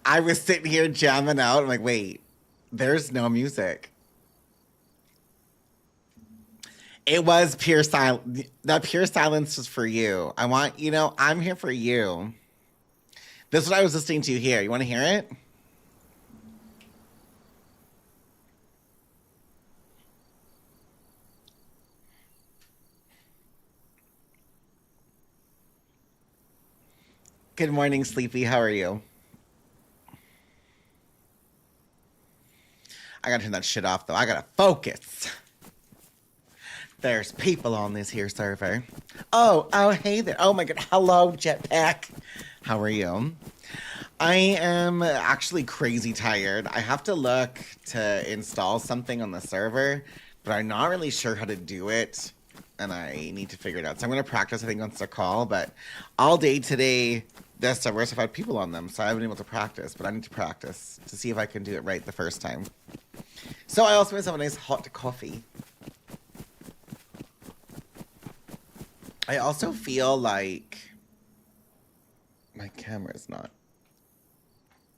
I was sitting here jamming out. I'm like, wait, there's no music. It was pure silence. That pure silence was for you. I want, I'm here for you. This is what I was listening to here. You want to hear it? Good morning, Sleepy. How are you? I gotta turn that shit off, though. I gotta focus. There's people on this here server. Oh, hey there. Oh my god. Hello, Jetpack. How are you? I am actually crazy tired. I have to look to install something on the server, but I'm not really sure how to do it, and I need to figure it out. So I'm going to practice, I think, once a call, but all day today, the servers have had people on them, so I haven't been able to practice, but I need to practice to see if I can do it right the first time. So I also made myself a nice hot coffee. I also feel like my camera's not.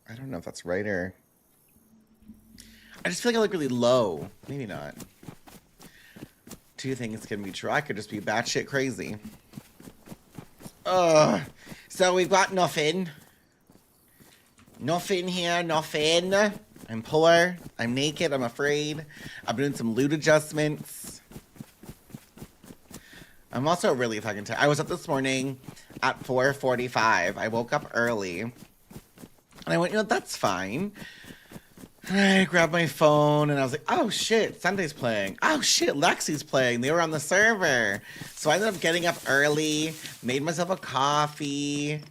I don't know if that's right or... I just feel like I look really low. Maybe not. Two things can be true. I could just be batshit crazy. Ugh. So we've got nothing. Nothing here, nothing. I'm poor. I'm naked. I'm afraid. I'm doing some loot adjustments. I'm also really fucking tired. I was up this morning at 4:45. I woke up early. And I went, that's fine. I grabbed my phone and I was like, oh shit, Sunday's playing. Oh shit, Lexi's playing. They were on the server. So I ended up getting up early, made myself a coffee,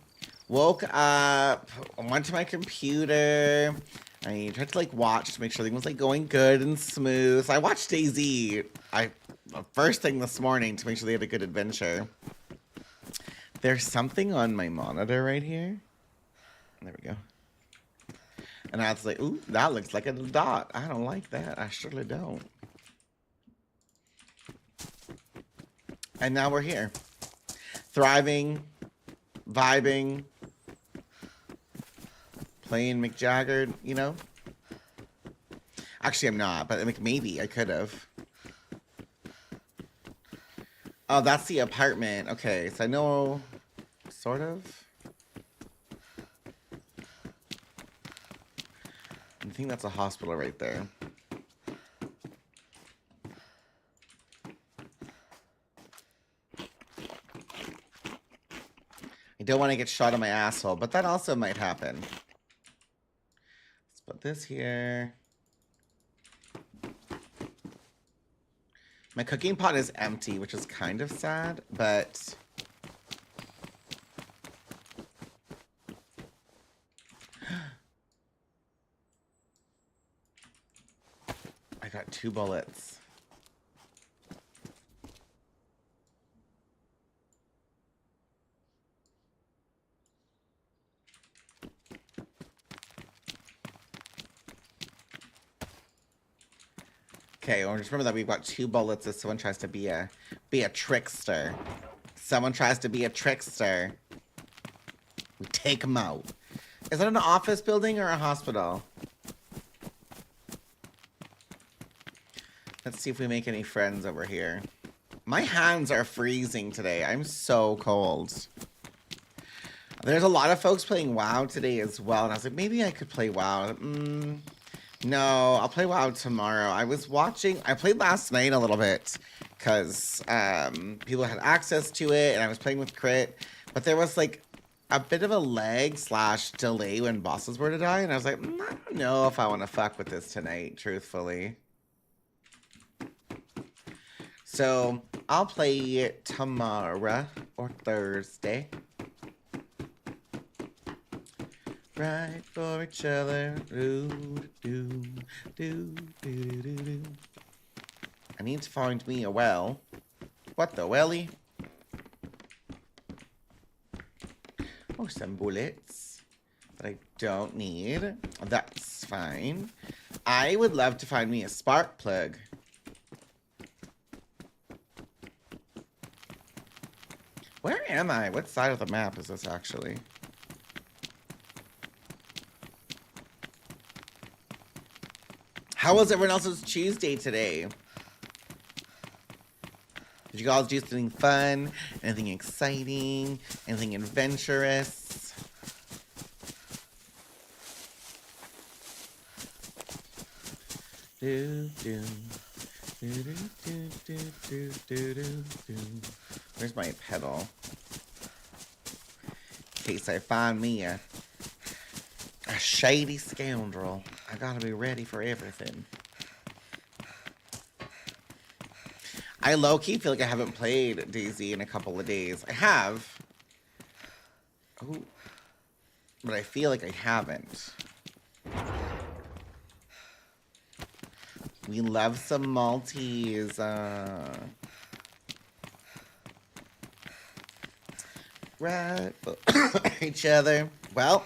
woke up, went to my computer. I tried to watch to make sure everything was going good and smooth. So I watched DayZ first thing this morning to make sure they had a good adventure. There's something on my monitor right here. There we go. And I was like, ooh, that looks like a dot. I don't like that. I surely don't. And now we're here. Thriving, vibing, playing McJagger, Actually, I'm not, but maybe I could have. Oh, that's the apartment. Okay, so I know, sort of. I think that's a hospital right there. I don't want to get shot in my asshole, but that also might happen. Let's put this here. My cooking pot is empty, which is kind of sad, but... I got 2 bullets. Okay, well, just remember that we've got 2 bullets if someone tries to be a trickster. Someone tries to be a trickster. We take them out. Is that an office building or a hospital? Let's see if we make any friends over here. My hands are freezing today. I'm so cold. There's a lot of folks playing WoW today as well. And I was like, maybe I could play WoW. No, I'll play WoW tomorrow. I played last night a little bit because people had access to it and I was playing with Crit. But there was a bit of a lag / delay when bosses were to die. And I was like, I don't know if I want to fuck with this tonight, truthfully. So I'll play it tomorrow or Thursday. Right for each other. I need to find me a well. What the welly? Oh, some bullets that I don't need. That's fine. I would love to find me a spark plug. Where am I? What side of the map is this actually? How was everyone else's Tuesday today? Did you guys do something fun? Anything exciting? Anything adventurous? Do, do. Where's my pedal? In case I find me a shady scoundrel, I gotta be ready for everything. I low-key feel like I haven't played DayZ in a couple of days. I have. Oh. But I feel like I haven't. We love some Maltese. Right for each other. Well,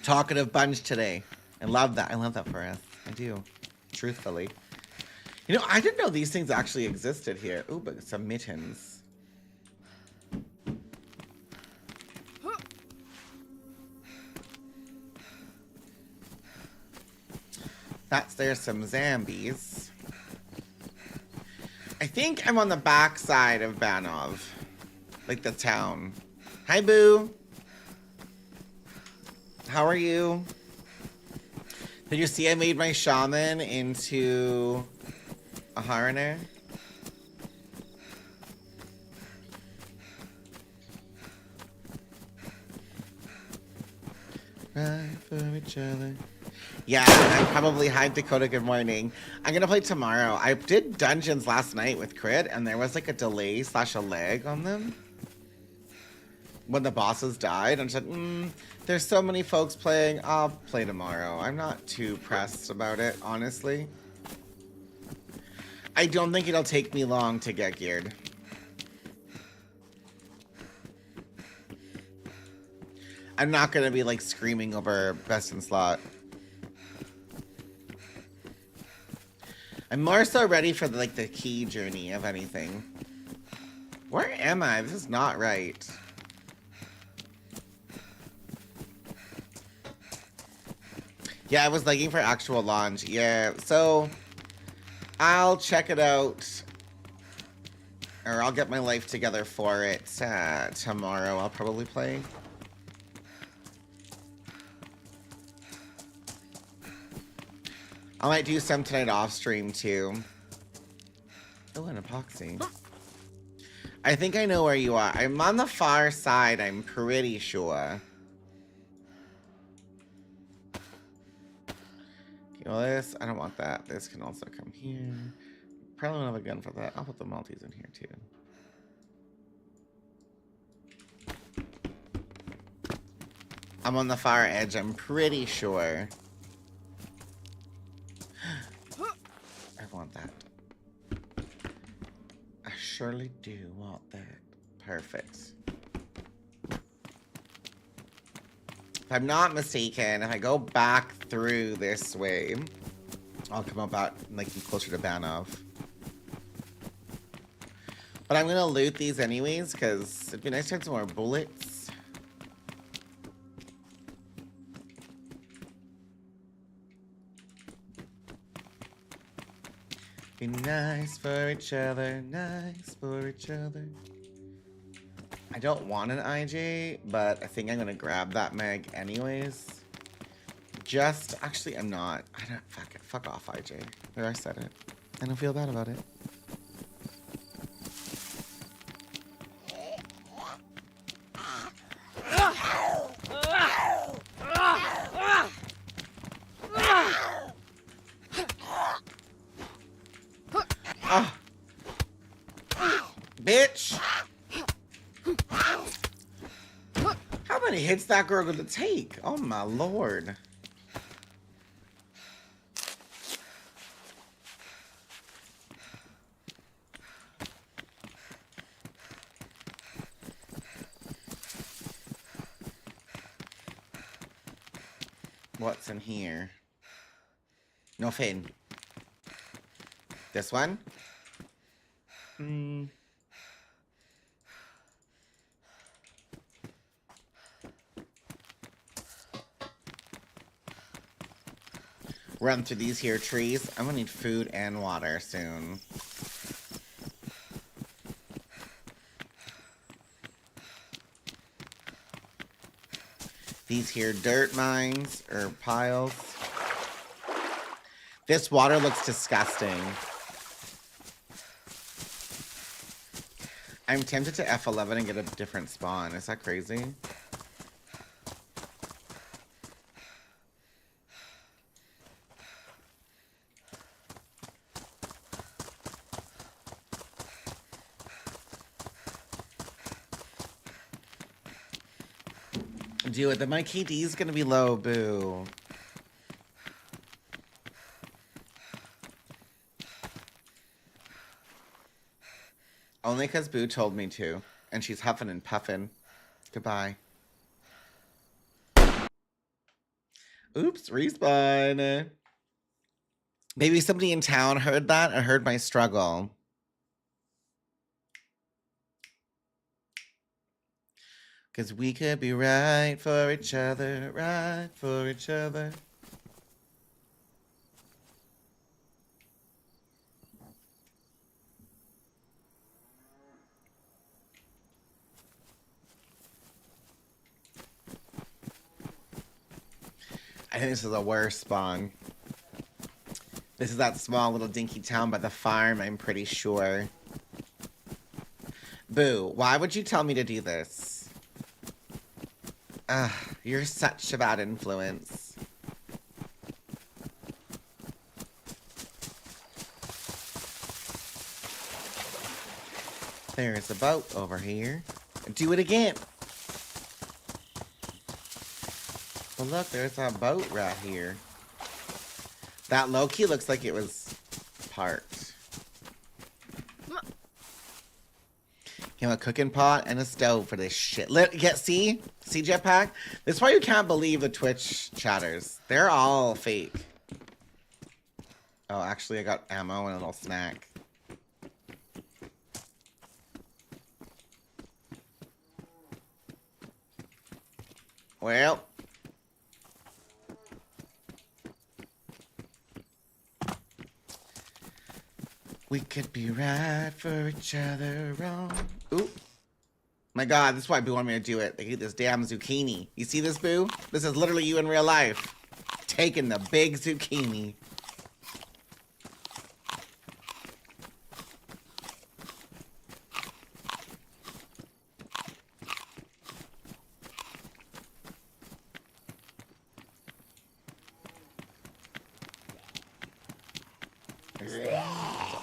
talkative bunch today. I love that. I love that for us. I do. Truthfully. You know, I didn't know these things actually existed here. Ooh, but some mittens. There's some zombies. I think I'm on the back side of Banov. Like the town. Hi, Boo. How are you? Did you see I made my shaman into a hariner? Right for each other. Yeah, I probably hi Dakota, good morning. I'm gonna play tomorrow. I did dungeons last night with Crit, and there was like a delay / a lag on them. When the bosses died, and I said, there's so many folks playing, I'll play tomorrow. I'm not too pressed about it, honestly. I don't think it'll take me long to get geared. I'm not gonna be like screaming over best in slot. I'm more so ready for the key journey of anything. Where am I? This is not right. Yeah, I was looking for actual launch. Yeah, so I'll check it out. Or I'll get my life together for it tomorrow. I'll probably play. I might do some tonight off stream too. Oh, an epoxy. I think I know where you are. I'm on the far side, I'm pretty sure. You know this? I don't want that. This can also come here. Probably don't have a gun for that. I'll put the Maltese in here too. I'm on the far edge, I'm pretty sure. I want that. I surely do want that. Perfect. If I'm not mistaken, if I go back through this way, I'll come about closer to Banov. But I'm gonna loot these anyways, because it'd be nice to have some more bullets. Be nice for each other, nice for each other. I don't want an IJ, but I think I'm gonna grab that mag anyways. Actually, I'm not. I don't, fuck it. Fuck off, IJ. There, I said it. I don't feel bad about it. Oh. Bitch! How many hits that girl gonna take? Oh my lord. What's in here? Nothing. This one? run through these here trees. I'm gonna need food and water soon. These here dirt mines or piles. This water looks disgusting. I'm tempted to F11 and get a different spawn. Is that crazy? Do it. Then my KD is gonna be low, boo. Only because Boo told me to. And she's huffing and puffing. Goodbye. Oops, respawn. Maybe somebody in town heard that and heard my struggle. Because we could be right for each other, right for each other. I think this is a worse spawn. This is that small little dinky town by the farm, I'm pretty sure. Boo, why would you tell me to do this? Ugh, you're such a bad influence. There's a boat over here. Do it again. Well, look, there's a boat right here. That low-key looks like it was parked. You have a cooking pot and a stove for this shit. See? See, Jetpack? This is why you can't believe the Twitch chatters. They're all fake. Oh, actually, I got ammo and a little snack. Well... we could be right for each other, wrong. Ooh. My God, this is why Boo wanted me to do it. They eat this damn zucchini. You see this, Boo? This is literally you in real life. Taking the big zucchini.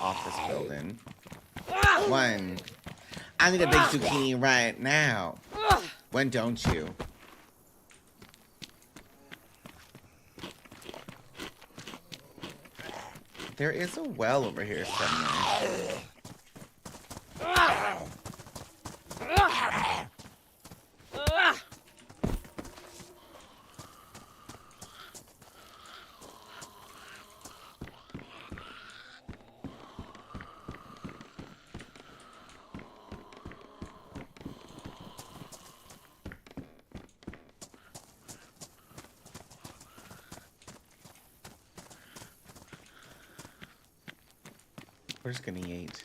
Office building. One. I need a big zucchini right now. When don't you? There is a well over here somewhere. Where's Skinny 8?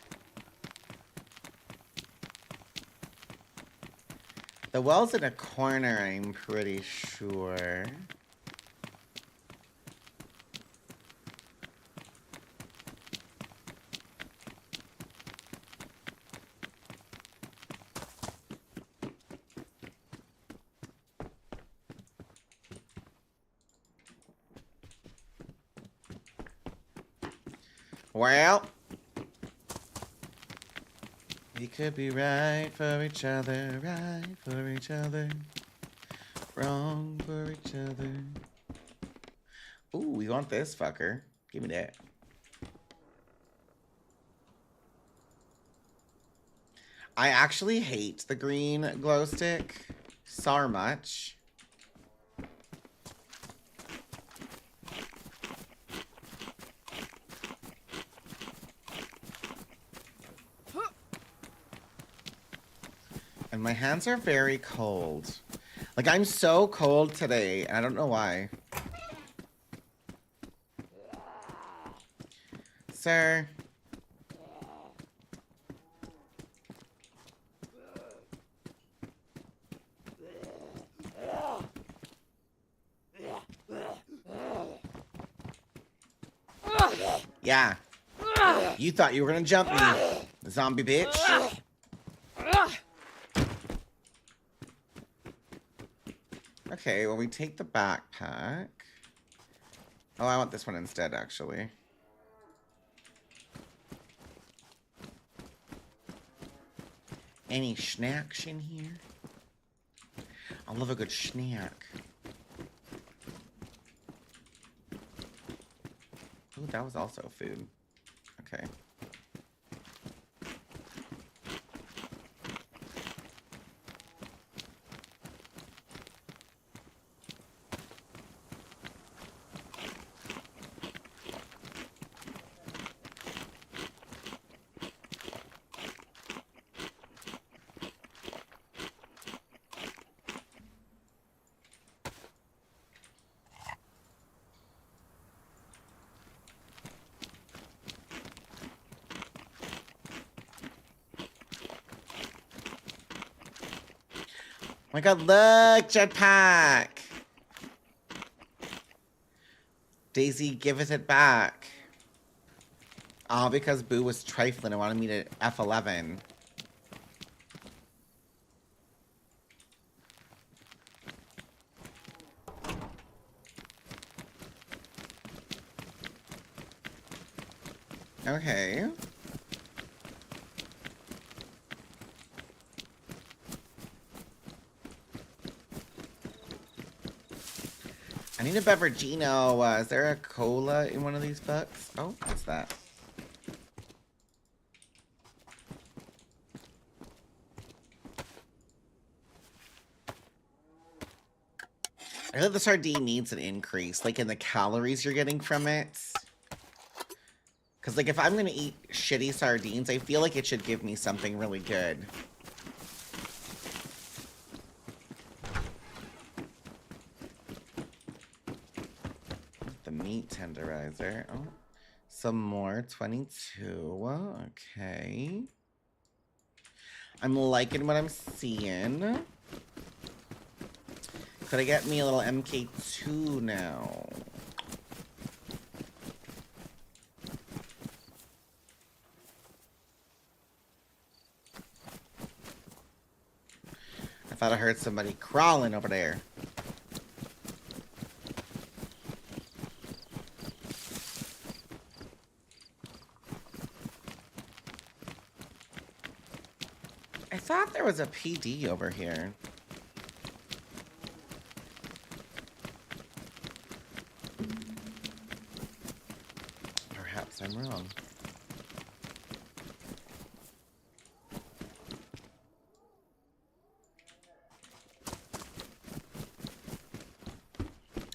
The well's in a corner, I'm pretty sure. Well... we could be right for each other, right for each other, wrong for each other. Ooh, we want this fucker. Give me that. I actually hate the green glow stick so much. And my hands are very cold. Like, I'm so cold today, and I don't know why. Sir? Yeah. You thought you were gonna jump me, zombie bitch. Okay, well, we take the backpack. Oh, I want this one instead, actually. Any snacks in here? I love a good snack. Ooh, that was also food. Okay. Oh my god, look! Jetpack! Daisy, giveth it back. Oh, because Boo was trifling and wanted me to F11. Okay. I need a Beveragino. Is there a cola in one of these books? Oh, what's that? I feel like the sardine needs an increase, like in the calories you're getting from it. Because, like, if I'm going to eat shitty sardines, I feel like it should give me something really good. The meat tenderizer. Oh, some more. 22. Okay. I'm liking what I'm seeing. Could I get me a little MK2 now? I thought I heard somebody crawling over there. I thought there was a PD over here. Perhaps I'm wrong.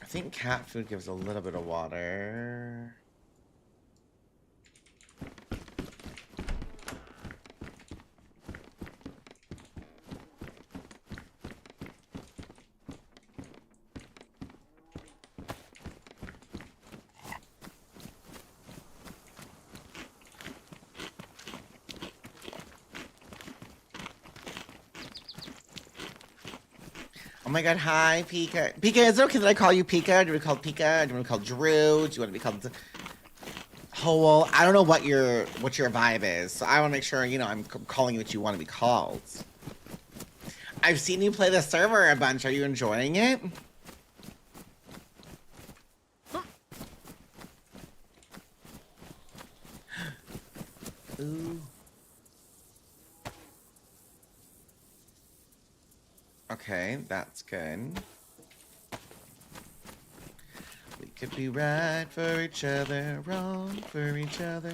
I think cat food gives a little bit of water. Oh my god, hi, Pika. Pika, is it okay that I call you Pika? Do you want to be called Pika? Do you want to be called Drew? Do you want to be called Howell? I don't know what your vibe is, so I want to make sure, you know, I'm calling you what you want to be called. I've seen you play the server a bunch. Are you enjoying it? Ooh. Okay, that's good. We could be right for each other, wrong for each other.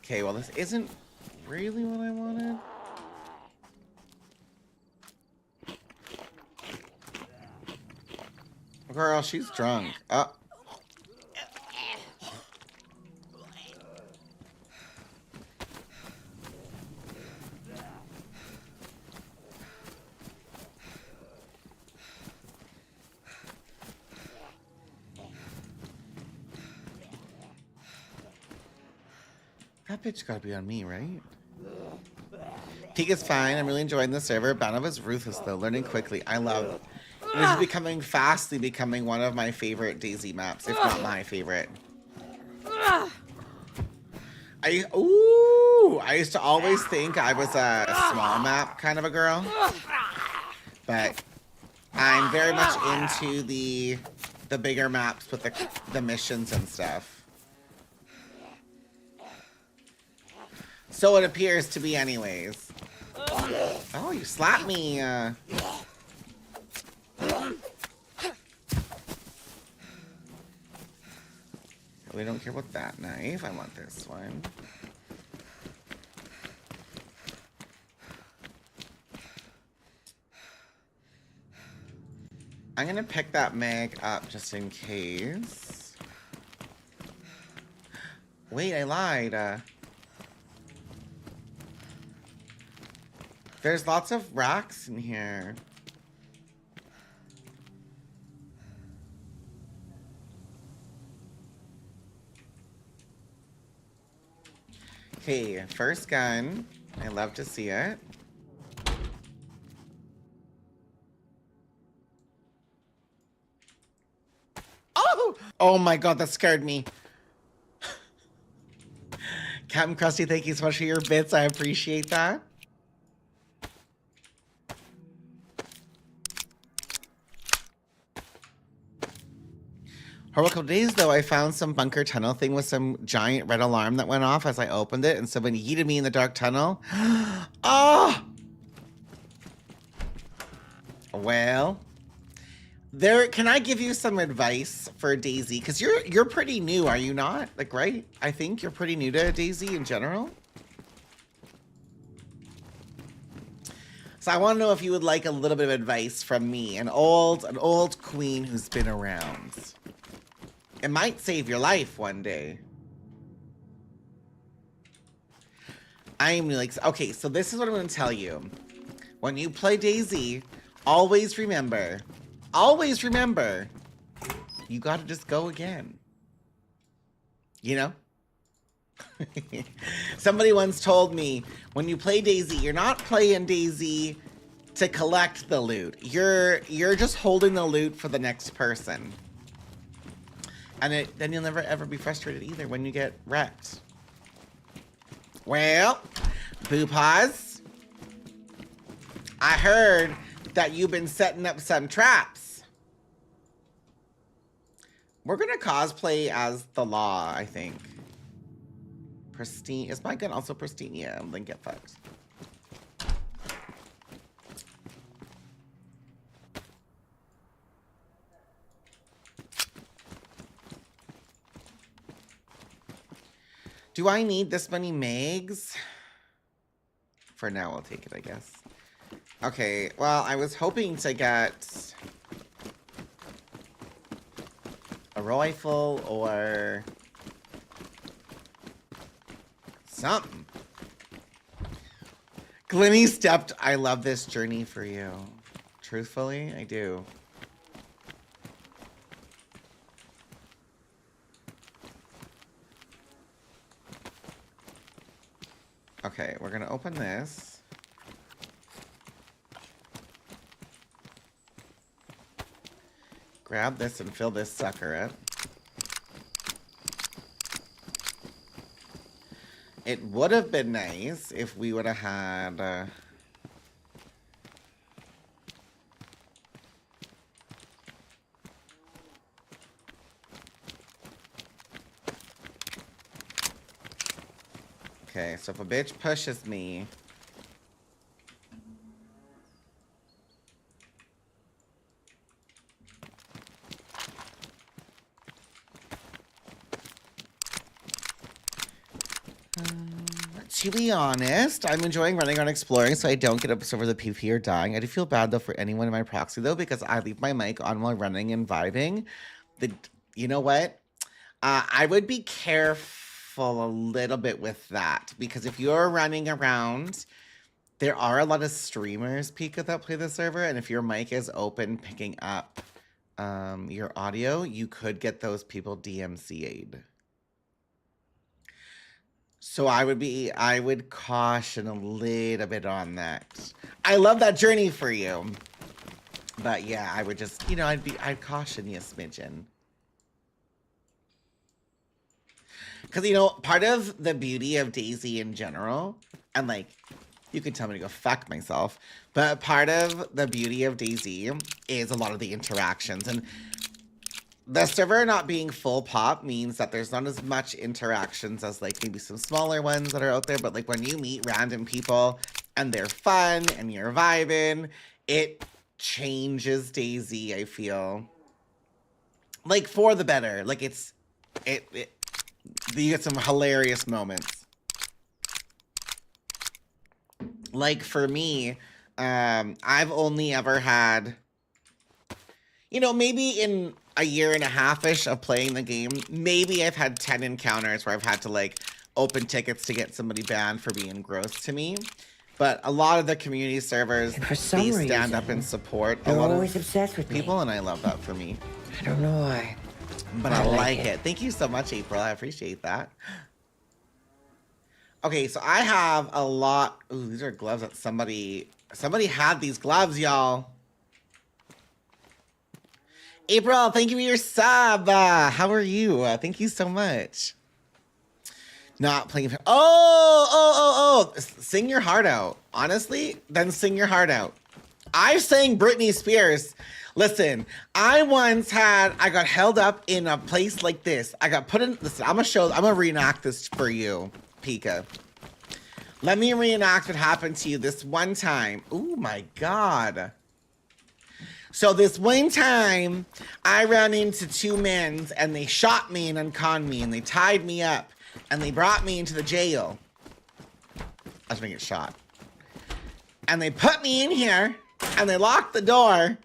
Okay, well, this isn't really what I wanted. Girl, she's drunk. Oh. That bitch gotta be on me, right? Peak is fine. I'm really enjoying the server. Banov is ruthless, though. Learning quickly. I love... It is becoming, fastly becoming one of my favorite DayZ maps, if not my favorite. I used to always think I was a small map kind of a girl. But I'm very much into the bigger maps with the missions and stuff. So it appears to be anyways. Oh, you slapped me. We don't care about that knife. I want this one. I'm gonna pick that mag up just in case. Wait, I lied. There's lots of racks in here. Okay, first gun. I love to see it. Oh! Oh my god, that scared me. Captain Krusty, thank you so much for your bits. I appreciate that. For a couple days, though, I found some bunker tunnel thing with some giant red alarm that went off as I opened it, and someone yeeted me in the dark tunnel. Oh! Well, can I give you some advice for DayZ? Because you're pretty new, are you not? Like, right? I think you're pretty new to DayZ in general. So I want to know if you would like a little bit of advice from me, an old queen who's been around. It might save your life one day. I'm like, okay, so this is what I'm going to tell you. When you play DayZ, always remember, you got to just go again. You know? Somebody once told me, when you play DayZ, you're not playing DayZ to collect the loot. You're just holding the loot for the next person. And then you'll never ever be frustrated either when you get wrecked. Well, Boo-Paws, I heard that you've been setting up some traps. We're gonna cosplay as the Law, I think. Pristine. Is my gun also pristine? Yeah, then get fucked. Do I need this many mags? For now, I'll take it, I guess. Okay, well, I was hoping to get a rifle or something. Glenny stepped, I love this journey for you. Truthfully, I do. Okay, we're gonna open this. Grab this and fill this sucker up. It would have been nice if we would have had... Okay, so if a bitch pushes me... To be honest, I'm enjoying running around exploring so I don't get upset over the PvP or dying. I do feel bad, though, for anyone in my proxy, though, because I leave my mic on while running and vibing. You know what? I would be careful a little bit with that, because if you're running around, there are a lot of streamers, Pika, that play the server, and if your mic is open picking up your audio, you could get those people DMCA'd. So I would caution a little bit on that. I love that journey for you. But yeah, I would just, I'd caution you a smidgen. Because, part of the beauty of Daisy in general, and like, you can tell me to go fuck myself, but part of the beauty of Daisy is a lot of the interactions. And the server not being full pop means that there's not as much interactions as like maybe some smaller ones that are out there. But like when you meet random people and they're fun and you're vibing, it changes Daisy, I feel. Like for the better. Like you get some hilarious moments. Like for me, I've only ever had, maybe in a year and a half-ish of playing the game, maybe I've had 10 encounters where I've had to like open tickets to get somebody banned for being gross to me. But a lot of the community servers, they stand up and support a lot of obsessed with people, and I love that for me. I don't know why. But I like it. Thank you so much, April. I appreciate that. Okay, so I have a lot. Ooh, these are gloves that somebody had these gloves, y'all. April, thank you for your sub. How are you? Thank you so much. Not playing. Oh. Sing your heart out. Honestly, then sing your heart out. I sang Britney Spears. Listen, I got held up in a place like this. I got put in, listen, I'm gonna reenact this for you, Pika. Let me reenact what happened to you this one time. Oh my God. So this one time, I ran into two men and they shot me and unconned me and they tied me up and they brought me into the jail. I was gonna get shot. And they put me in here and they locked the door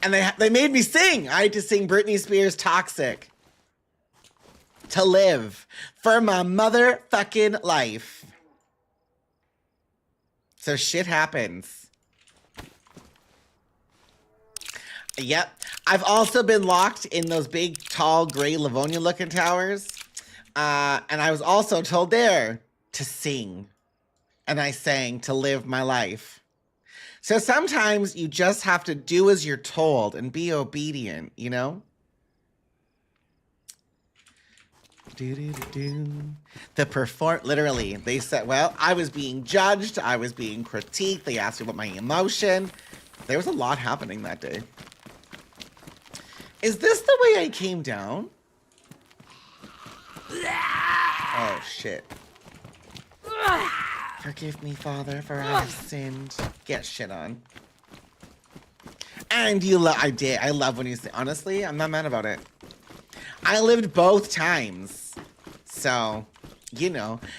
and they made me sing. I had to sing Britney Spears' Toxic to live for my motherfucking life. So shit happens. Yep. I've also been locked in those big, tall, gray Livonia-looking towers. And I was also told there to sing. And I sang to live my life. So sometimes you just have to do as you're told and be obedient, you know? Literally, they said, well, I was being judged. I was being critiqued. They asked me about my emotion. There was a lot happening that day. Is this the way I came down? Oh, shit. Forgive me, Father, for I have sinned. Get shit on. And I did. I love when you say, honestly, I'm not mad about it. I lived both times. So,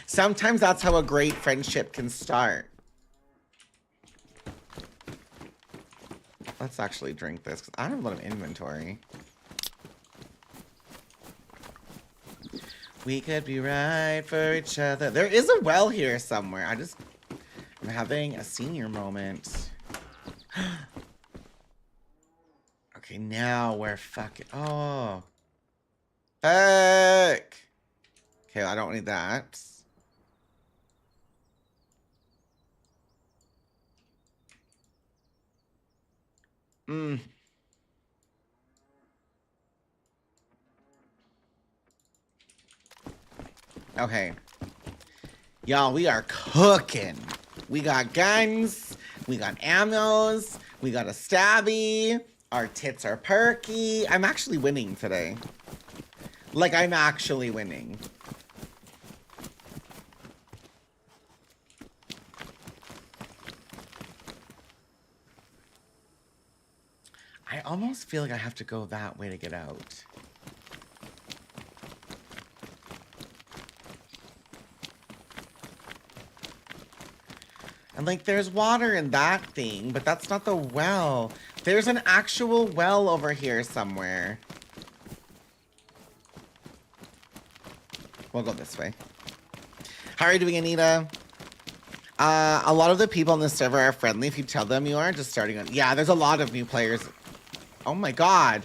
sometimes that's how a great friendship can start. Let's actually drink this, because I don't have a lot of inventory. We could be right for each other. There is a well here somewhere. I'm having a senior moment. Okay, now we're fucking... Oh. Fuck. Okay, I don't need that. Okay. Y'all, we are cooking. We got guns. We got ammos. We got a stabby. Our tits are perky. I'm actually winning today. Like, I'm actually winning. I almost feel like I have to go that way to get out. And like, there's water in that thing, but that's not the well. There's an actual well over here somewhere. We'll go this way. How are you doing, Anita? A lot of the people on this server are friendly if you tell them you are. Just starting on... Yeah, there's a lot of new players. Oh my God.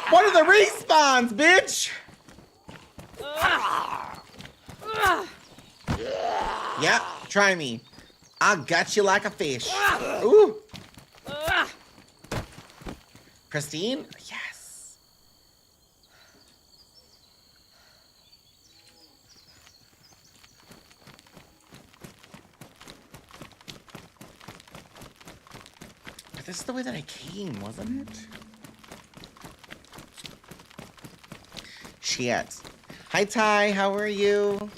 What are the respawns, bitch? Yep, try me. I'll gut you like a fish. Ooh. Christine? Yes. But this is the way that I came, wasn't it? Shit. Hi, Ty. How are you?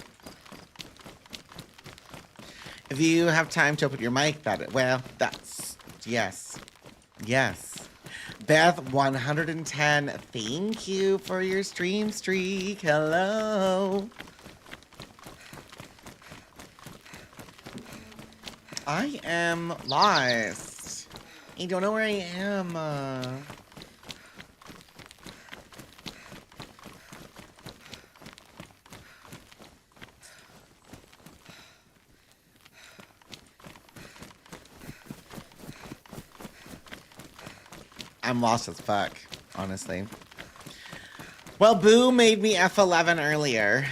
If you have time to open your mic, that's... Yes. Yes. Beth, 110. Thank you for your stream streak. Hello. I am lost. I don't know where I am. I'm lost as fuck, honestly. Well, Boo made me F11 earlier.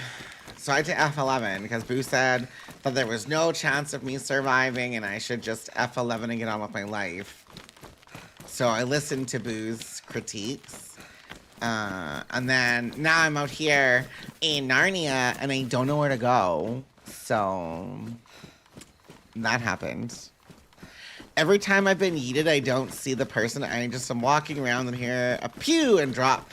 So I had to F11 because Boo said that there was no chance of me surviving and I should just F11 and get on with my life. So I listened to Boo's critiques. And then now I'm out here in Narnia and I don't know where to go. So that happened. Every time I've been yeeted, I don't see the person. I just am walking around and hear a pew and drop.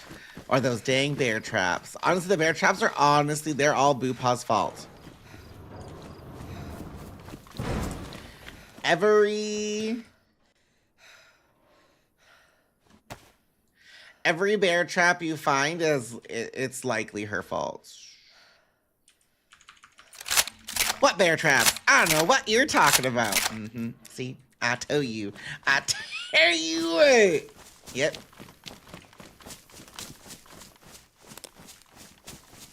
Or those dang bear traps. Honestly, the bear traps are they're all Boo Paw's fault. Every bear trap you find it's likely her fault. What bear traps? I don't know what you're talking about. Mm-hmm. See? I tell you what. Yep.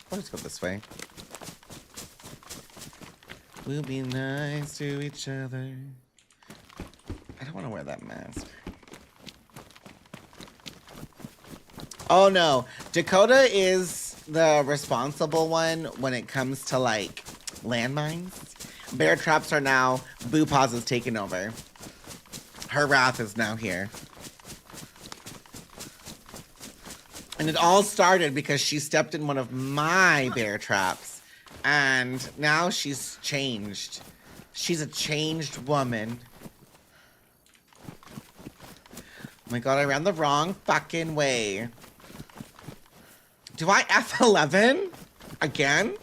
Let's go this way. We'll be nice to each other. I don't want to wear that mask. Oh no, Dakota is the responsible one when it comes to like landmines. Bear traps are now Boo Paws has taken over. Her wrath is now here. And it all started because she stepped in one of my bear traps. And now she's changed. She's a changed woman. Oh my god, I ran the wrong fucking way. Do I F11? Again?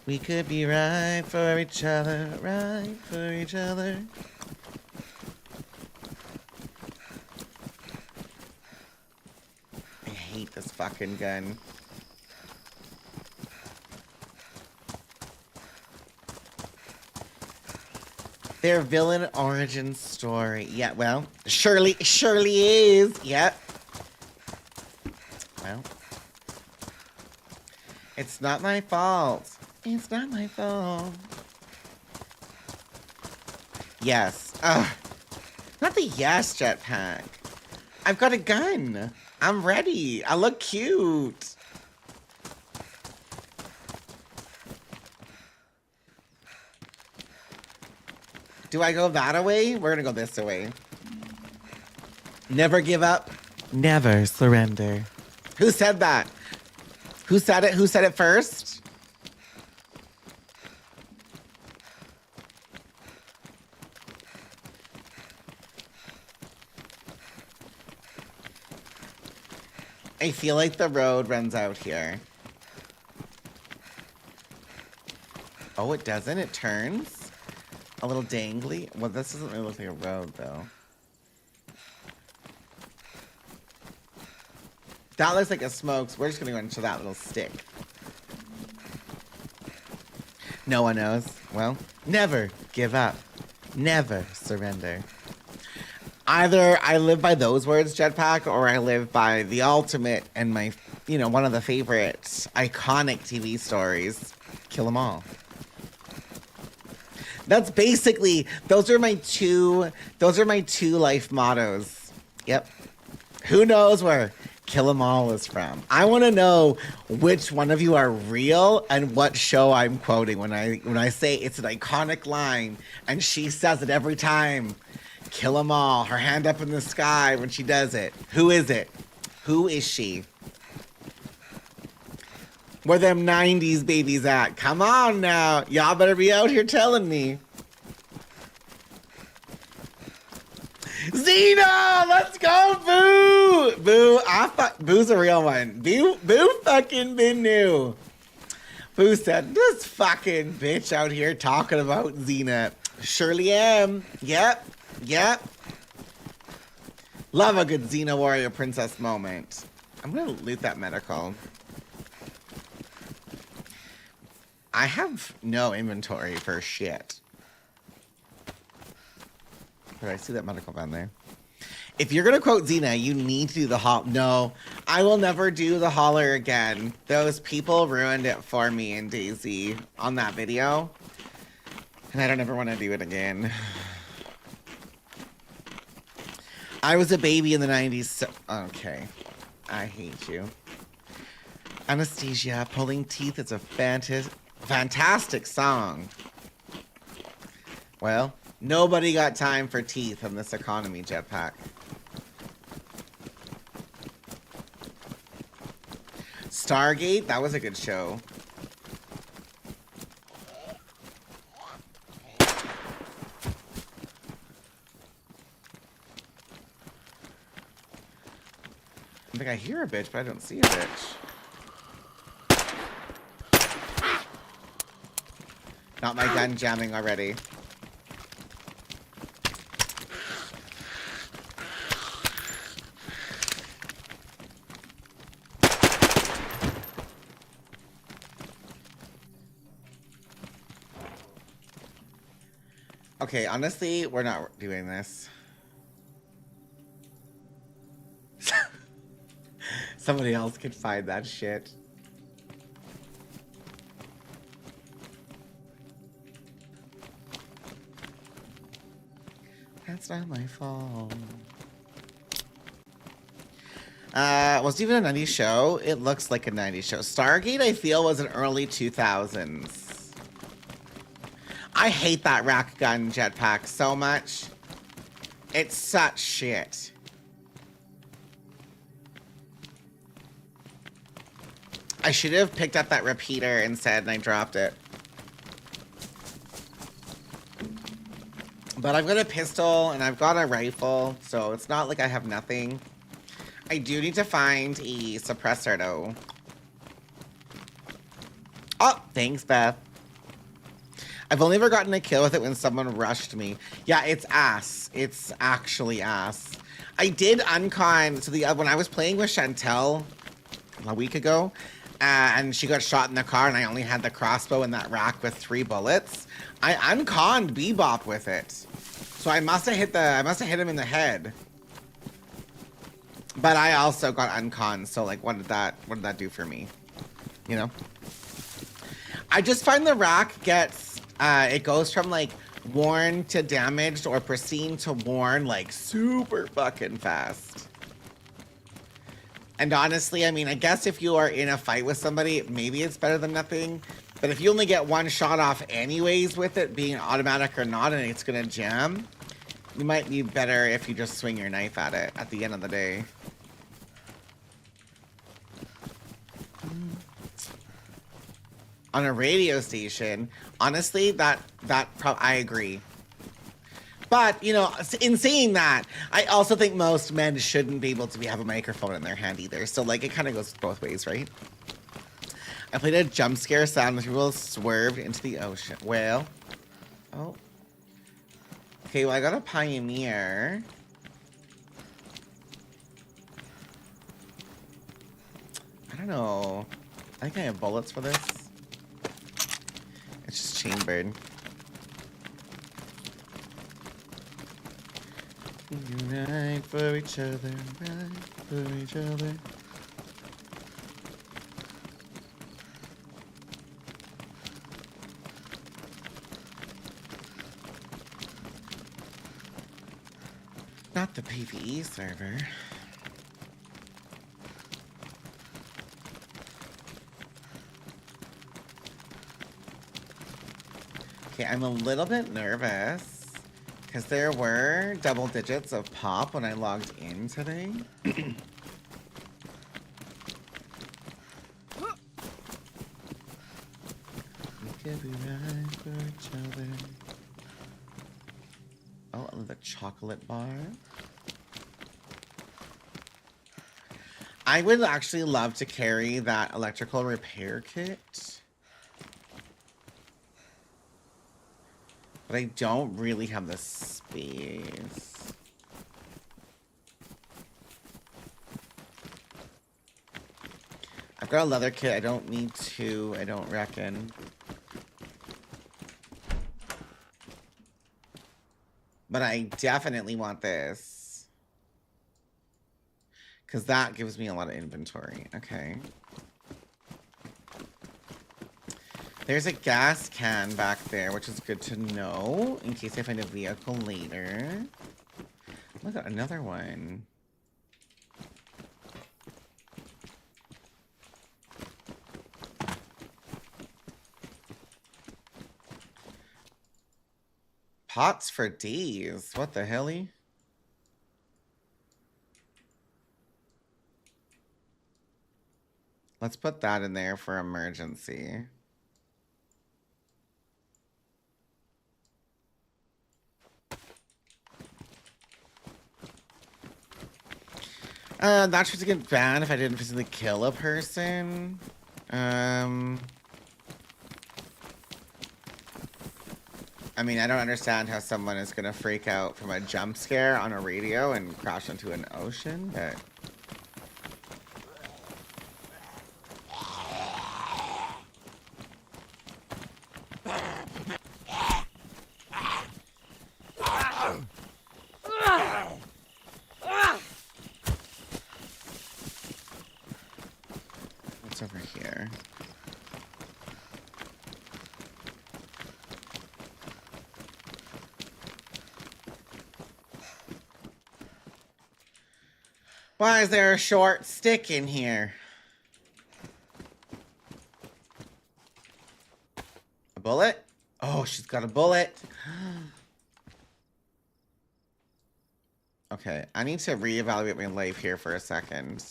We could be right for each other, right for each other. I hate this fucking gun. Their villain origin story. Yeah, well, surely is. Yep. Well, it's not my fault. It's not my fault. Yes. Ugh. Not the yes jetpack. I've got a gun. I'm ready. I look cute. Do I go that way? We're gonna go this way. Never give up. Never surrender. Who said that? Who said it? Who said it first? I feel like the road runs out here. Oh, it doesn't? It turns? A little dangly? Well, this doesn't really look like a road, though. That looks like a smoke, so we're just gonna go into that little stick. No one knows. Well, never give up. Never surrender. Either I live by those words, Jetpack, or I live by the ultimate and my, one of the favorite iconic TV stories, Kill 'Em All. That's basically, those are my two life mottos. Yep. Who knows where Kill 'Em All is from. I want to know which one of you are real and what show I'm quoting when I say it's an iconic line and she says it every time. Kill 'em all. Her hand up in the sky when she does it. Who is it? Who is she? Where them 90s babies at? Come on now. Y'all better be out here telling me. Xena! Let's go, Boo! Boo, Boo's a real one. Boo fucking been new. Boo said, this fucking bitch out here talking about Xena. Surely am. Yep. Love a good Xena warrior princess moment. I'm gonna loot that medical. I have no inventory for shit. But I see that medical down there. If you're gonna quote Xena, you need to do the holler. No, I will never do the holler again. Those people ruined it for me in DayZ on that video. And I don't ever want to do it again. I was a baby in the 90s, so... Okay. I hate you. Anesthesia, Pulling Teeth is a fantastic song. Well, nobody got time for teeth in this economy, Jetpack. Stargate, that was a good show. I think I hear a bitch, but I don't see a bitch. Not my gun jamming already. Okay, honestly, we're not doing this. Somebody else could find that shit. That's not my fault. Was it even a 90s show? It looks like a 90s show. Stargate, I feel, was an early 2000s. I hate that rack gun jetpack so much. It's such shit. I should have picked up that repeater instead and I dropped it. But I've got a pistol and I've got a rifle, so it's not like I have nothing. I do need to find a suppressor though. Oh, thanks, Beth. I've only ever gotten a kill with it when someone rushed me. Yeah, it's ass. It's actually ass. I did uncon, so when I was playing with Chantel a week ago, and she got shot in the car and I only had the crossbow in that rack with 3 bullets, I unconned Bebop with it. So I must have hit him in the head. But I also got unconned, so like what did that do for me? You know? I just find the rack gets it goes from like worn to damaged or pristine to worn like super fucking fast. And honestly, I mean, I guess if you are in a fight with somebody, maybe it's better than nothing. But if you only get one shot off anyways with it being automatic or not and it's gonna jam, you might be better if you just swing your knife at it at the end of the day. On a radio station, honestly, I agree. But, you know, in saying that, I also think most men shouldn't be able to have a microphone in their hand either. So, like, it kind of goes both ways, right? I played a jump scare sound when people swerved into the ocean. Well, oh. Okay, well, I got a Pioneer. I don't know. I think I have bullets for this. It's just chambered. Unite for each other, right for each other. Not the PvE server. Okay, I'm a little bit nervous because there were double digits of pop when I logged in today. We could be right for each other. Oh, the chocolate bar. I would actually love to carry that electrical repair kit. But I don't really have the space. I've got a leather kit. I don't need to, I don't reckon. But I definitely want this. Because that gives me a lot of inventory. Okay. There's a gas can back there, which is good to know in case I find a vehicle later. Look at another one. Pots for days. What the helly? Let's put that in there for emergency. Not supposed to get banned if I didn't physically kill a person. I mean, I don't understand how someone is gonna freak out from a jump scare on a radio and crash into an ocean, but... What's over here? Why is there a short stick in here? A bullet? Oh, she's got a bullet. Okay, I need to reevaluate my life here for a second.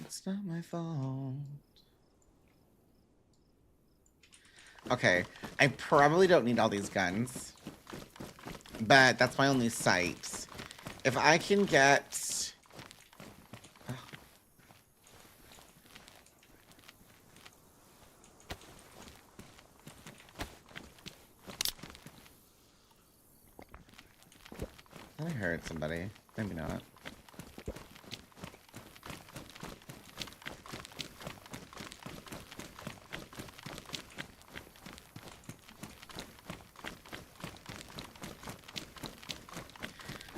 It's not my fault. Okay, I probably don't need all these guns. But that's my only sight. If I can get... I heard somebody. Maybe not.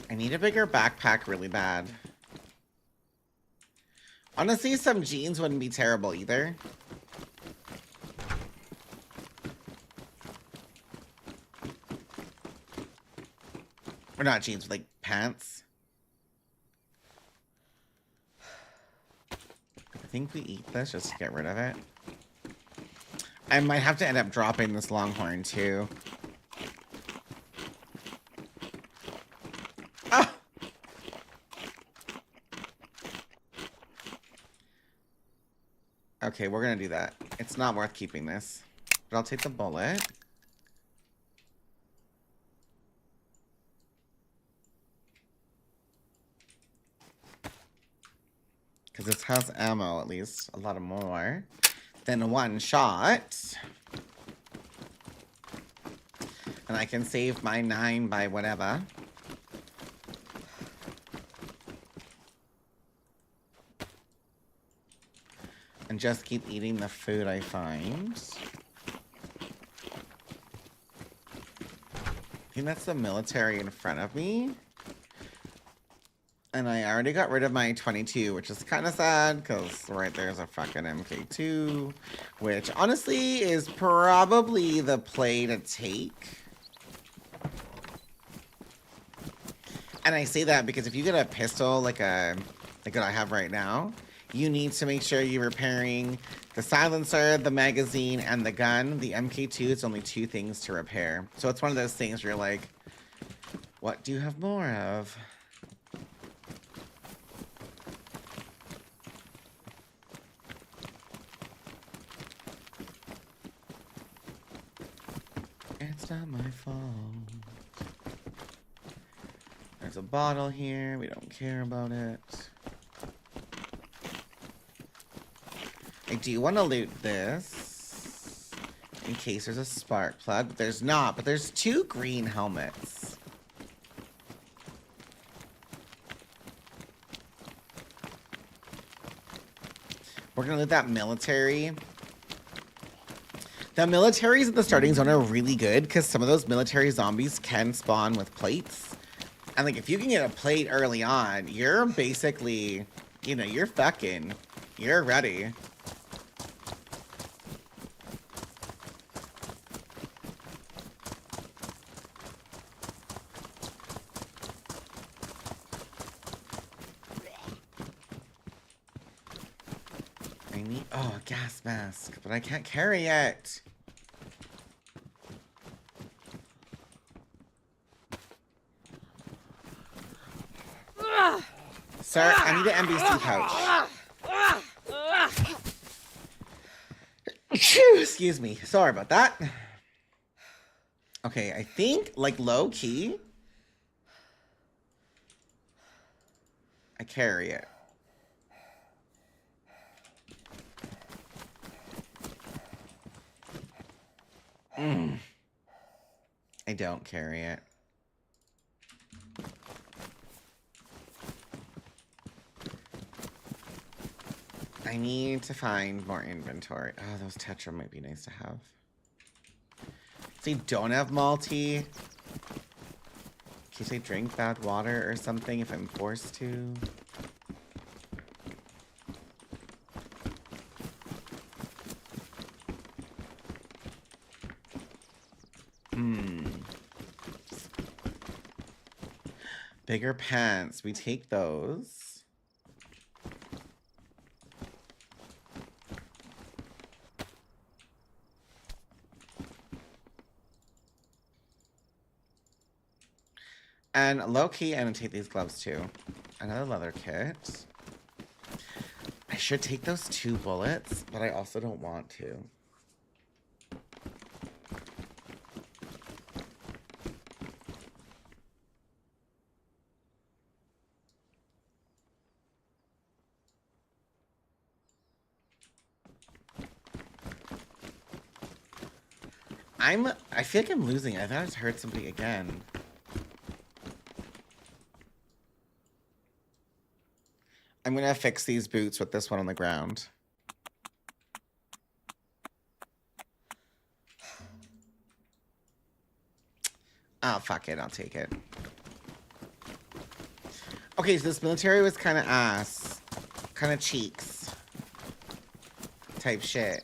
I need a bigger backpack really bad. Honestly, some jeans wouldn't be terrible either. Or not jeans, like pants. I think we eat this just to get rid of it. I might have to end up dropping this longhorn too. Ah! Okay, we're gonna do that. It's not worth keeping this. But I'll take the bullet. Because this has ammo, at least. A lot more than one shot. And I can save my 9 by whatever. And just keep eating the food I find. I think that's the military in front of me. And I already got rid of my 22, which is kind of sad, because right there's a fucking MK2, which honestly is probably the play to take. And I say that because if you get a pistol like what I have right now, you need to make sure you're repairing the silencer, the magazine, and the gun. The MK2 is only 2 things to repair. So it's one of those things where you're like, what do you have more of? It's not my fault. There's a bottle here. We don't care about it. I do want to loot this in case there's a spark plug. But there's not, but there's 2 green helmets. We're going to loot that military. The militaries in the starting zone are really good because some of those military zombies can spawn with plates. And like if you can get a plate early on, you're basically, you know, you're ready. I need, oh, a gas mask, but I can't carry it. Sir, I need an NBC pouch. Excuse me. Sorry about that. Okay, I think, like, low-key, I carry it. I don't carry it. I need to find more inventory. Oh, those Tetra might be nice to have. So you don't have Malty? In case I drink bad water or something if I'm forced to. Bigger pants. We take those. And low-key, I'm gonna take these gloves too. Another leather kit. I should take those 2 bullets, but I also don't want to. I feel like I'm losing. I thought I just heard somebody again. I'm gonna fix these boots with this one on the ground. Oh, fuck it. I'll take it. Okay, so this military was kind of ass. Kind of cheeks. Type shit.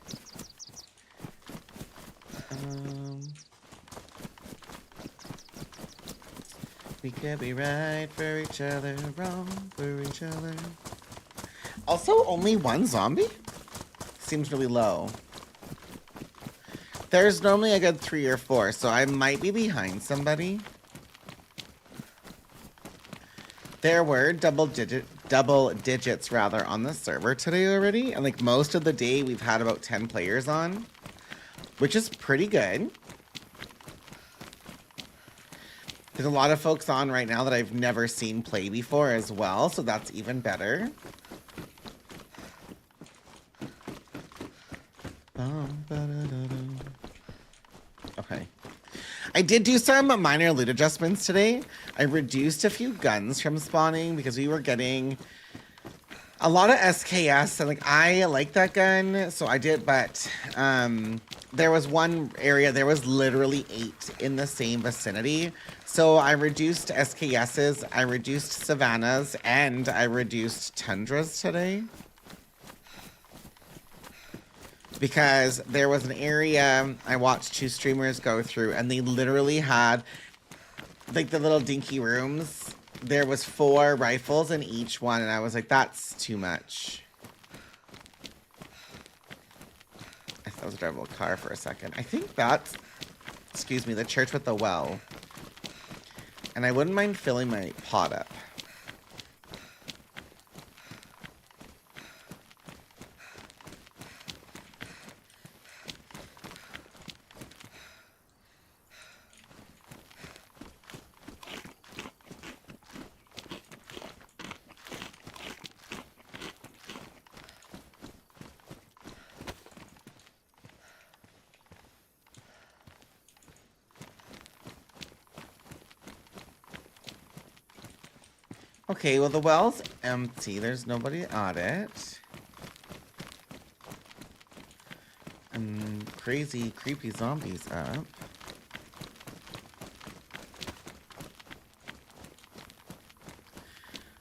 We could be right for each other, wrong for each other. Also, only 1 zombie? Seems really low. There's normally a good 3 or 4, so I might be behind somebody. There were double digits rather on the server today already, and like most of the day we've had about 10 players on, which is pretty good. There's a lot of folks on right now that I've never seen play before as well, so that's even better. Okay. I did do some minor loot adjustments today. I reduced a few guns from spawning because we were getting a lot of SKS, and like I like that gun, so I did, but there was one area, there was literally 8 in the same vicinity. So I reduced SKSs, I reduced Savannas, and I reduced Tundras today. Because there was an area I watched 2 streamers go through, and they literally had, like, the little dinky rooms. There was 4 rifles in each one, and I was like, that's too much. I was driving a car for a second. I think that's, excuse me, the church with the well. And I wouldn't mind filling my pot up. Okay, well, the well's empty. There's nobody at it. And crazy, creepy zombies up.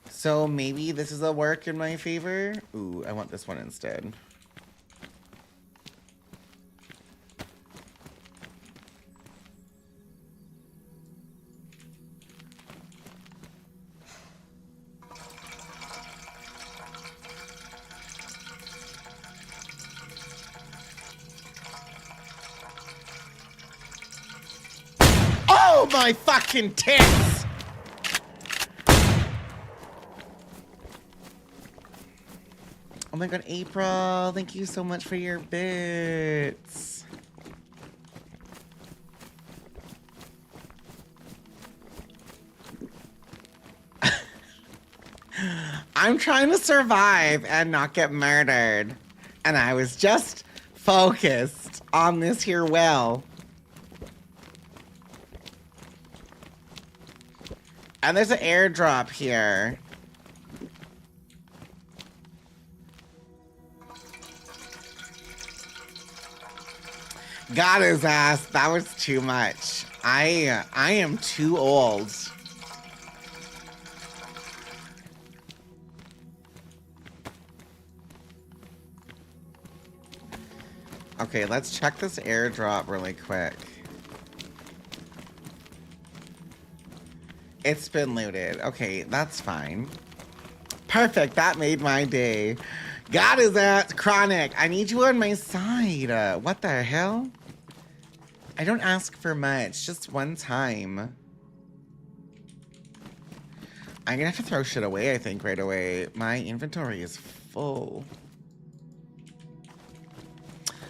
So maybe this is a work in my favor? Ooh, I want this one instead. Oh my fucking tits! Oh my god, April, thank you so much for your bits. I'm trying to survive and not get murdered. And I was just focused on this here well. And there's an airdrop here. Got his ass. That was too much. I am too old. Okay, let's check this airdrop really quick. It's been looted. Okay, that's fine. Perfect. That made my day. God is that chronic. I need you on my side. What the hell? I don't ask for much. Just one time. I'm gonna have to throw shit away, I think, right away. My inventory is full.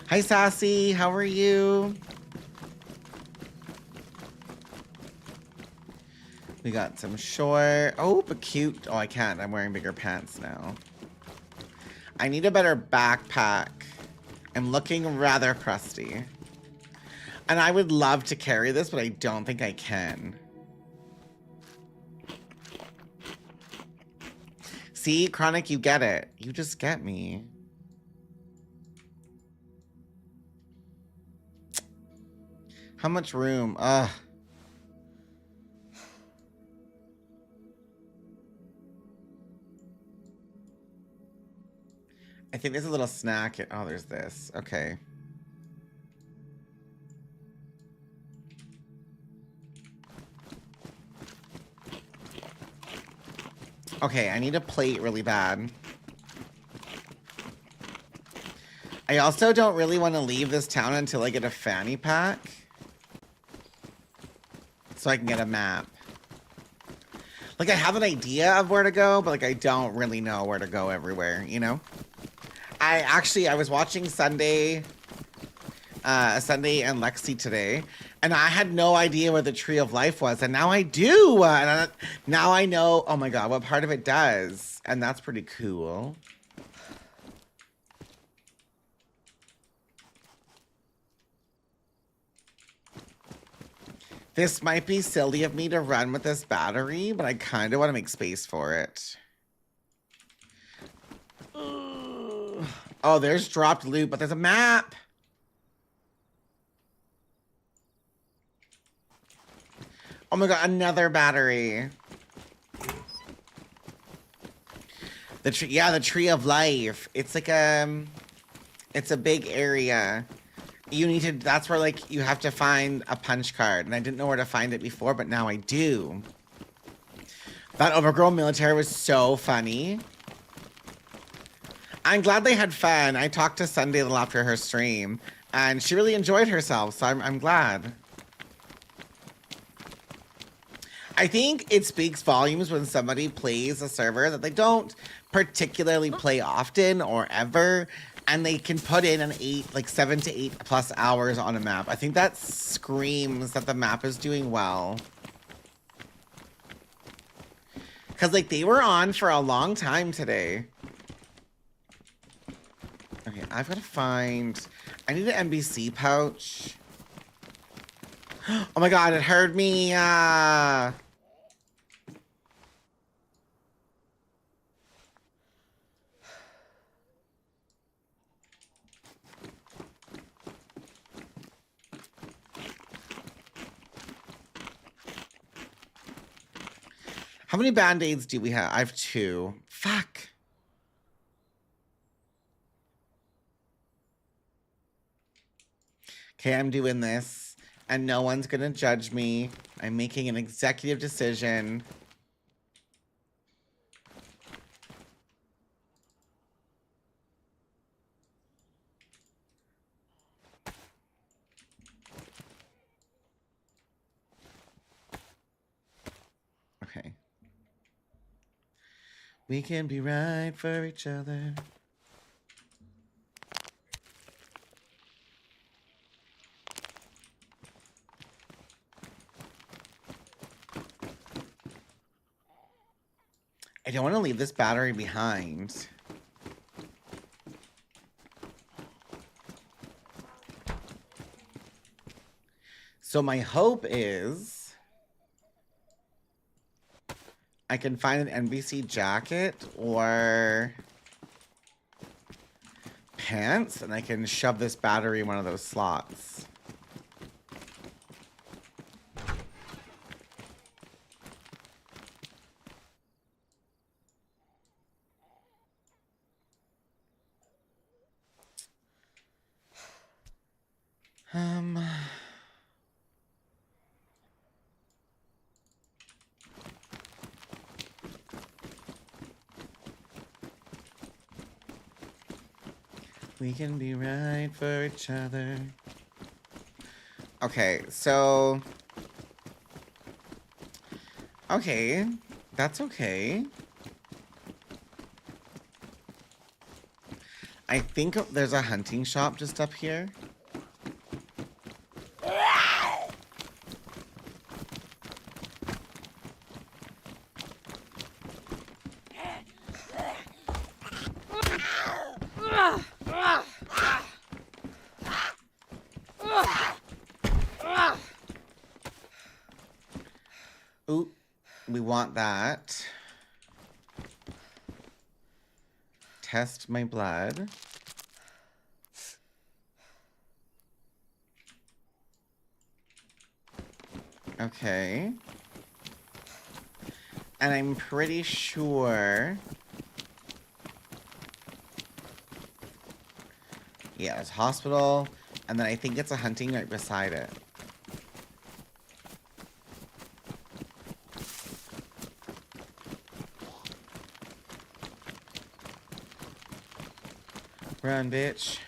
Hi, Sassy. How are you? We got some short. Oh, but cute. Oh, I can't. I'm wearing bigger pants now. I need a better backpack. I'm looking rather crusty. And I would love to carry this, but I don't think I can. See, Chronic, you get it. You just get me. How much room? Ugh. I think there's a little snack. Oh, there's this. Okay. Okay, I need a plate really bad. I also don't really want to leave this town until I get a fanny pack. So I can get a map. Like, I have an idea of where to go, but, like, I don't really know where to go everywhere, you know? I was watching Sunday and Lexi today, and I had no idea where the Tree of Life was, and now I do. Now I know, oh my god, what part of it does, and that's pretty cool. This might be silly of me to run with this battery, but I kind of want to make space for it. Oh, there's dropped loot, but there's a map. Oh my god, another battery. The tree, yeah, the tree of life. It's like it's a big area. You need to, that's where like you have to find a punch card. And I didn't know where to find it before, but now I do. That overgrown military was so funny. I'm glad they had fun. I talked to Sunday a little after her stream, and she really enjoyed herself, so I'm glad. I think it speaks volumes when somebody plays a server that they don't particularly play often or ever, and they can put in an 7 to 8 plus hours on a map. I think that screams that the map is doing well. Because, like, they were on for a long time today. Okay, I've got to find... I need an NBC pouch. Oh my god, it heard me! How many band-aids do we have? I have 2. Fuck. Okay, I'm doing this, and no one's gonna judge me. I'm making an executive decision. Okay. We can be right for each other. I don't want to leave this battery behind. So my hope is I can find an NBC jacket or pants, and I can shove this battery in one of those slots. We can be right for each other. Okay, so... Okay, that's okay. I think there's a hunting shop just up here. Ooh, we want that. Test my blood. Okay. And I'm pretty sure... Yeah, it's hospital, and then I think it's a hunting right beside it. Run, bitch.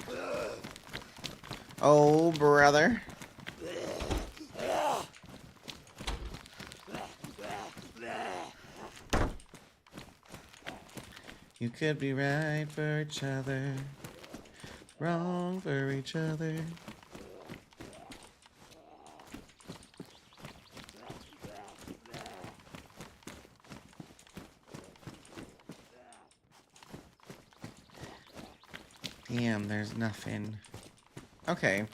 Oh, brother. You could be right for each other, wrong for each other. Damn, there's nothing. Okay.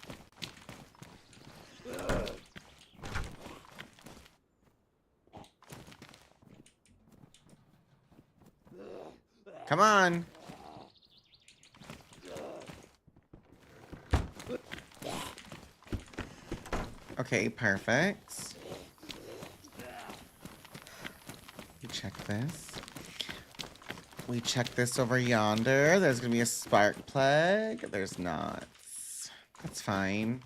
Come on. Okay, perfect. check this. We check this over yonder. There's gonna be a spark plug. There's not. That's fine.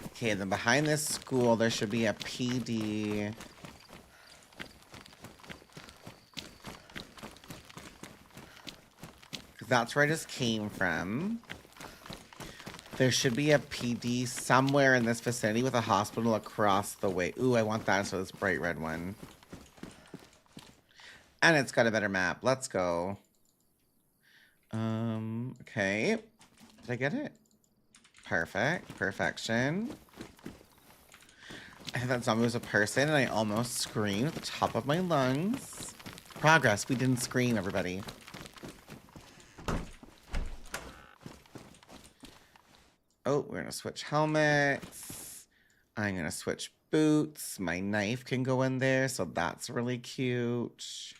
Okay, then behind this school, there should be a PD. Because that's where I just came from. There should be a PD somewhere in this vicinity with a hospital across the way. Ooh, I want that, so this bright red one. And it's got a better map. Let's go. Okay. Did I get it? Perfect. Perfection. I thought that zombie was a person, and I almost screamed at the top of my lungs. Progress. We didn't scream, everybody. Oh, we're going to switch helmets. I'm going to switch boots. My knife can go in there, so that's really cute.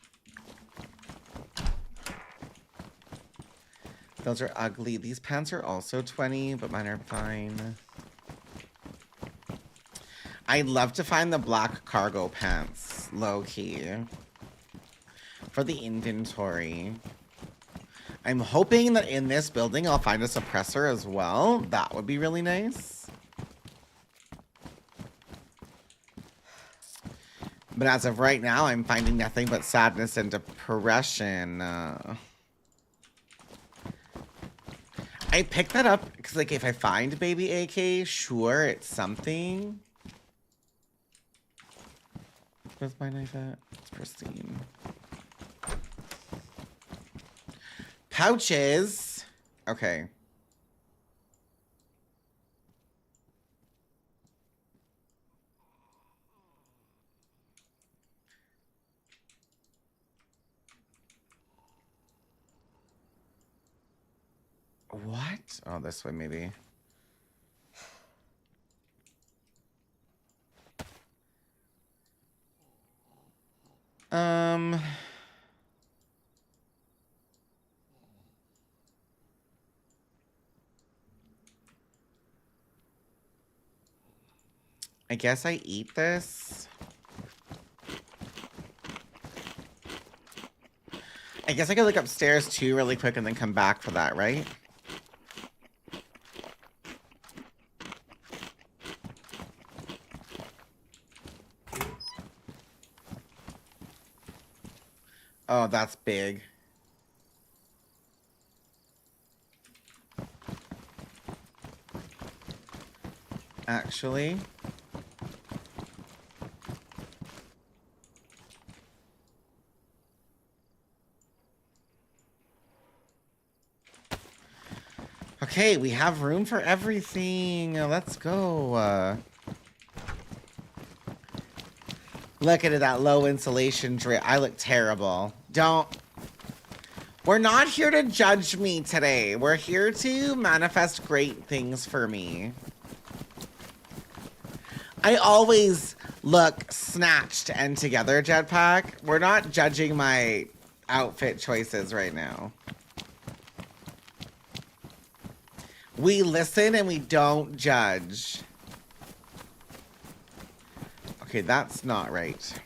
Those are ugly. These pants are also 20, but mine are fine. I'd love to find the black cargo pants, low-key, for the inventory. I'm hoping that in this building I'll find a suppressor as well. That would be really nice. But as of right now, I'm finding nothing but sadness and depression. I picked that up because, like, if I find baby AK, sure, it's something. Where's my knife at? It's pristine. Pouches. Okay. What? Oh, this way maybe. I guess I eat this. I guess I could look upstairs too really quick and then come back for that, right? Oh, that's big. Actually. Okay, we have room for everything. Let's go. Look at that low insulation drip. I look terrible. Don't. We're not here to judge me today. We're here to manifest great things for me. I always look snatched and together, Jetpack. We're not judging my outfit choices right now. We listen and we don't judge. Okay, that's not right.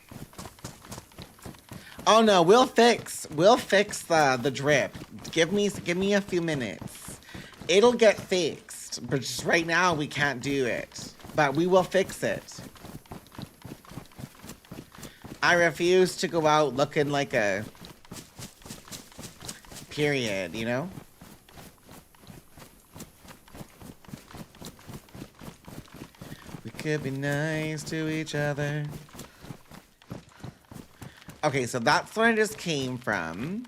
Oh no, we'll fix the drip. Give me a few minutes. It'll get fixed, but just right now we can't do it. But we will fix it. I refuse to go out looking like a period, you know? We could be nice to each other. Okay, so that's where I just came from.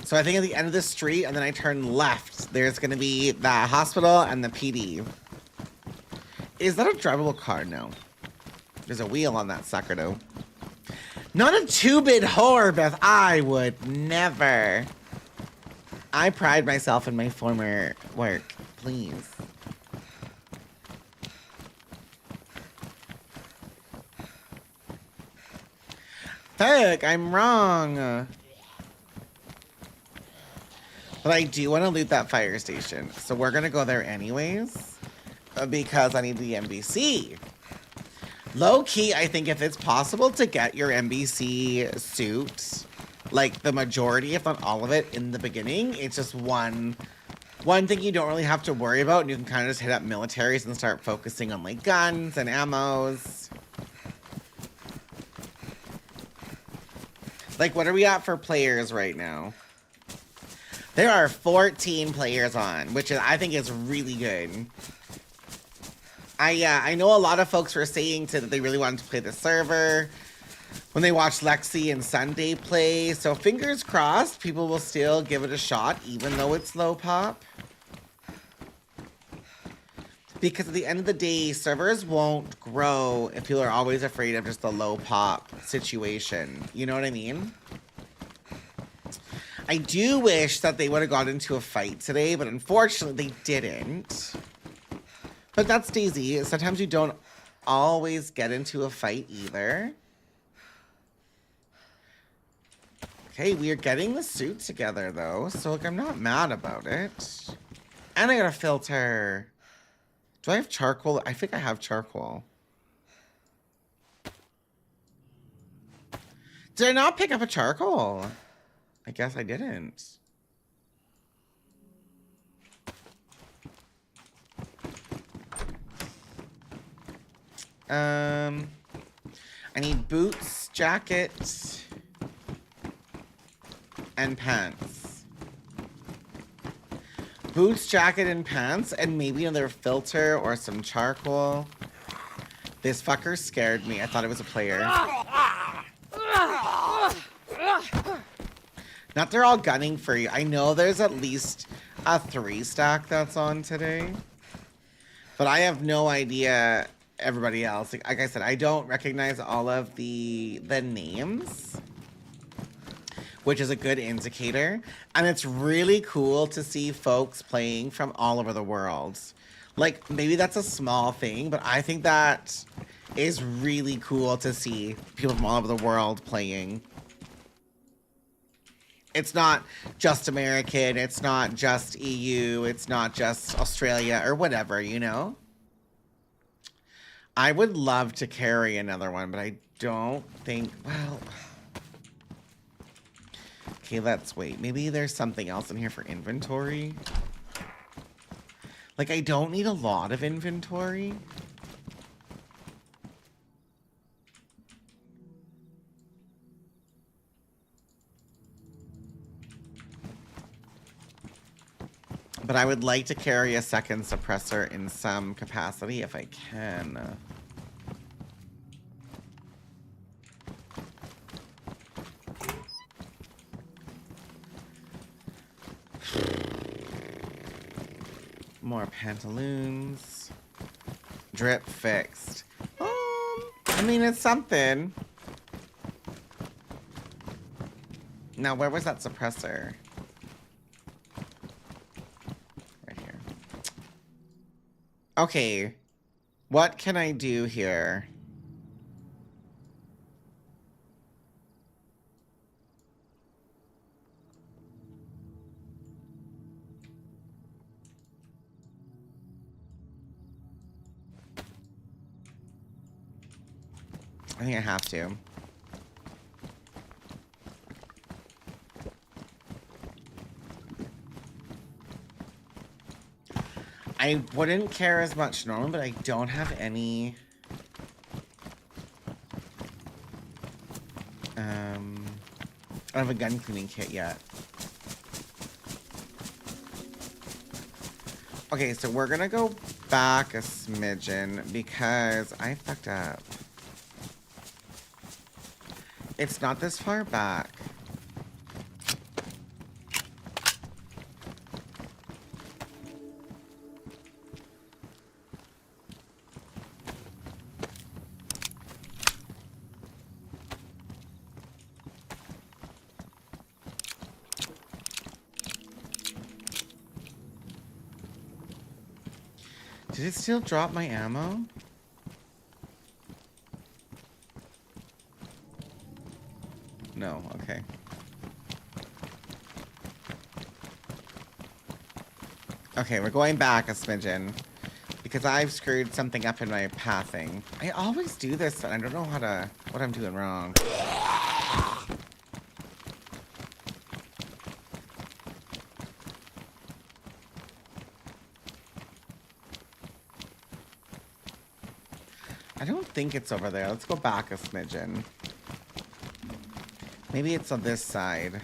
So I think at the end of the street, and then I turn left, there's gonna be the hospital and the PD. Is that a drivable car? No. There's a wheel on that sucker, though. Not a two-bit whore, Beth. I would never. I pride myself in my former work. Please. Fuck, I'm wrong. But I do want to loot that fire station. So we're going to go there anyways. because I need the NBC. Low key, I think if it's possible to get your NBC suit, like the majority, if not all of it, in the beginning, it's just one thing you don't really have to worry about, and you can kind of just hit up militaries and start focusing on like guns and ammos. Like, what are we at for players right now? There are 14 players on, which I think is really good. I know a lot of folks were saying that they really wanted to play the server when they watched Lexi and Sunday play. So fingers crossed, people will still give it a shot, even though it's low pop. Because at the end of the day, servers won't grow if people are always afraid of just the low pop situation. You know what I mean? I do wish that they would have got into a fight today, but unfortunately they didn't. But that's Daisy. Sometimes you don't always get into a fight either. Okay, we are getting the suit together though, so like I'm not mad about it. And I got a filter. Do I have charcoal? I think I have charcoal. Did I not pick up a charcoal? I guess I didn't. I need boots, jacket, and pants. Boots, jacket, and pants, and maybe another filter or some charcoal. This fucker scared me. I thought it was a player. Not they're all gunning for you. I know there's at least a 3 stack that's on today. But I have no idea everybody else. Like I said, I don't recognize all of the names, which is a good indicator. And it's really cool to see folks playing from all over the world. Like, maybe that's a small thing, but I think that is really cool to see people from all over the world playing. It's not just American, it's not just EU, it's not just Australia or whatever, you know? I would love to carry another one, but I don't think, well... Okay, let's wait. Maybe there's something else in here for inventory. Like, I don't need a lot of inventory. But I would like to carry a second suppressor in some capacity if I can. More pantaloons. Drip fixed. I mean, it's something. Now, where was that suppressor? Right here. Okay. What can I do here? I think I have to. I wouldn't care as much normally, but I don't have any... I don't have a gun cleaning kit yet. Okay, so we're gonna go back a smidgen because I fucked up. It's not this far back. Did it still drop my ammo? No, okay. Okay, we're going back a smidgen. because I've screwed something up in my pathing. I always do this, and I don't know what I'm doing wrong. I don't think it's over there. Let's go back a smidgen. Maybe it's on this side.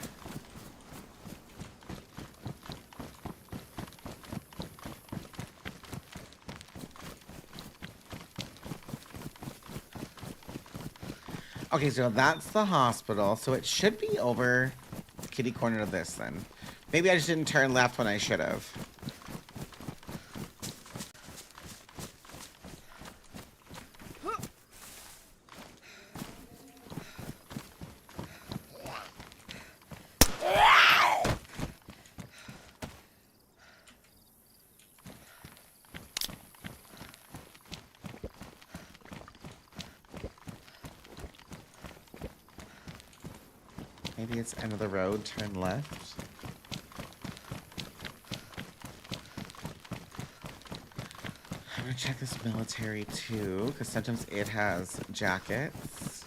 Okay, so that's the hospital. So it should be over the kitty corner of this then. Maybe I just didn't turn left when I should have. Maybe it's end of the road, turn left. I'm gonna check this military too, because sometimes it has jackets.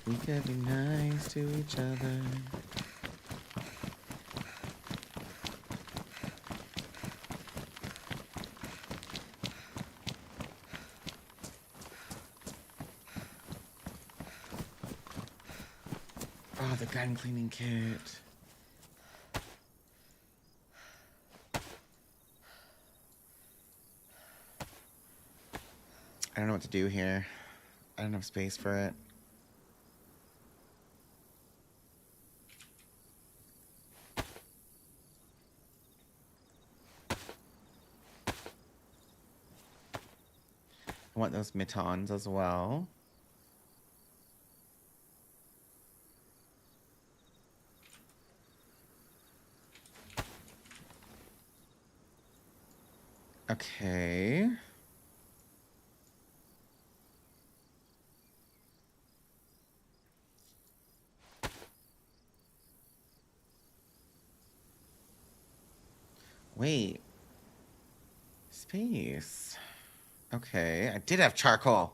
We could be nice to each other. Oh, the gun cleaning kit. I don't know what to do here. I don't have space for it. I want those mittens as well. Okay. Wait. Space. Okay, I did have charcoal.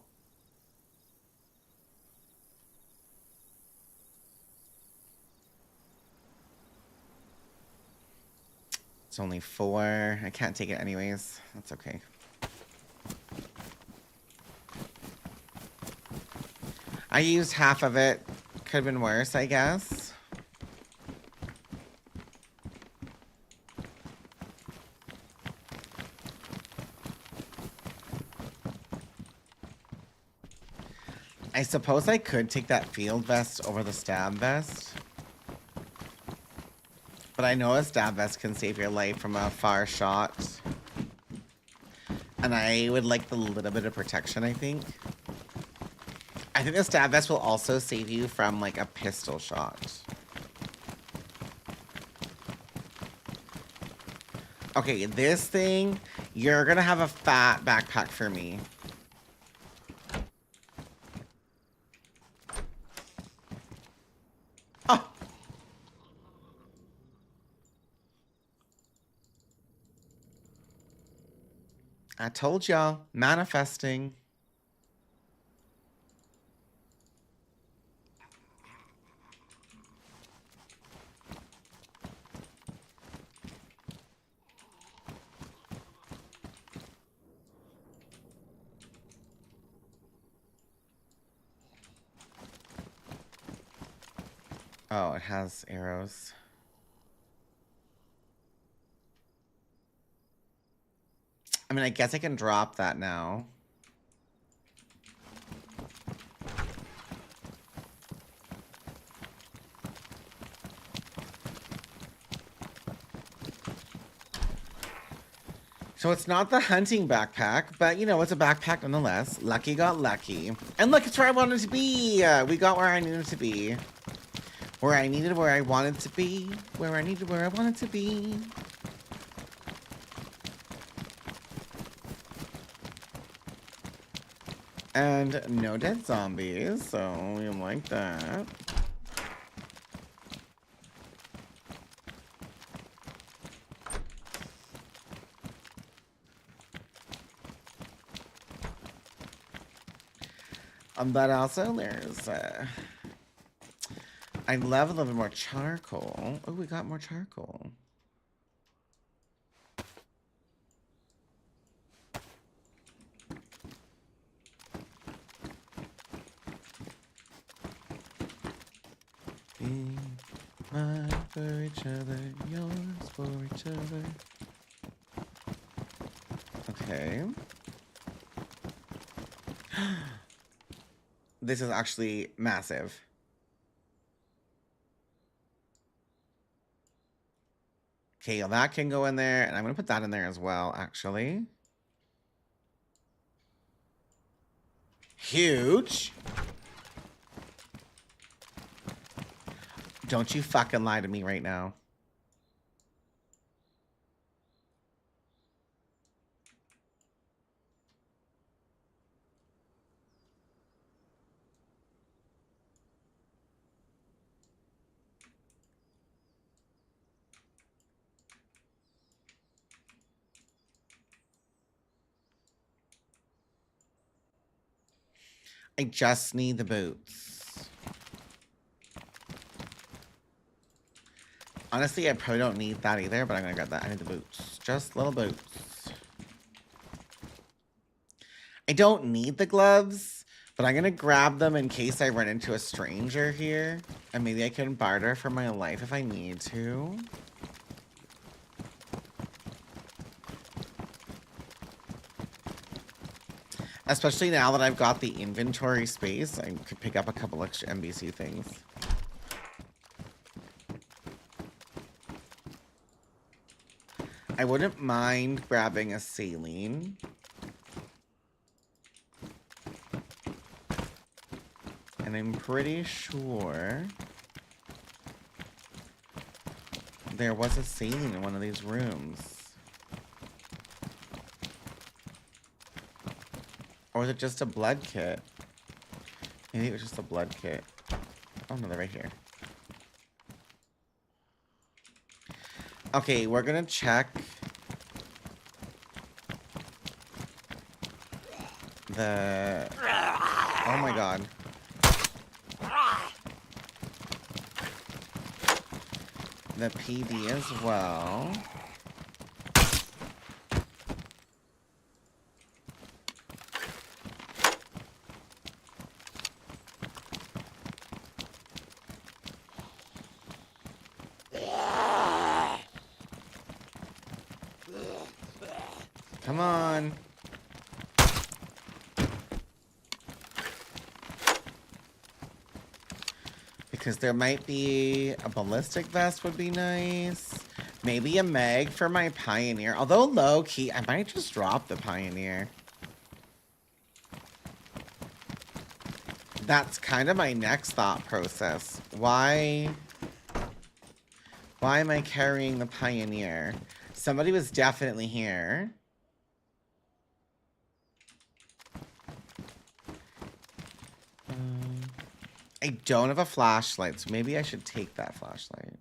It's only 4. I can't take it anyways. That's okay. I used half of it. Could have been worse, I guess. I suppose I could take that field vest over the stab vest. But I know a stab vest can save your life from a far shot. And I would like the little bit of protection, I think. I think the stab vest will also save you from, like, a pistol shot. Okay, this thing, you're gonna have a fat backpack for me. Oh! I told y'all, manifesting. Oh, it has arrows. I mean, I guess I can drop that now. So it's not the hunting backpack, but you know, it's a backpack nonetheless. Lucky got lucky. And look, it's where I wanted to be. We got where I needed to be. Where I needed, where I wanted to be. Where I needed, where I wanted to be. And no dead zombies, so we like that. But also there's, I'd love a little bit more charcoal. Oh, we got more charcoal. Be mine for each other, yours for each other. Okay. This is actually massive. Okay, well, that can go in there, and I'm gonna put that in there as well, actually. Huge. Don't you fucking lie to me right now. I just need the boots. Honestly, I probably don't need that either, but I'm gonna grab that. I need the boots. Just little boots. I don't need the gloves, but I'm gonna grab them in case I run into a stranger here. And maybe I can barter for my life if I need to. Especially now that I've got the inventory space, I could pick up a couple extra NBC things. I wouldn't mind grabbing a saline. And I'm pretty sure there was a saline in one of these rooms. Or was it just a blood kit? Maybe it was just a blood kit. Oh no, they're right here. Okay, we're gonna check the... Oh my god. The PD as well. Come on. Because there might be a ballistic vest would be nice. Maybe a mag for my Pioneer. Although low-key, I might just drop the Pioneer. That's kind of my next thought process. Why am I carrying the Pioneer? Somebody was definitely here. I don't have a flashlight, so maybe I should take that flashlight.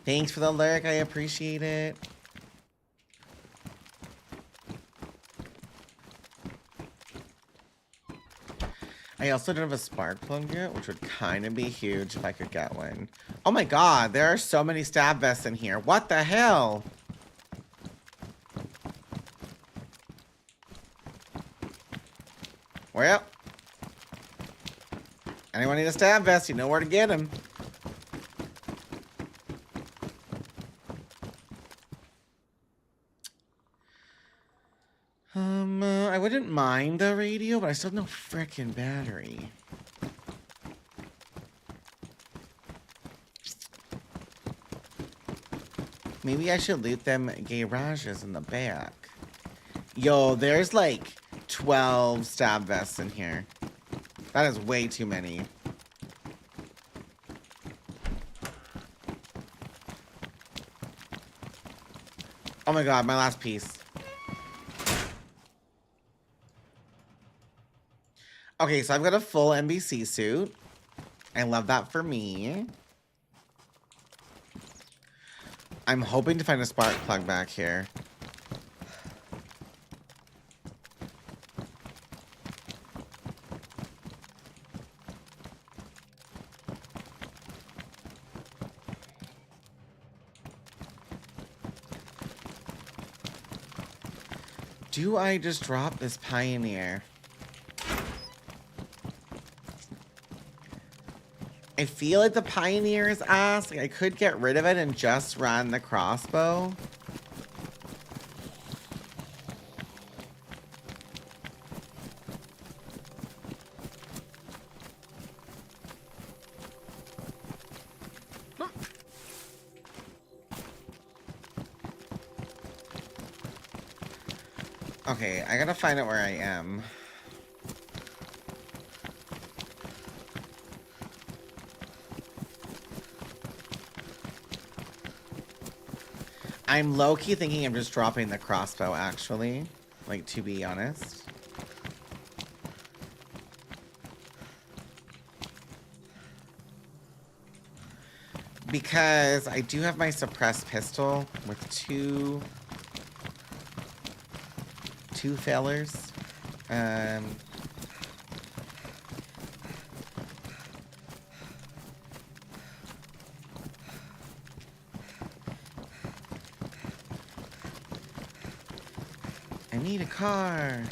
Thanks for the lyric, I appreciate it. I also don't have a spark plug yet, which would kind of be huge if I could get one. Oh my god, there are so many stab vests in here. What the hell? Well, anyone need a stab vest? You know where to get them. I wouldn't mind the radio, but I still have no frickin' battery. Maybe I should loot them garages in the back. Yo, there's like 12 stab vests in here. That is way too many. Oh my god, my last piece. Okay, so I've got a full NBC suit. I love that for me. I'm hoping to find a spark plug back here. Do I just drop this Pioneer? I feel like the Pioneer is ass. Like, I could get rid of it and just run the crossbow. Okay, I gotta find out where I am. I'm low-key thinking I'm just dropping the crossbow, actually. Like, to be honest. Because I do have my suppressed pistol with two failures. I need a car.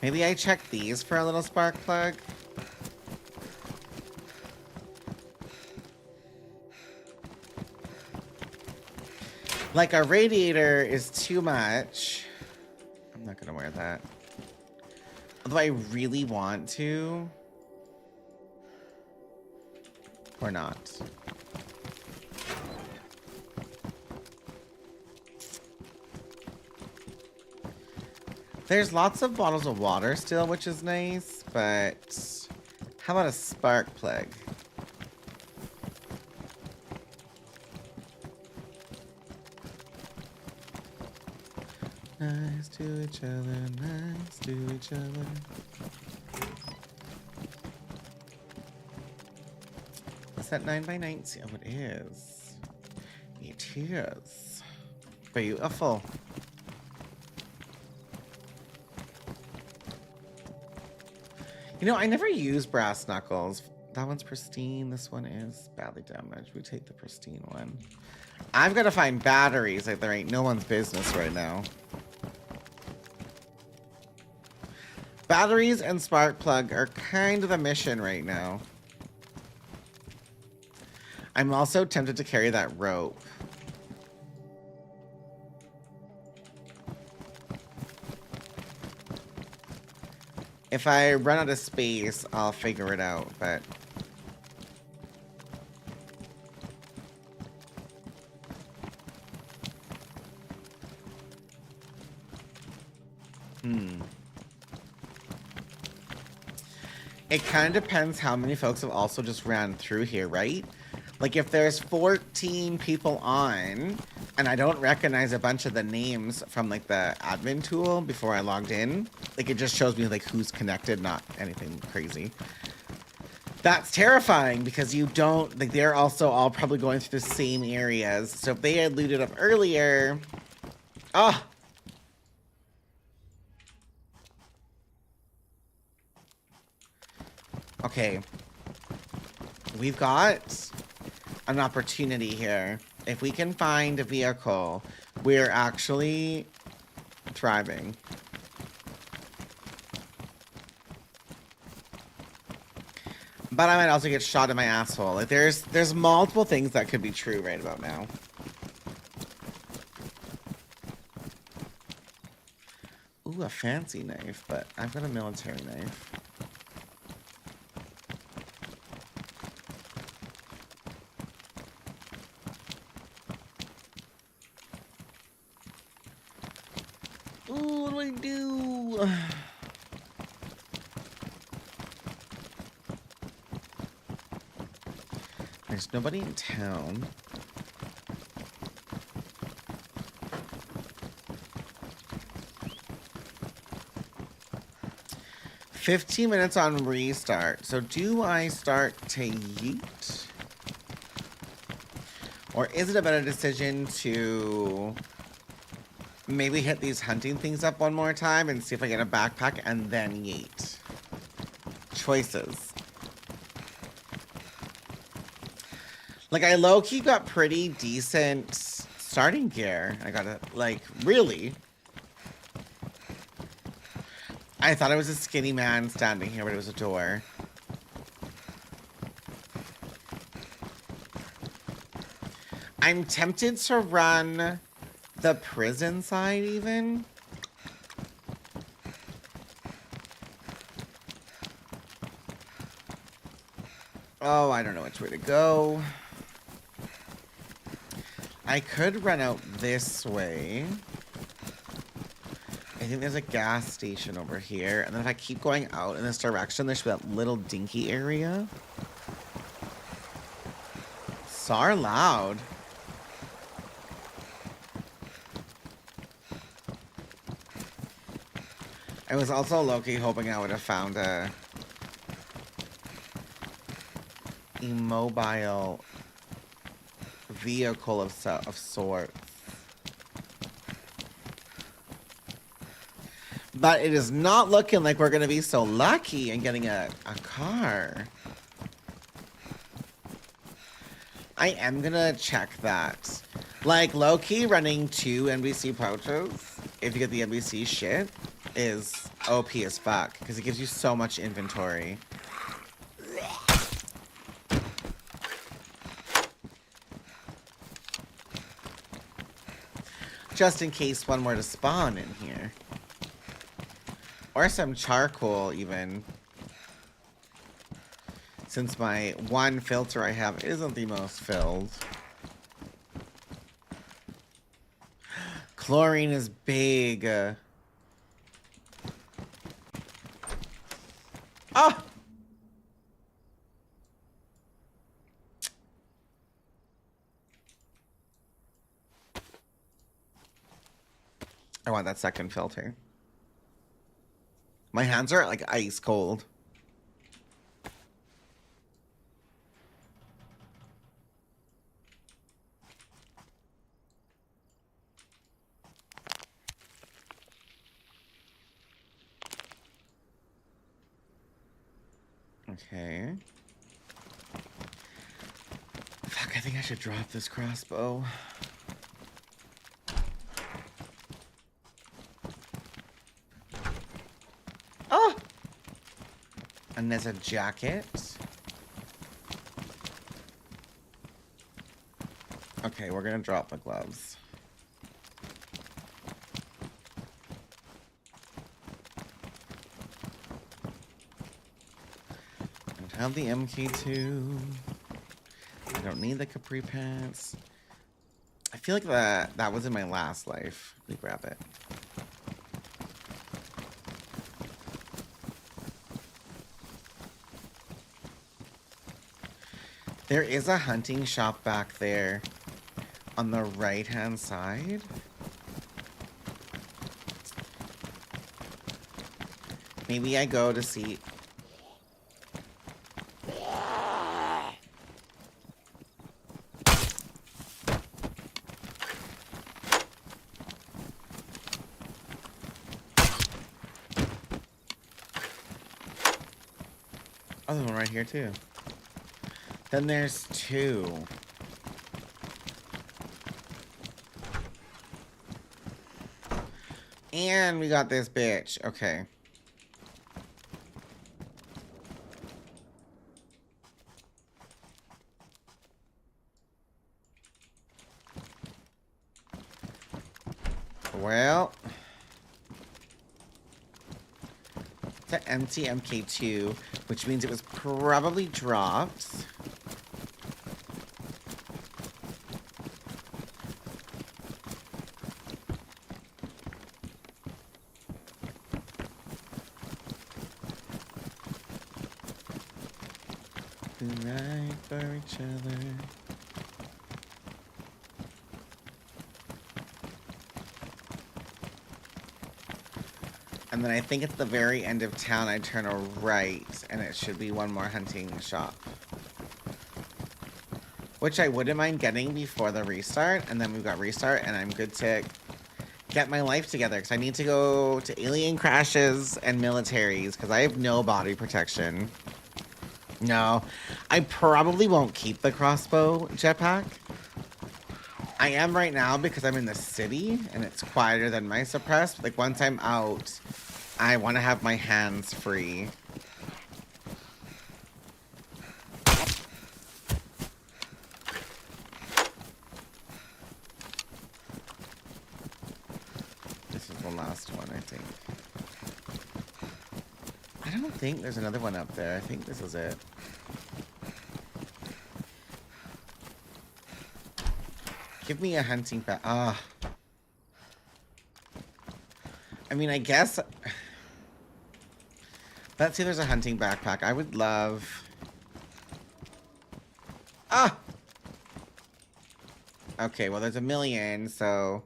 Maybe I check these for a little spark plug. Like, a radiator is too much. I'm not gonna wear that. Although I really want to. Or not. There's lots of bottles of water still, which is nice, but how about a spark plug? Nice to each other, nice to each other. Is that 9x19? Oh, it is. It is. Beautiful. You know, I never use brass knuckles. That one's pristine. This one is badly damaged. We take the pristine one. I've got to find batteries. Like, there ain't no one's business right now. Batteries and spark plug are kind of the mission right now. I'm also tempted to carry that rope. If I run out of space, I'll figure it out, but... It kind of depends how many folks have also just ran through here, right? Like, if there's 14 people on, and I don't recognize a bunch of the names from, like, the admin tool before I logged in, like, it just shows me, like, who's connected, not anything crazy. That's terrifying, because you don't, like, they're also all probably going through the same areas. So if they had looted up earlier... Oh! Okay. We've got an opportunity here. If we can find a vehicle, we're actually thriving. But I might also get shot in my asshole. Like, there's multiple things that could be true right about now. Ooh, a fancy knife, but I've got a military knife. Ooh, what do I do? There's nobody in town. "15 minutes on restart." So do I start to yeet? Or is it a better decision to maybe hit these hunting things up one more time and see if I get a backpack and then yeet? Choices. Like, I low-key got pretty decent starting gear. I got it, like, really. I thought it was a skinny man standing here, but it was a door. I'm tempted to run the prison side, even. Oh, I don't know which way to go. I could run out this way. I think there's a gas station over here. And then if I keep going out in this direction, there should be that little dinky area. Sar loud. I was also low-key hoping I would have found a immobile vehicle of sorts. But it is not looking like we're going to be so lucky in getting a car. I am going to check that. Like, low-key running 2 NBC pouches, if you get the NBC shit, is OP as fuck. Because it gives you so much inventory. Just in case one were to spawn in here. Or some charcoal, even. Since my one filter I have isn't the most filled. Chlorine is big. Oh! I want that second filter. My hands are like ice cold. Okay. Fuck, I think I should drop this crossbow. Oh! And there's a jacket. Okay, we're gonna drop the gloves. I don't have the MK2. I don't need the capri pants. I feel like that was in my last life. Let me grab it. There is a hunting shop back there on the right-hand side. Maybe I go to see... Oh, there's one right here, too. Then there's 2. And we got this bitch. Okay. Well. It's an empty MK2, which means it was probably dropped. Right for each other. And then I think at the very end of town I turn a right and it should be one more hunting shop. which I wouldn't mind getting before the restart. And then we've got restart, and I'm good to get my life together because I need to go to alien crashes and militaries because I have no body protection. No, I probably won't keep the crossbow jetpack. I am right now because I'm in the city and it's quieter than my suppressed. Like once I'm out, I want to have my hands free. This is the last one, I think. I don't think there's another one up there. I think this is it. Give me a hunting bag. Ah. I mean, I guess... Let's see, there's a hunting backpack. I would love... Ah! Okay, well, there's a million, so...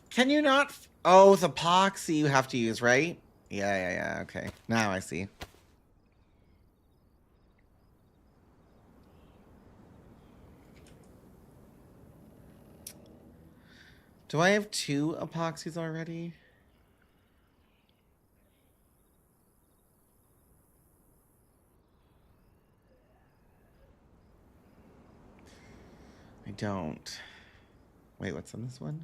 Can you not... Oh, it's epoxy you have to use, right? Yeah, okay. Now I see. Do I have 2 epoxies already? I don't. Wait, what's on this one?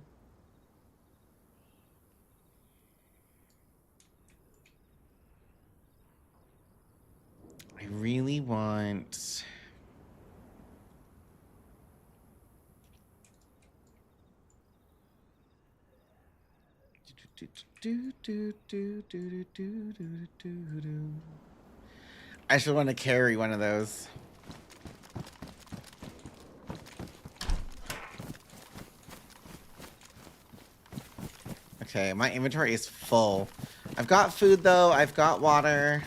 I really want... I should want to carry one of those. Okay, my inventory is full. I've got food though, I've got water.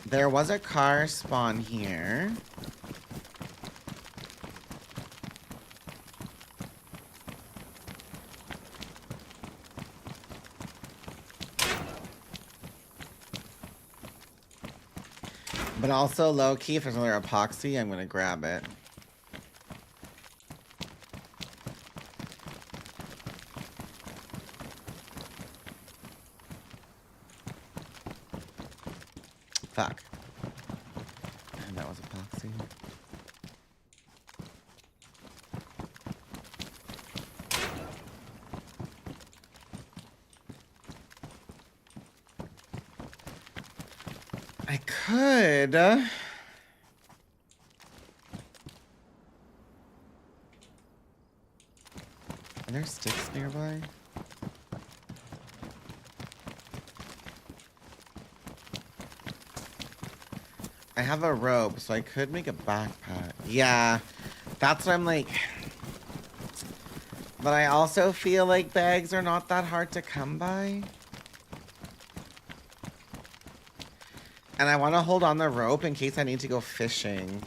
There was a car spawn here. But also, low-key, if there's another epoxy, I'm gonna grab it. Fuck. And that was epoxy. I could... Are there sticks nearby? I have a rope, so I could make a backpack. Yeah, that's what I'm like. But I also feel like bags are not that hard to come by. And I want to hold on the rope in case I need to go fishing.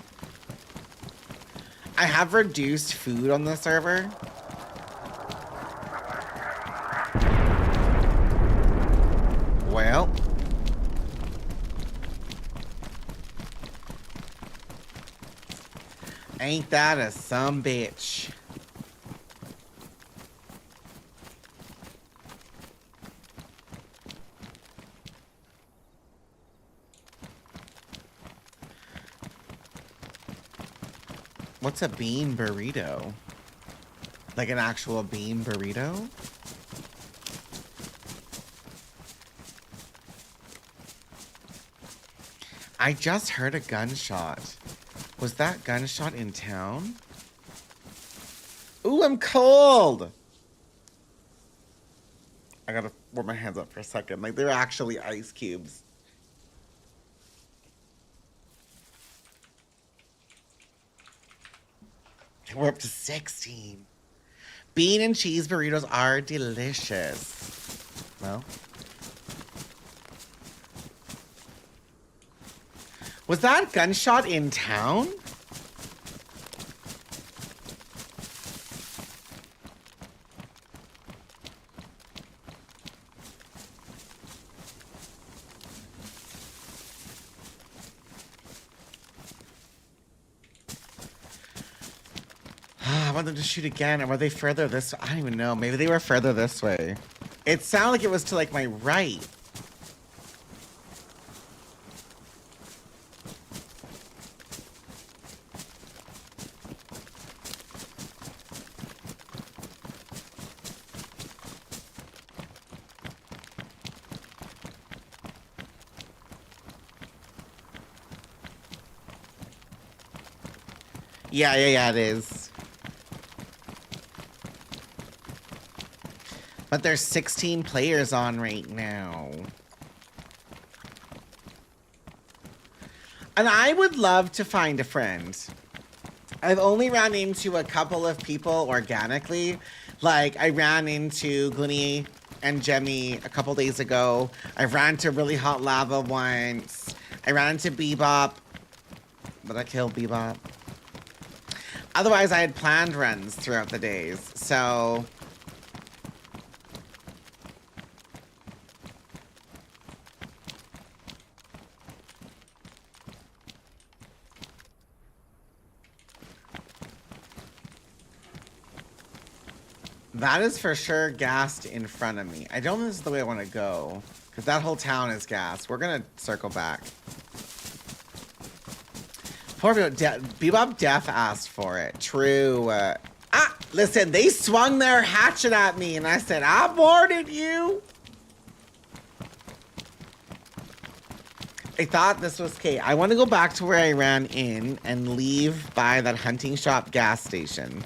I have reduced food on the server. Well. Ain't that a some bitch? What's a bean burrito? Like an actual bean burrito? I just heard a gunshot. Was that gunshot in town? Ooh, I'm cold! I gotta warm my hands up for a second. Like, they're actually ice cubes. We're up to 16. Bean and cheese burritos are delicious. Well. Was that gunshot in town? want them to shoot again. Or were they further this way? I don't even know. Maybe they were further this way. It sounded like it was to, like, my right. Yeah, it is. But there's 16 players on right now. And I would love to find a friend. I've only ran into a couple of people organically. Like, I ran into Glinny and Jemmy a couple days ago. I ran to Really Hot Lava once. I ran into Bebop. But I killed Bebop. Otherwise, I had planned runs throughout the days, so... That is for sure gassed in front of me. I don't think this is the way I want to go, because that whole town is gassed. We're going to circle back. Poor Bebop Def asked for it. True. Listen, they swung their hatchet at me, and I said, I boarded you. I thought this was Kate. I want to go back to where I ran in and leave by that hunting shop gas station.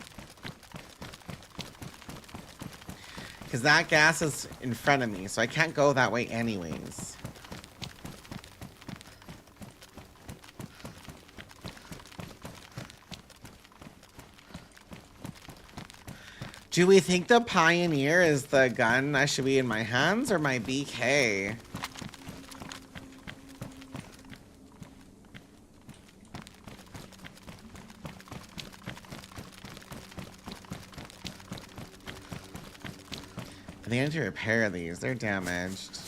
Because that gas is in front of me, so I can't go that way anyways. Do we think the Pioneer is the gun I should be in my hands or my BK? I think I need to repair these. They're damaged.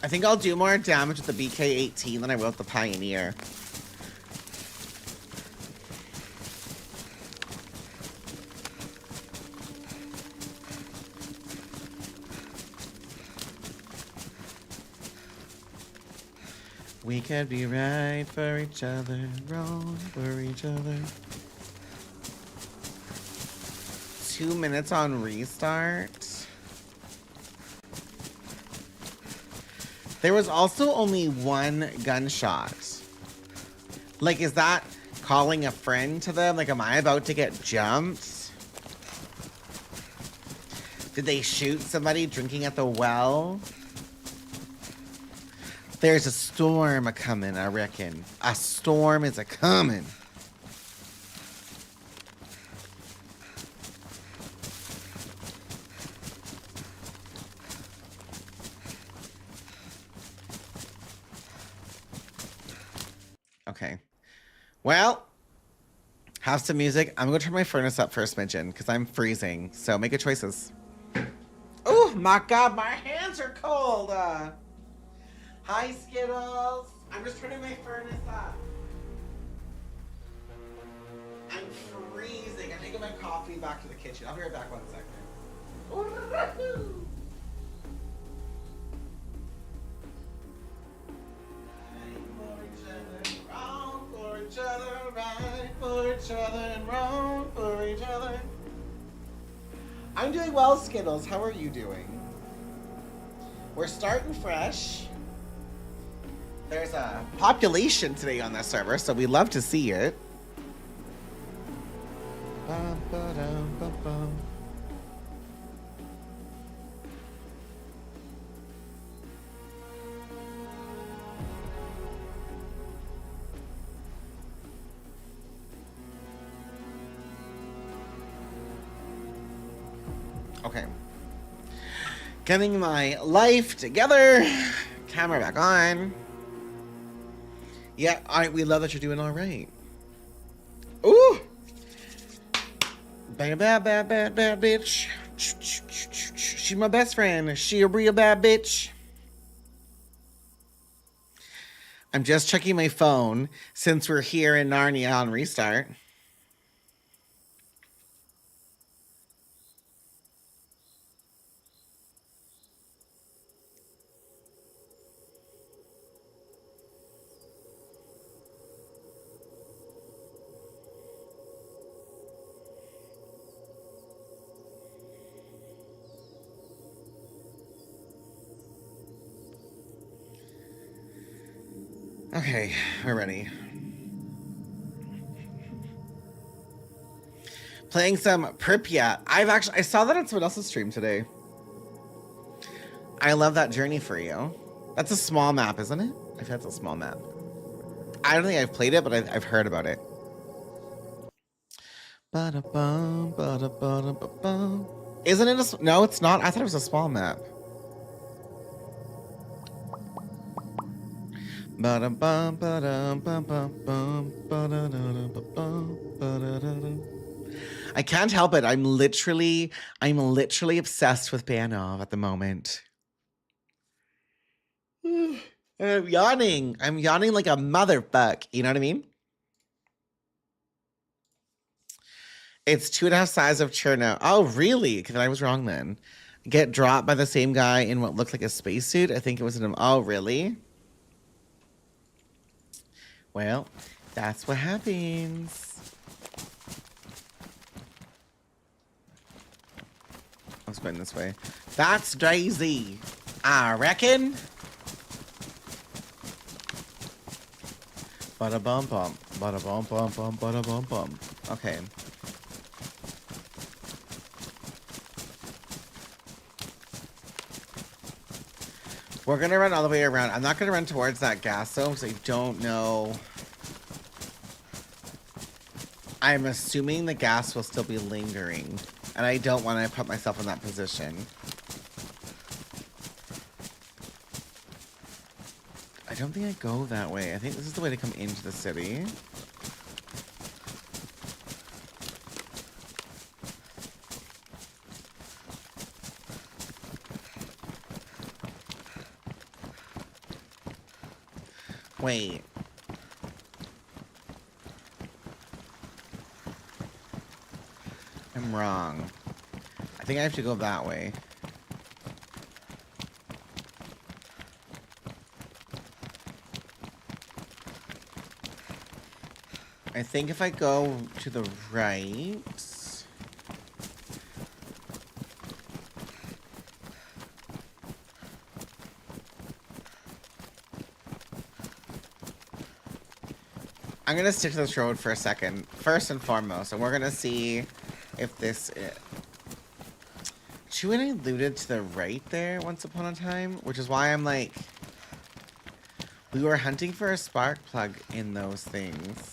I think I'll do more damage with the BK-18 than I will with the Pioneer. We could be right for each other, wrong for each other. 2 minutes on restart. There was also only one gunshot. Like, is that calling a friend to them? Like, am I about to get jumped? Did they shoot somebody drinking at the well? There's a storm a-coming, I reckon. A storm is a-coming. Okay. Well, have some music. I'm going to turn my furnace up for a smidgen because I'm freezing. So make good choices. Oh, my God. My hands are cold. Hi, Skittles. I'm just turning my furnace up. I'm freezing. I'm taking my coffee back to the kitchen. I'll be right back 1 second. Each other, right for each other, and wrong for each other. I'm doing well, Skittles. How are you doing? We're starting fresh. There's a population today on this server, so we love to see it. Okay. Getting my life together. Camera back on. Yeah, we love that you're doing all right. Ooh. Bad bitch. She's my best friend. She a real bad bitch. I'm just checking my phone since we're here in Narnia on restart. Okay, we're ready. Playing some Pripyat. I saw that on someone else's stream today. I love that journey for you. That's a small map, isn't it? I think that's a small map. I don't think I've played it, but I've heard about it. Ba-da-bum, ba-da-ba-da-ba-bum. Isn't it a... No, it's not. I thought it was a small map. Ba-da-bum, ba-dum, ba-bum, ba-da-da-da-ba-bum, ba-da-da-da. I can't help it. I'm literally obsessed with Banov at the moment. I'm yawning. I'm yawning like a motherfuck. You know what I mean? It's 2.5 size of Cherno. Oh, really? Because I was wrong then. Get dropped by the same guy in what looked like a spacesuit. I think it was in him. Oh, really? Well, that's what happens. I was going this way. That's Daisy. I reckon. Bada bum bum. Bada bum bum bum. Bada bum bum. Okay. We're gonna run all the way around. I'm not gonna run towards that gas though, because I don't know. I'm assuming the gas will still be lingering, and I don't want to put myself in that position. I don't think I go that way. I think this is the way to come into the city. Wait. I'm wrong. I think I have to go that way. I think if I go to the right... I'm going to stick to this road for a second, first and foremost, and we're going to see if this... Chew and I looted to the right there once upon a time, which is why I'm like... We were hunting for a spark plug in those things.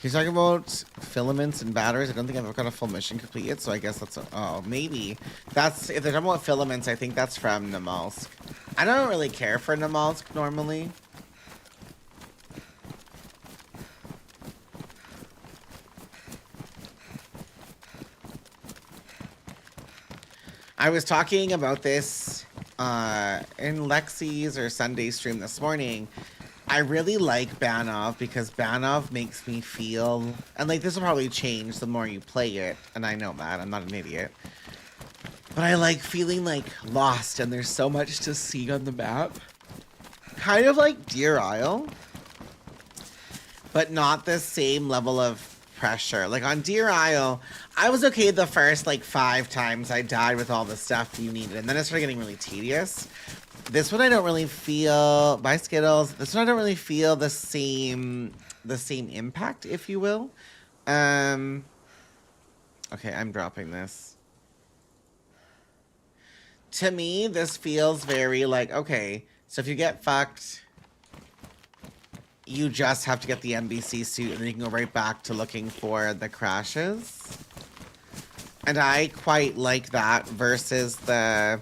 He's talking about filaments and batteries. I don't think I've got a full mission complete yet, so I guess that's... Oh, maybe. That's... If they're talking about filaments, I think that's from Namalsk. I don't really care for Namalsk normally. I was talking about this in Lexi's or Sunday stream this morning. I really like Banov because Banov makes me feel, and like this will probably change the more you play it, and I know that, I'm not an idiot. But I like feeling like lost and there's so much to see on the map. Kind of like Deer Isle, but not the same level of pressure. Like on Deer Isle, I was okay the first like 5 times I died with all the stuff you needed, and then it started getting really tedious. This one I don't really feel, by Skittles, this one I don't really feel the same impact, if you will. Okay, I'm dropping this. To me, this feels very like, okay, so if you get fucked, you just have to get the NBC suit and then you can go right back to looking for the crashes. And I quite like that versus the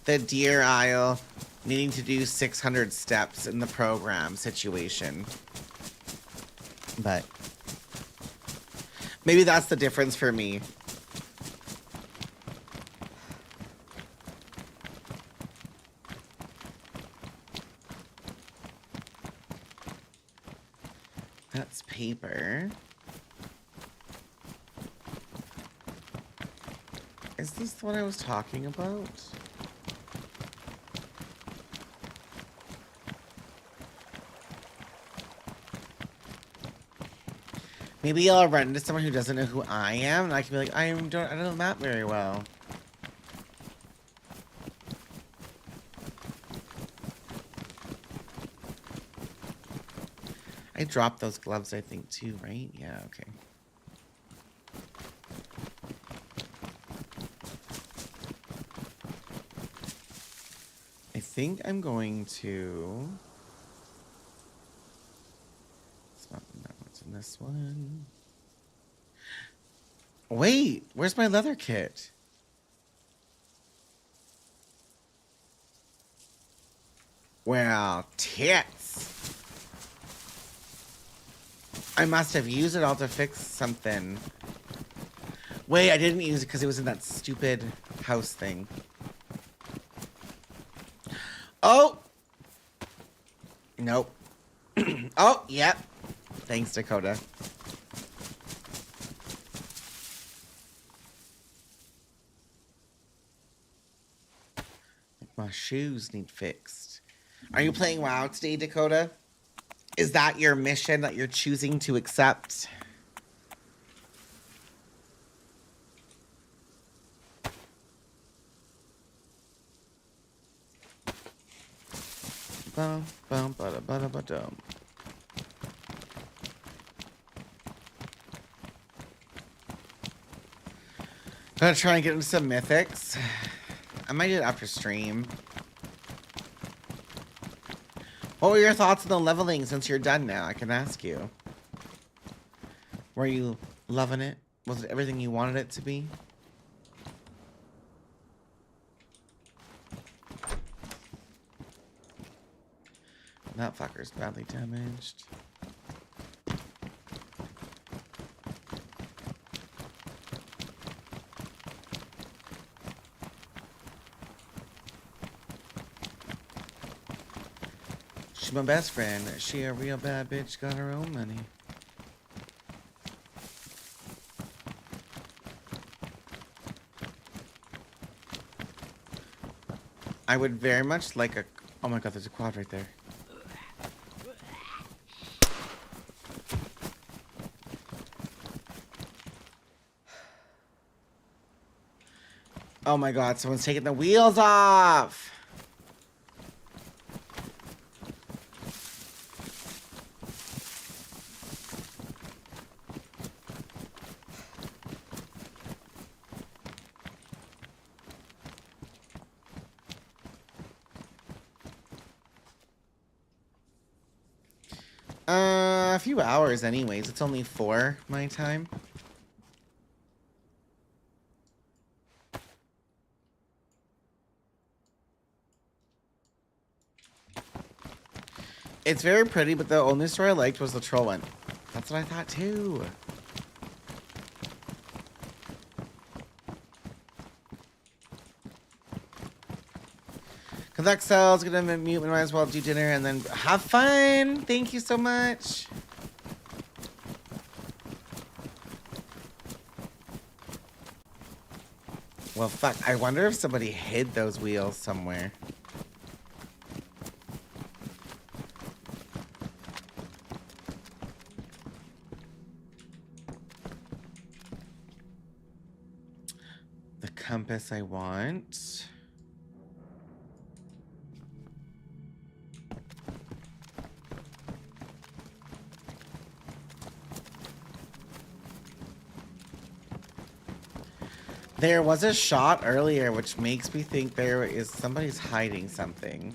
Deer Isle. needing to do 600 steps in the program situation. But maybe that's the difference for me. That's paper. Is this what I was talking about? Maybe I'll run into someone who doesn't know who I am, and I can be like, I don't know that very well. I dropped those gloves, I think, too, right? Yeah, okay. I think I'm going to... It's not that one's in this one. Wait, where's my leather kit? Well, tits. I must have used it all to fix something. Wait, I didn't use it because it was in that stupid house thing. Oh! Nope. Oh, yep. Thanks, Dakota. My shoes need fixed. Are you playing WoW today, Dakota? Is that your mission that you're choosing to accept? Bum, bum, ba da ba da ba dum. Gonna try and get into some mythics. I might do it after stream. What were your thoughts on the leveling since you're done now? I can ask you. Were you loving it? Was it everything you wanted it to be? That fucker's badly damaged. She's my best friend. She a real bad bitch, got her own money. I would very much like a... Oh my god, there's a quad right there. Oh my god, someone's taking the wheels off! A few hours anyways. It's only 4 my time. It's very pretty, but the only story I liked was the troll one. That's what I thought too. Cause Excel's gonna mute, we might as well do dinner and then have fun. Thank you so much. Well, fuck. I wonder if somebody hid those wheels somewhere. The compass I want. There was a shot earlier, which makes me think there is somebody's hiding something.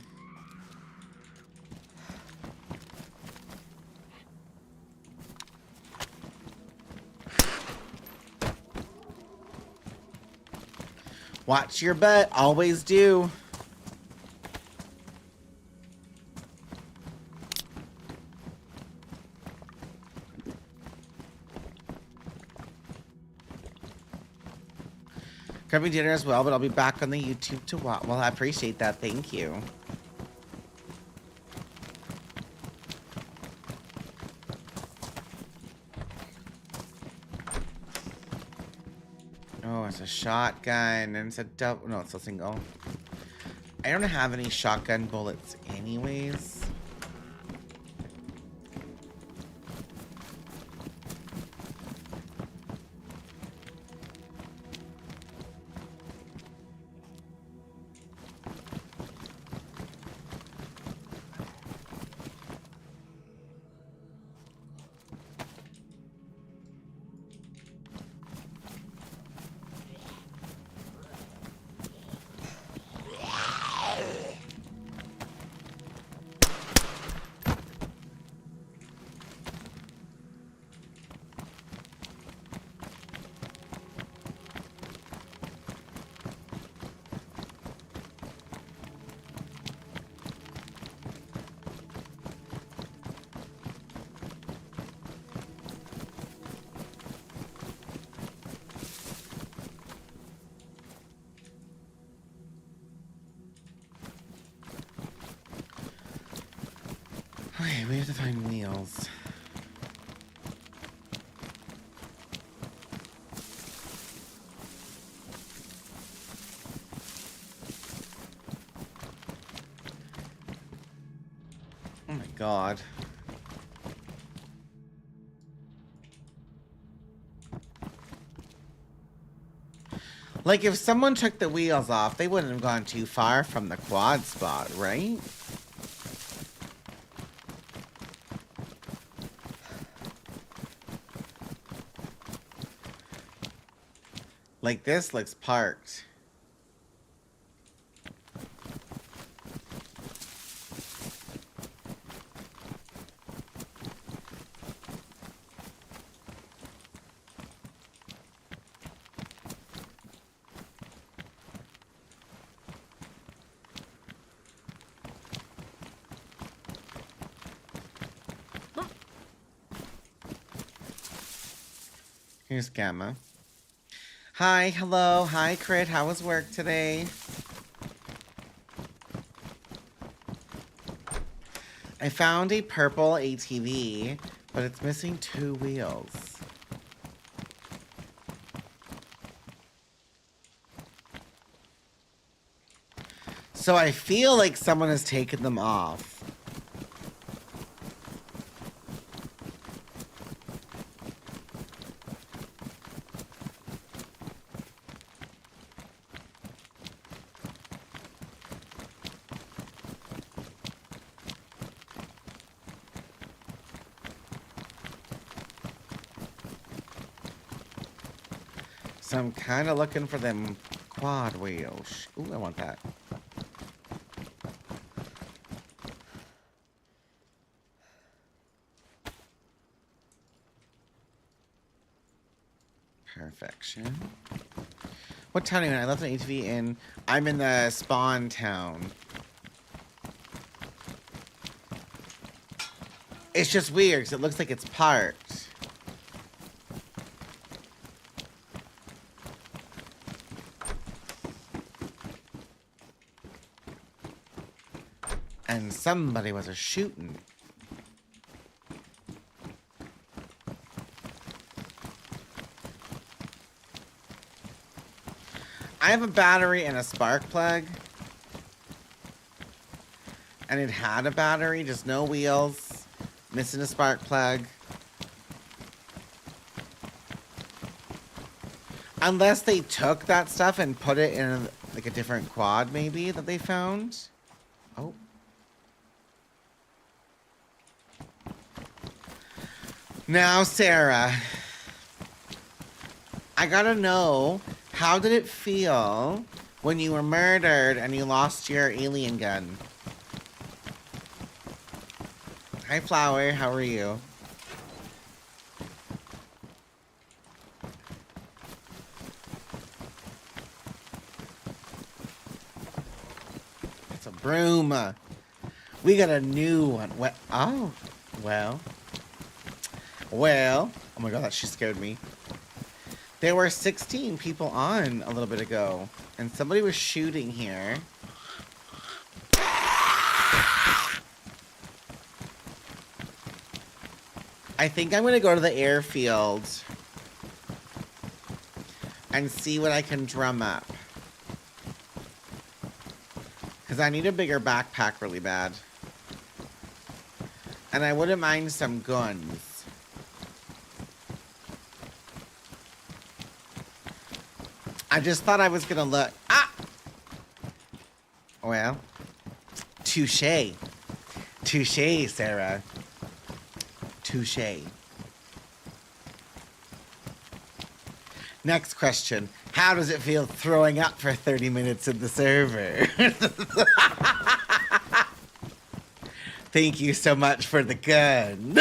Watch your butt, always do. Grabbing dinner as well, but I'll be back on the YouTube to watch. Well, I appreciate that. Thank you. Oh, it's a shotgun, and it's a double. No, it's a single. I don't have any shotgun bullets anyways. Okay, we have to find wheels. Oh my god. Like, if someone took the wheels off, they wouldn't have gone too far from the quad spot, right? Like, this looks parked. Here's Gamma. Hi, hello, hi Crit, how was work today? I found a purple ATV, but it's missing 2 wheels. So I feel like someone has taken them off. So I'm kind of looking for them quad wheels. Ooh, I want that. Perfection. What town are you in? I left an ATV in... I'm in the spawn town. It's just weird because it looks like it's parked. And somebody was a-shooting. I have a battery and a spark plug. And it had a battery, just no wheels. Missing a spark plug. Unless they took that stuff and put it in like a different quad maybe that they found. Oh. Now, Sarah, I gotta know, how did it feel when you were murdered and you lost your alien gun? Hi, Flower, how are you? It's a broom. We got a new one. Oh, well. Well, oh my god, she scared me. There were 16 people on a little bit ago, and somebody was shooting here. I think I'm gonna go to the airfield and see what I can drum up. Because I need a bigger backpack really bad. And I wouldn't mind some guns. I just thought I was gonna look. Ah! Well. Touche. Touche, Sarah. Touche. Next question. How does it feel throwing up for 30 minutes in the server? Thank you so much for the gun.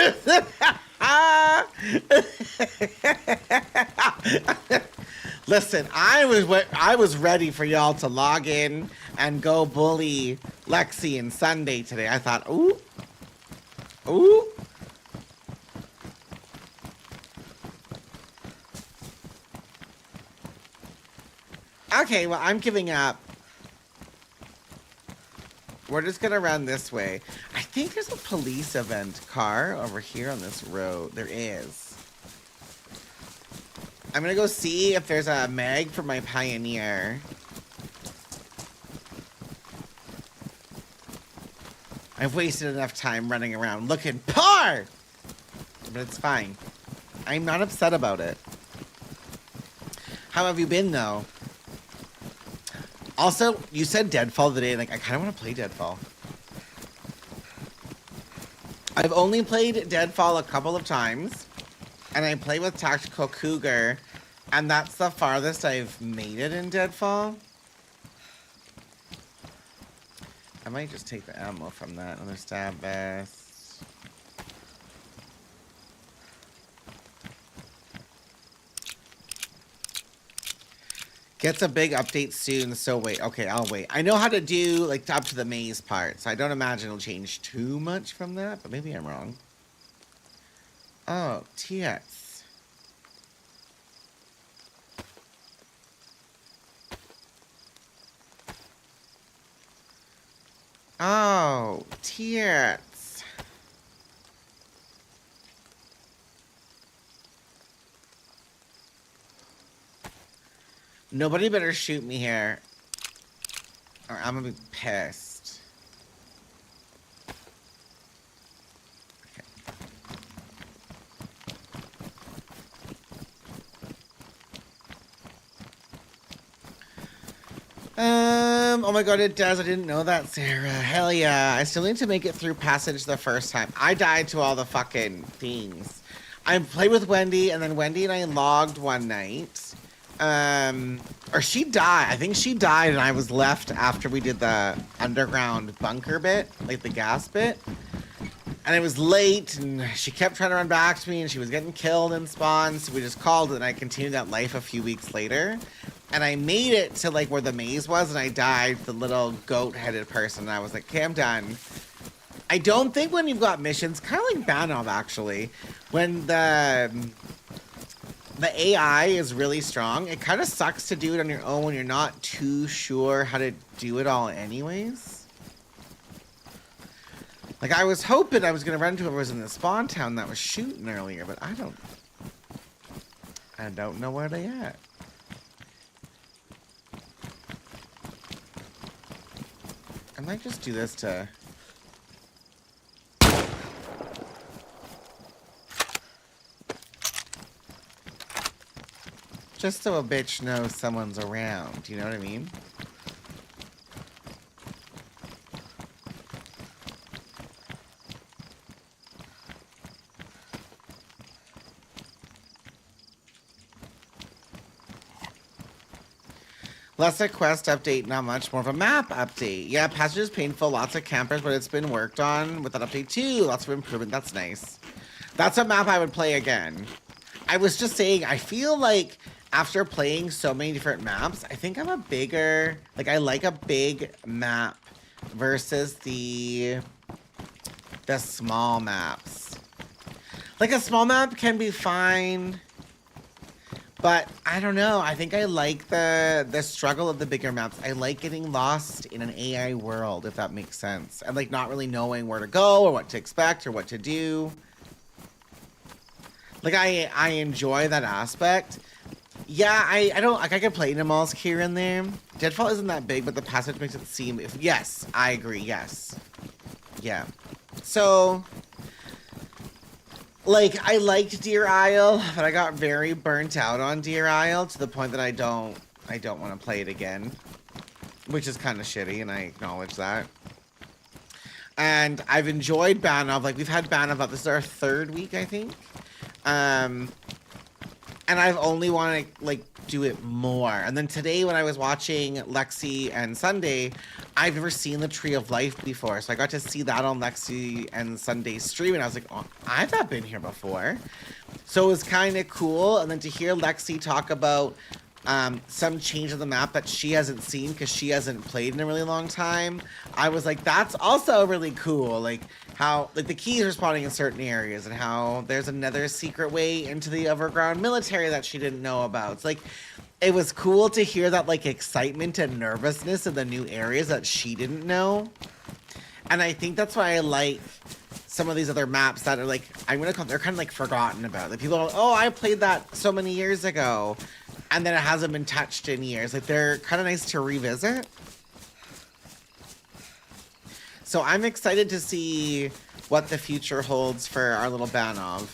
Listen, I was ready for y'all to log in and go bully Lexi and Sunday today. I thought, ooh. Ooh. Okay, well, I'm giving up. We're just gonna run this way. I think there's a police event car over here on this road. There is. I'm gonna go see if there's a mag for my Pioneer. I've wasted enough time running around looking poor! But it's fine. I'm not upset about it. How have you been, though? Also, you said Deadfall today, like, I kind of want to play Deadfall. I've only played Deadfall a couple of times, and I play with Tactical Cougar, and that's the farthest I've made it in Deadfall. I might just take the ammo from that. Another stab vest. Gets a big update soon, so wait. Okay, I'll wait. I know how to do, like, up to the maze part, so I don't imagine it'll change too much from that, but maybe I'm wrong. Oh, TX. Oh, TX. Nobody better shoot me here, or I'm gonna be pissed. Okay. Oh my god, it does. I didn't know that, Sarah. Hell yeah. I still need to make it through passage the first time. I died to all the fucking things. I played with Wendy, and then Wendy and I logged one night. Or she died. I think she died and I was left after we did the underground bunker bit, like the gas bit. And it was late and she kept trying to run back to me and she was getting killed in spawn. So we just called it and I continued that life a few weeks later. And I made it to like where the maze was and I died, the little goat-headed person. And I was like, okay, I'm done. I don't think when you've got missions, kind of like Banov actually, when the AI is really strong, it kind of sucks to do it on your own when you're not too sure how to do it all anyways. Like, I was hoping I was going to run into whoever was in the spawn town that was shooting earlier, but I don't know where they at. I might just do this to... Just so a bitch knows someone's around, you know what I mean? Less a quest update, not much. More of a map update. Yeah, passage is painful, lots of campers, but it's been worked on with that update too. Lots of improvement, that's nice. That's a map I would play again. I was just saying, I feel like after playing so many different maps, I think I'm a bigger, like I like a big map versus the small maps. Like a small map can be fine, But I don't know. I think I like the struggle of the bigger maps. I like getting lost in an AI world, if that makes sense. And like not really knowing where to go or what to expect or what to do. Like I enjoy that aspect. Yeah, I don't like I can play animals here and there. Deadfall isn't that big, but the passage makes it seem yes, I agree, yes. Yeah. So like I liked Deer Isle, but I got very burnt out on Deer Isle to the point that I don't want to play it again. Which is kind of shitty, and I acknowledge that. And I've enjoyed Banov. Like we've had Banov up. This is our 3rd week, I think. And I've only want to like do it more. And then today when I was watching Lexi and Sunday, I've never seen the Tree of Life before. So I got to see that on Lexi and Sunday's stream. And I was like, oh, I've not been here before. So it was kind of cool. And then to hear Lexi talk about some change of the map that she hasn't seen because she hasn't played in a really long time, I was like, that's also really cool. Like how like the keys are spawning in certain areas and how there's another secret way into the overground military that she didn't know about. It's like it was cool to hear that like excitement and nervousness in the new areas that she didn't know. And I think that's why I like some of these other maps that are like, I'm gonna call they're kind of like forgotten about. Like people are like, oh, I played that so many years ago. And then it hasn't been touched in years. Like, they're kind of nice to revisit. So I'm excited to see what the future holds for our little Banov.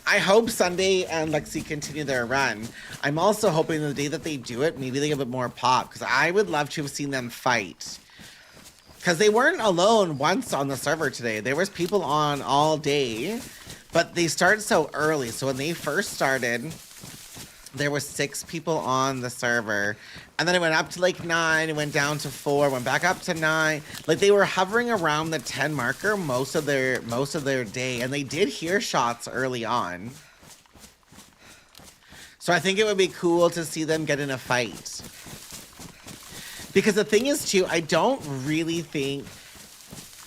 I hope Sunday and Lexi continue their run. I'm also hoping the day that they do it, maybe they give it more pop. Because I would love to have seen them fight. Because they weren't alone once on the server today. There was people on all day. But they started so early. So when they first started, there were 6 people on the server. And then it went up to like 9, it went down to 4, went back up to 9. Like they were hovering around the 10 marker most of their day. And they did hear shots early on. So I think it would be cool to see them get in a fight. Because the thing is too, I don't really think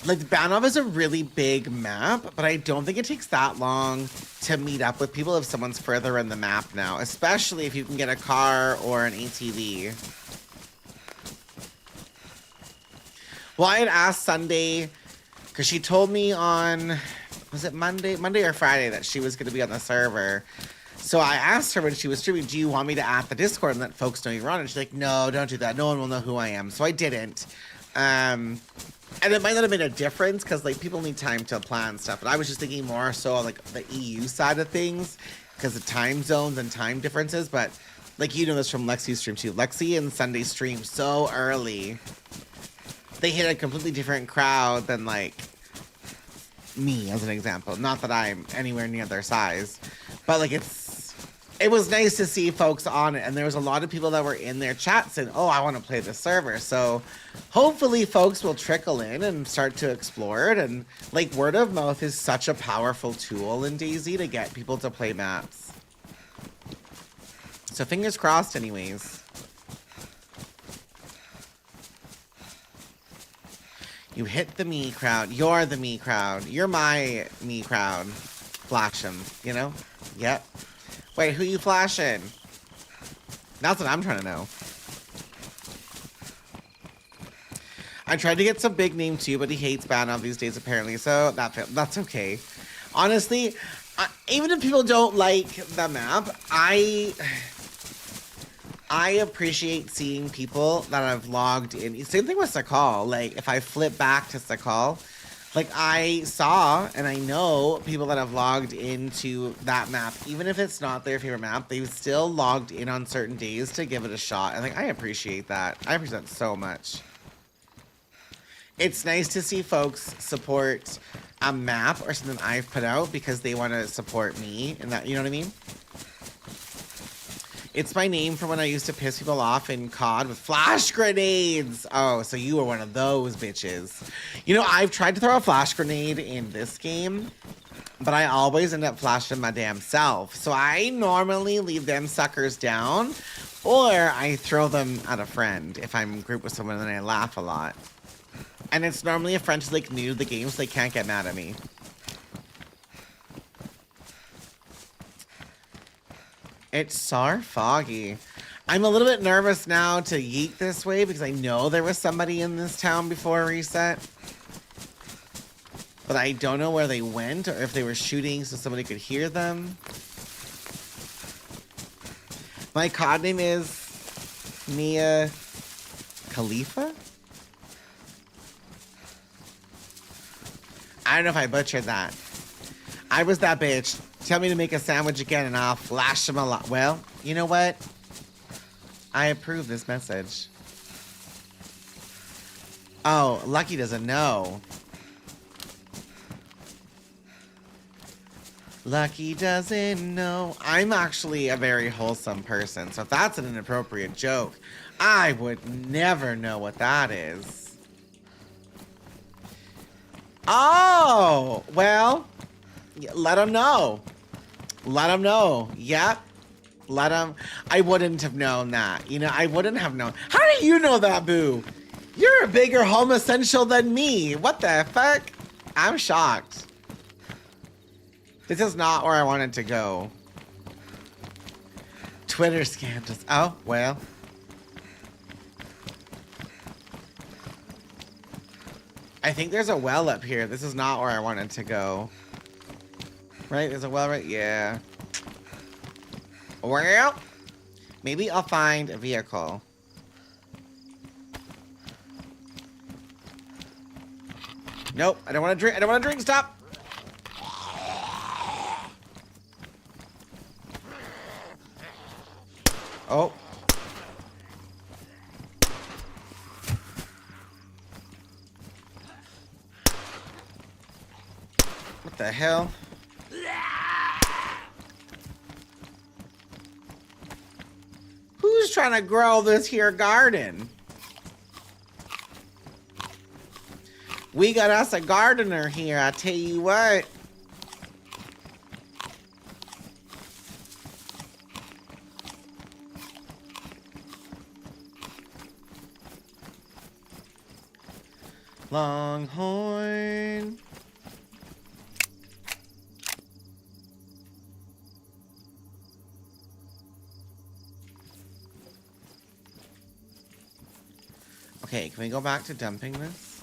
like Banov is a really big map, but I don't think it takes that long to meet up with people if someone's further in the map now, especially if you can get a car or an ATV. Well, I had asked Sunday, because she told me on, was it Monday or Friday that she was going to be on the server. So I asked her when she was streaming, do you want me to add the Discord and let folks know you're on? And she's like, no, don't do that. No one will know who I am. So I didn't. And it might not have made a difference because like people need time to plan stuff. But I was just thinking more so on like the EU side of things because of time zones and time differences. But like you know this from Lexi's stream too. Lexi and Sunday stream so early. They hit a completely different crowd than like me as an example. Not that I'm anywhere near their size. But like it was nice to see folks on it, and there was a lot of people that were in their chat saying, oh, I want to play this server. So hopefully folks will trickle in and start to explore it. And like word of mouth is such a powerful tool in DayZ to get people to play maps. So fingers crossed anyways. You hit the me crowd. You're the me crowd. You're my me crowd. Flash him, you know? Yep. Wait, who you flashing? That's what I'm trying to know. I tried to get some big name too, but he hates Banov these days apparently, so that's okay. Honestly, even if people don't like the map, I appreciate seeing people that have logged in. Same thing with Sakal. Like, if I flip back to Sakal, like, I saw and I know people that have logged into that map, even if it's not their favorite map, they've still logged in on certain days to give it a shot. And, like, I appreciate that. I appreciate that so much. It's nice to see folks support a map or something I've put out because they want to support me and that, you know what I mean? It's my name from when I used to piss people off in COD with flash grenades. Oh, so you were one of those bitches. You know, I've tried to throw a flash grenade in this game, but I always end up flashing my damn self. So I normally leave them suckers down, or I throw them at a friend if I'm in group with someone and I laugh a lot. And it's normally a friend who's like new to the game, so they can't get mad at me. It's so foggy. I'm a little bit nervous now to yeet this way because I know there was somebody in this town before reset. But I don't know where they went or if they were shooting so somebody could hear them. My cod name is Mia Khalifa? I don't know if I butchered that. I was that bitch. Tell me to make a sandwich again and I'll flash them a lot. Well, you know what? I approve this message. Oh, Lucky doesn't know. Lucky doesn't know. I'm actually a very wholesome person, so if that's an inappropriate joke, I would never know what that is. Oh, well, let him know. Let him know. Yep. Let him. I wouldn't have known that. You know, I wouldn't have known. How do you know that, boo? You're a bigger home essential than me. What the fuck? I'm shocked. This is not where I wanted to go. Twitter scandals. Oh, well. I think there's a well up here. This is not where I wanted to go. Right? There's a well right? Yeah. Well, maybe I'll find a vehicle. Nope, I don't want to drink. I don't want to drink. Stop. Oh. What the hell? Who's trying to grow this here garden? We got us a gardener here, I tell you what. Longhorn. Okay, can we go back to dumping this?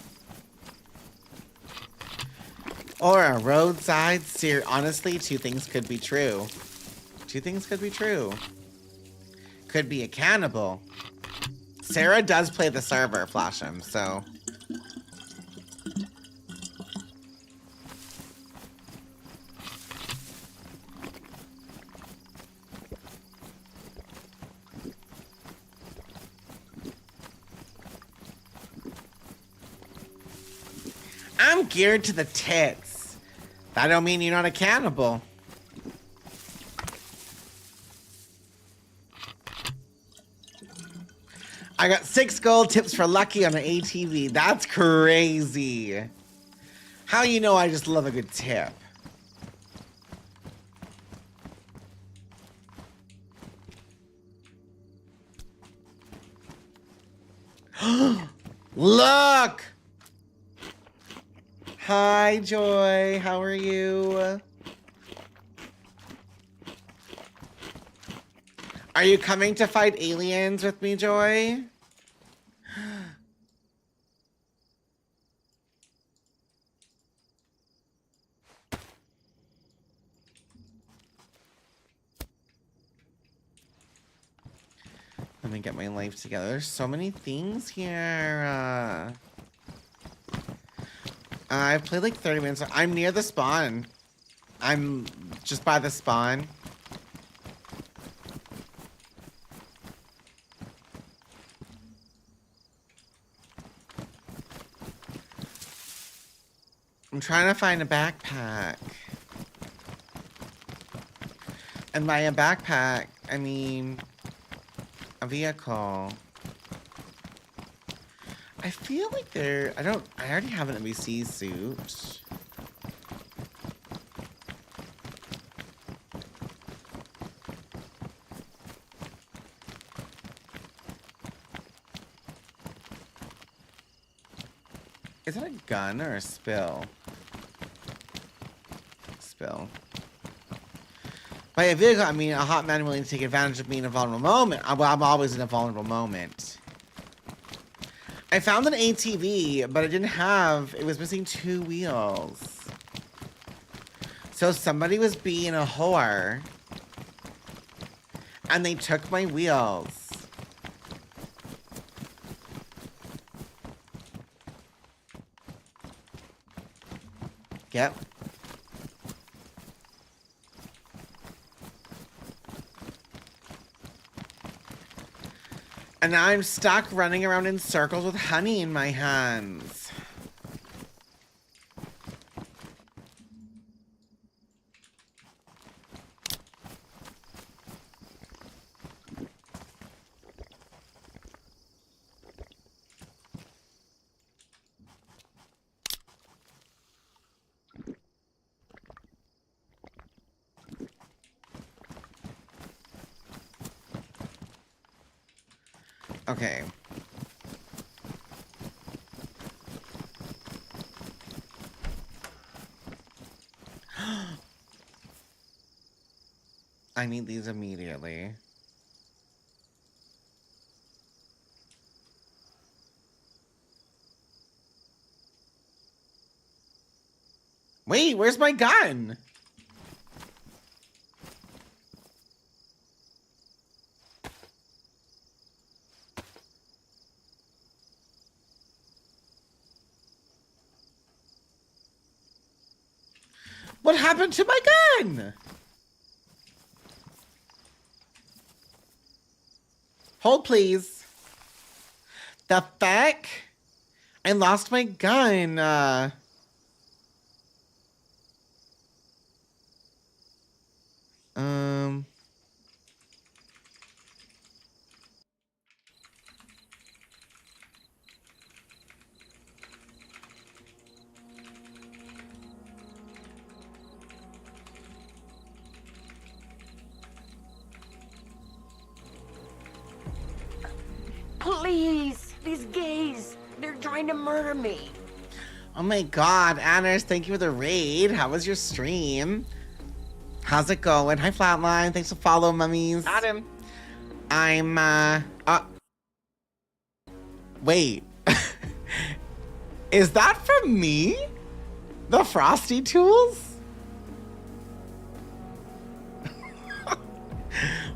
Or a roadside sear. Honestly, two things could be true. Two things could be true. Could be a cannibal. Sarah does play the server, Flash'em, so. I'm geared to the tits. That don't mean you're not a cannibal. I got 6 gold tips for Lucky on an ATV. That's crazy. How you know I just love a good tip? Look! Hi, Joy. How are you? Are you coming to fight aliens with me, Joy? Let me get my life together. There's so many things here. I've played like 30 minutes. I'm near the spawn. I'm just by the spawn. I'm trying to find a backpack. And by a backpack, I mean a vehicle. I feel like I already have an NBC suit. Is that a gun or a spill? Spill. By a vehicle, I mean a hot man willing to take advantage of me in a vulnerable moment. Well, I'm always in a vulnerable moment. I found an ATV, but it was missing 2 wheels. So somebody was being a whore. And they took my wheels. Yep. And now I'm stuck running around in circles with honey in my hands. Okay. I need these immediately. Wait, where's my gun? What happened to my gun? Hold, please. The fuck? I lost my gun. Please, these gays, they're trying to murder me. Oh my god, Anders, thank you for the raid. How was your stream? How's it going? Hi, Flatline. Thanks for follow, mummies. Adam. I'm, wait. Is that from me? The Frosty Tools?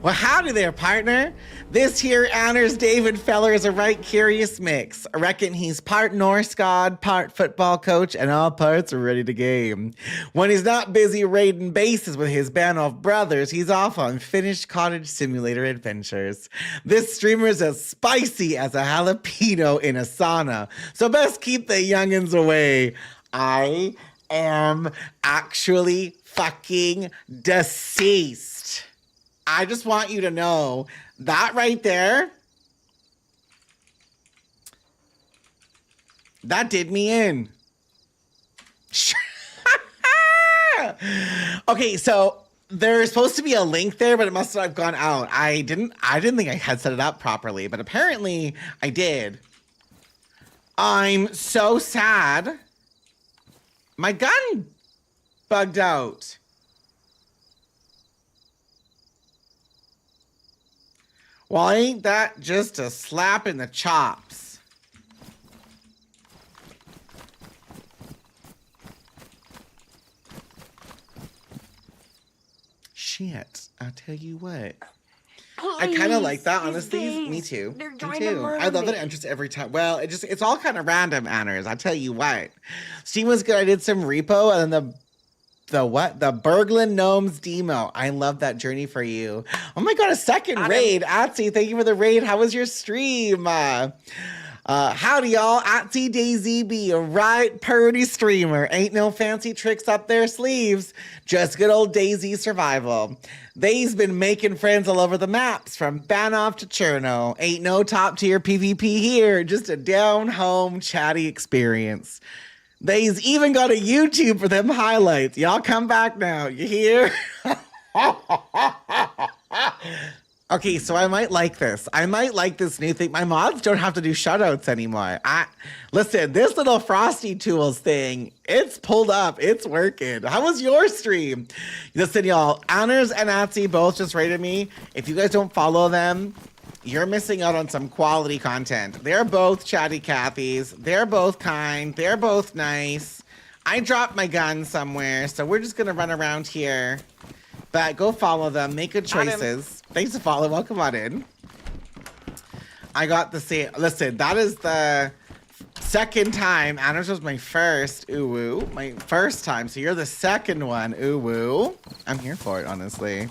Well, howdy there, partner. This here Anders David feller is a right curious mix. I reckon he's part Norse god, part football coach, and all parts are ready to game. When he's not busy raiding bases with his Banov brothers, he's off on Finnish cottage simulator adventures. This streamer is as spicy as a jalapeno in a sauna, so best keep the youngins away. I am actually fucking deceased. I just want you to know that right there, that did me in. Okay, so there's supposed to be a link there, but it must have gone out. I didn't think I had set it up properly, but apparently I did. I'm so sad. My gun bugged out. Well, ain't that just a slap in the chops? Shit, I'll tell you what. Please, I kind of like that, honestly. gays, Me too. They're Me trying to too. murder I love me. that entrance every time. Well, it's all kind of random, Anders. I'll tell you what. Steam was good. I did some repo and then the what? The Berglund Gnomes demo. I love that journey for you. Oh my god, a second Adam. raid. Atsy, thank you for the raid. How was your stream? Howdy, y'all. Atsy Daisy be a right purdy streamer. Ain't no fancy tricks up their sleeves. Just good old Daisy survival. They's been making friends all over the maps, from Banov to Cherno. Ain't no top tier PvP here. Just a down home chatty experience. They's even got a YouTube for them highlights. Y'all come back now. You hear? Okay, so I might like this. I might like this new thing. My mods don't have to do shoutouts anymore. Listen, this little Frosty Tools thing, it's pulled up. It's working. How was your stream? Listen, y'all, Anners and Atsy both just rated me. If you guys don't follow them, you're missing out on some quality content. They're both chatty Cathys. They're both kind. They're both nice. I dropped my gun somewhere, so we're just going to run around here. But go follow them. Make good choices. Thanks for following. Welcome on in. I got the same. Listen, that is the second time. Anders was my first. Ooh woo. My first time. So you're the second one. Ooh woo. I'm here for it, honestly.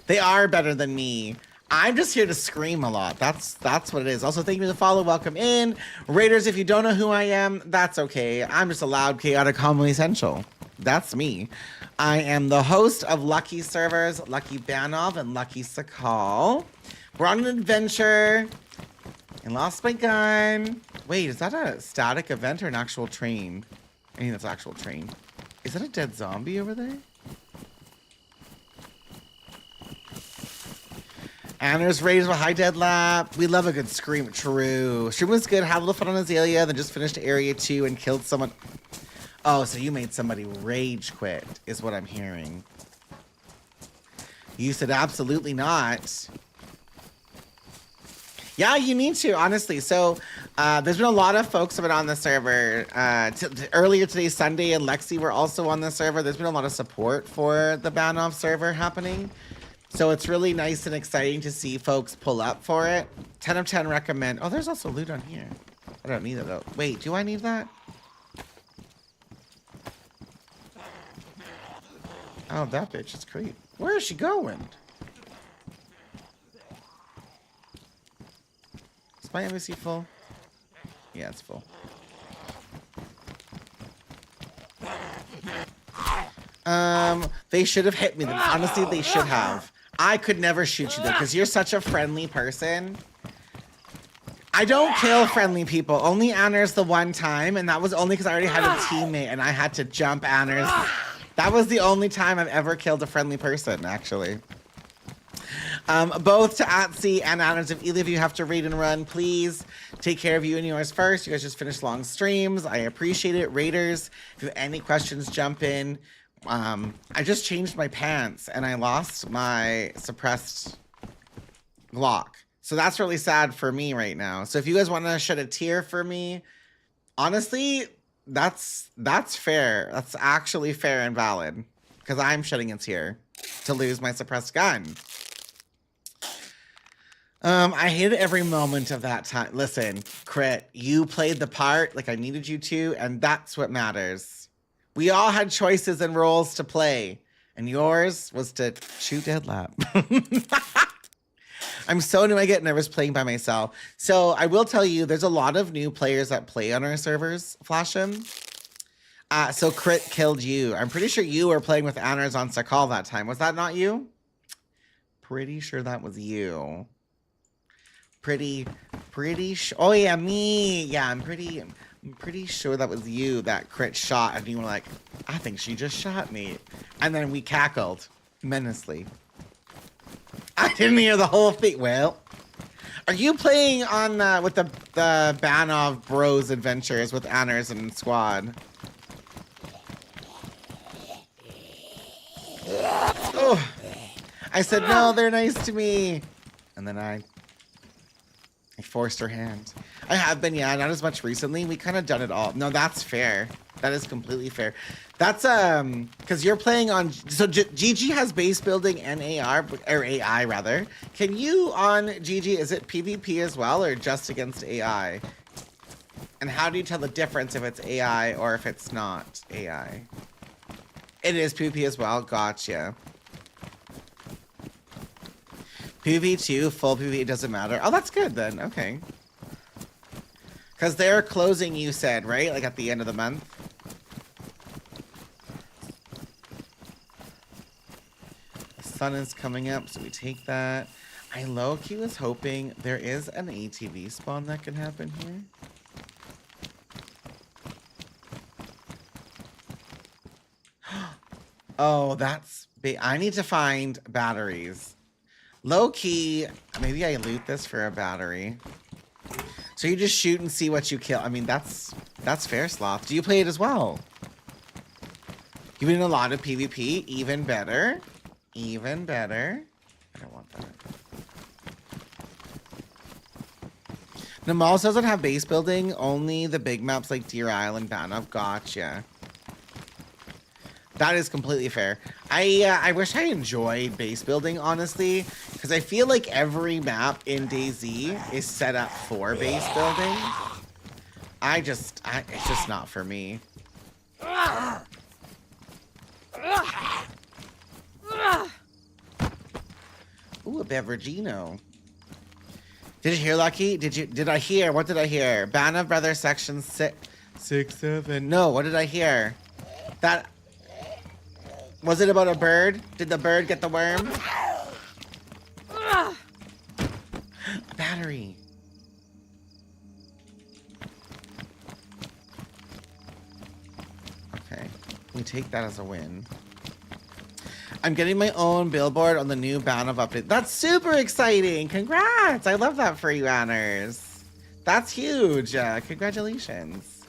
They are better than me. I'm just here to scream a lot. That's what it is. Also, thank you for the follow. Welcome in. Raiders, if you don't know who I am, that's okay. I'm just a loud, chaotic, homely essential. That's me. I am the host of Lucky Servers, Lucky Banov, and Lucky Sakal. We're on an adventure. I lost my gun. Wait, is that a static event or an actual train? I think that's an actual train. Is that a dead zombie over there? Anders raised a high dead lap. We love a good scream. True. Stream was good. Had a little fun on Azalea, then just finished Area 2 and killed someone. Oh, so you made somebody rage quit, is what I'm hearing. You said absolutely not. Yeah, you need to, honestly. So there's been a lot of folks have been on the server. Earlier today, Sunday, and Lexi were also on the server. There's been a lot of support for the Banov server happening. So it's really nice and exciting to see folks pull up for it. 10 of 10 recommend. Oh, there's also loot on here. I don't need it, though. Wait, do I need that? Oh, that bitch is creep. Where is she going? Is my embassy full? Yeah, it's full. They should have hit me. Honestly, they should have. I could never shoot you though, because you're such a friendly person. I don't kill friendly people. Only Anders the one time, and that was only because I already had a teammate and I had to jump Anders. That was the only time I've ever killed a friendly person, actually. Both to Atsy and Anders, if either of you have to raid and run, please take care of you and yours first. You guys just finished long streams. I appreciate it. Raiders, if you have any questions, jump in. I just changed my pants and I lost my suppressed Glock. So that's really sad for me right now. So if you guys want to shed a tear for me, honestly, that's fair. That's actually fair and valid because I'm shedding a tear to lose my suppressed gun. I hated every moment of that time. Listen, Crit, you played the part like I needed you to, and that's what matters. We all had choices and roles to play, and yours was to shoot Deadlap. I'm so new, I get nervous playing by myself. So I will tell you, there's a lot of new players that play on our servers, Flash'em. So Crit killed you. I'm pretty sure you were playing with Anners on Sakal that time. Was that not you? Pretty sure that was you. Pretty sure. Oh yeah, me. Yeah, I'm pretty sure that was you that Crit shot, and you were like, I think she just shot me. And then we cackled menacingly. I didn't hear the whole thing. Well, are you playing on with the Banov Bros Adventures with Anners and Squad? Oh, I said no. They're nice to me, and then I forced her hand. I have been, yeah, not as much recently. We kind of done it all. No, that's fair. That is completely fair. That's because you're playing on. So GG has base building and AR or AI rather. Can you on GG? Is it PvP as well or just against AI? And how do you tell the difference if it's AI or if it's not AI? It is PvP as well. Gotcha. PvP2, full PvP, it doesn't matter. Oh, that's good then. Okay. Because they're closing, you said, right? Like at the end of the month? The sun is coming up, so we take that. I low-key was hoping there is an ATV spawn that can happen here. Oh, that's big. I need to find batteries. Low key, maybe I loot this for a battery. So you just shoot and see what you kill. I mean, that's fair, Sloth. Do you play it as well? You've been in a lot of PvP. Even better. Even better. I don't want that. Namal doesn't have base building. Only the big maps like Deer Island, Banov. Gotcha. That is completely fair. I wish I enjoyed base building, honestly, because I feel like every map in DayZ is set up for base building. It's just not for me. Ooh, a Beveragino. Did you hear, Lucky? Did I hear? What did I hear? Banov Brother section 6, 7. No, what did I hear? That... Was it about a bird? Did the bird get the worm? A battery. Okay, we take that as a win. I'm getting my own billboard on the new Banov update. That's super exciting. Congrats. I love that for you, Anners. That's huge. Congratulations.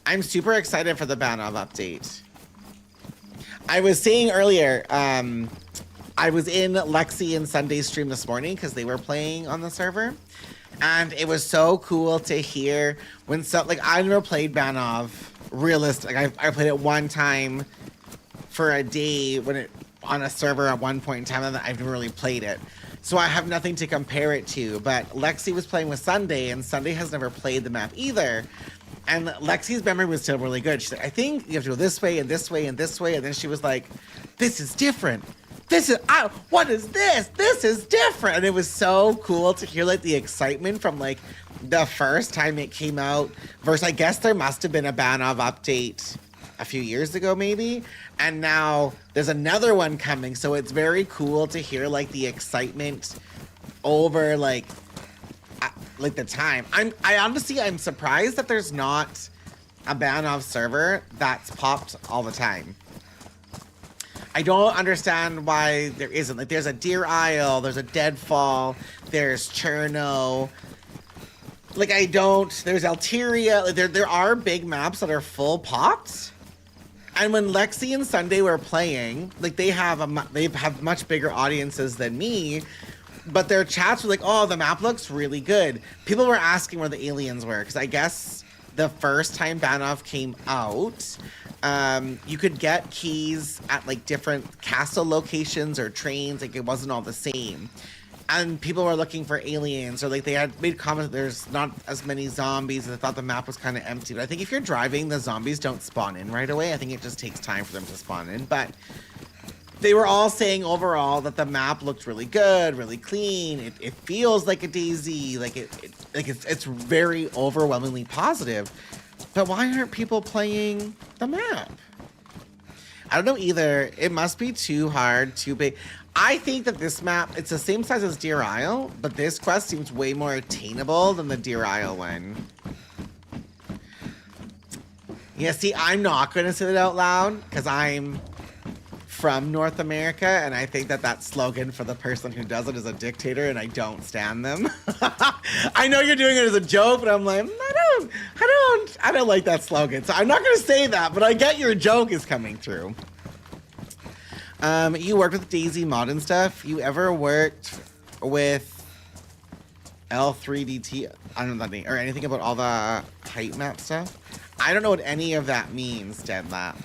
I'm super excited for the Banov update. I was saying earlier, I was in Lexi and Sunday's stream this morning because they were playing on the server. And it was so cool to hear when I never played Banov realistic. I played it one time for a day on a server at one point in time, and I've never really played it. So I have nothing to compare it to. But Lexi was playing with Sunday, and Sunday has never played the map either. And Lexi's memory was still really good. She's like, I think you have to go this way and this way and this way. And then she was like, this is different. What is this? This is different. And it was so cool to hear like the excitement from like the first time it came out versus I guess there must have been a Banov update a few years ago maybe. And now there's another one coming. So it's very cool to hear like the excitement over like the time. I'm surprised that there's not a Banov server that's popped all the time. I don't understand why there isn't. Like, there's a Deer Isle, there's a Deadfall, there's Cherno. Like, there's Alteria. Like, there are big maps that are full popped. And when Lexi and Sunday were playing, like, they have much bigger audiences than me. But their chats were like, oh, the map looks really good. People were asking where the aliens were. Because I guess the first time Banov came out, you could get keys at like different castle locations or trains. Like it wasn't all the same. And people were looking for aliens, or like they had made comments that there's not as many zombies. And they thought the map was kind of empty. But I think if you're driving, the zombies don't spawn in right away. I think it just takes time for them to spawn in. But they were all saying overall that the map looked really good, really clean. It feels like a DayZ. Like it's very overwhelmingly positive. But why aren't people playing the map? I don't know either. It must be too hard, too big. I think that this map, it's the same size as Deer Isle, but this quest seems way more attainable than the Deer Isle one. Yeah, see, I'm not going to say that out loud because I'm from North America, and I think that slogan for the person who does it is a dictator, and I don't stand them. I know you're doing it as a joke, but I'm like, I don't like that slogan, so I'm not going to say that, but I get your joke is coming through. You worked with DayZ mod and stuff. You ever worked with L3DT? I don't know that name, or anything about all the height map stuff? I don't know what any of that means, Deadlap.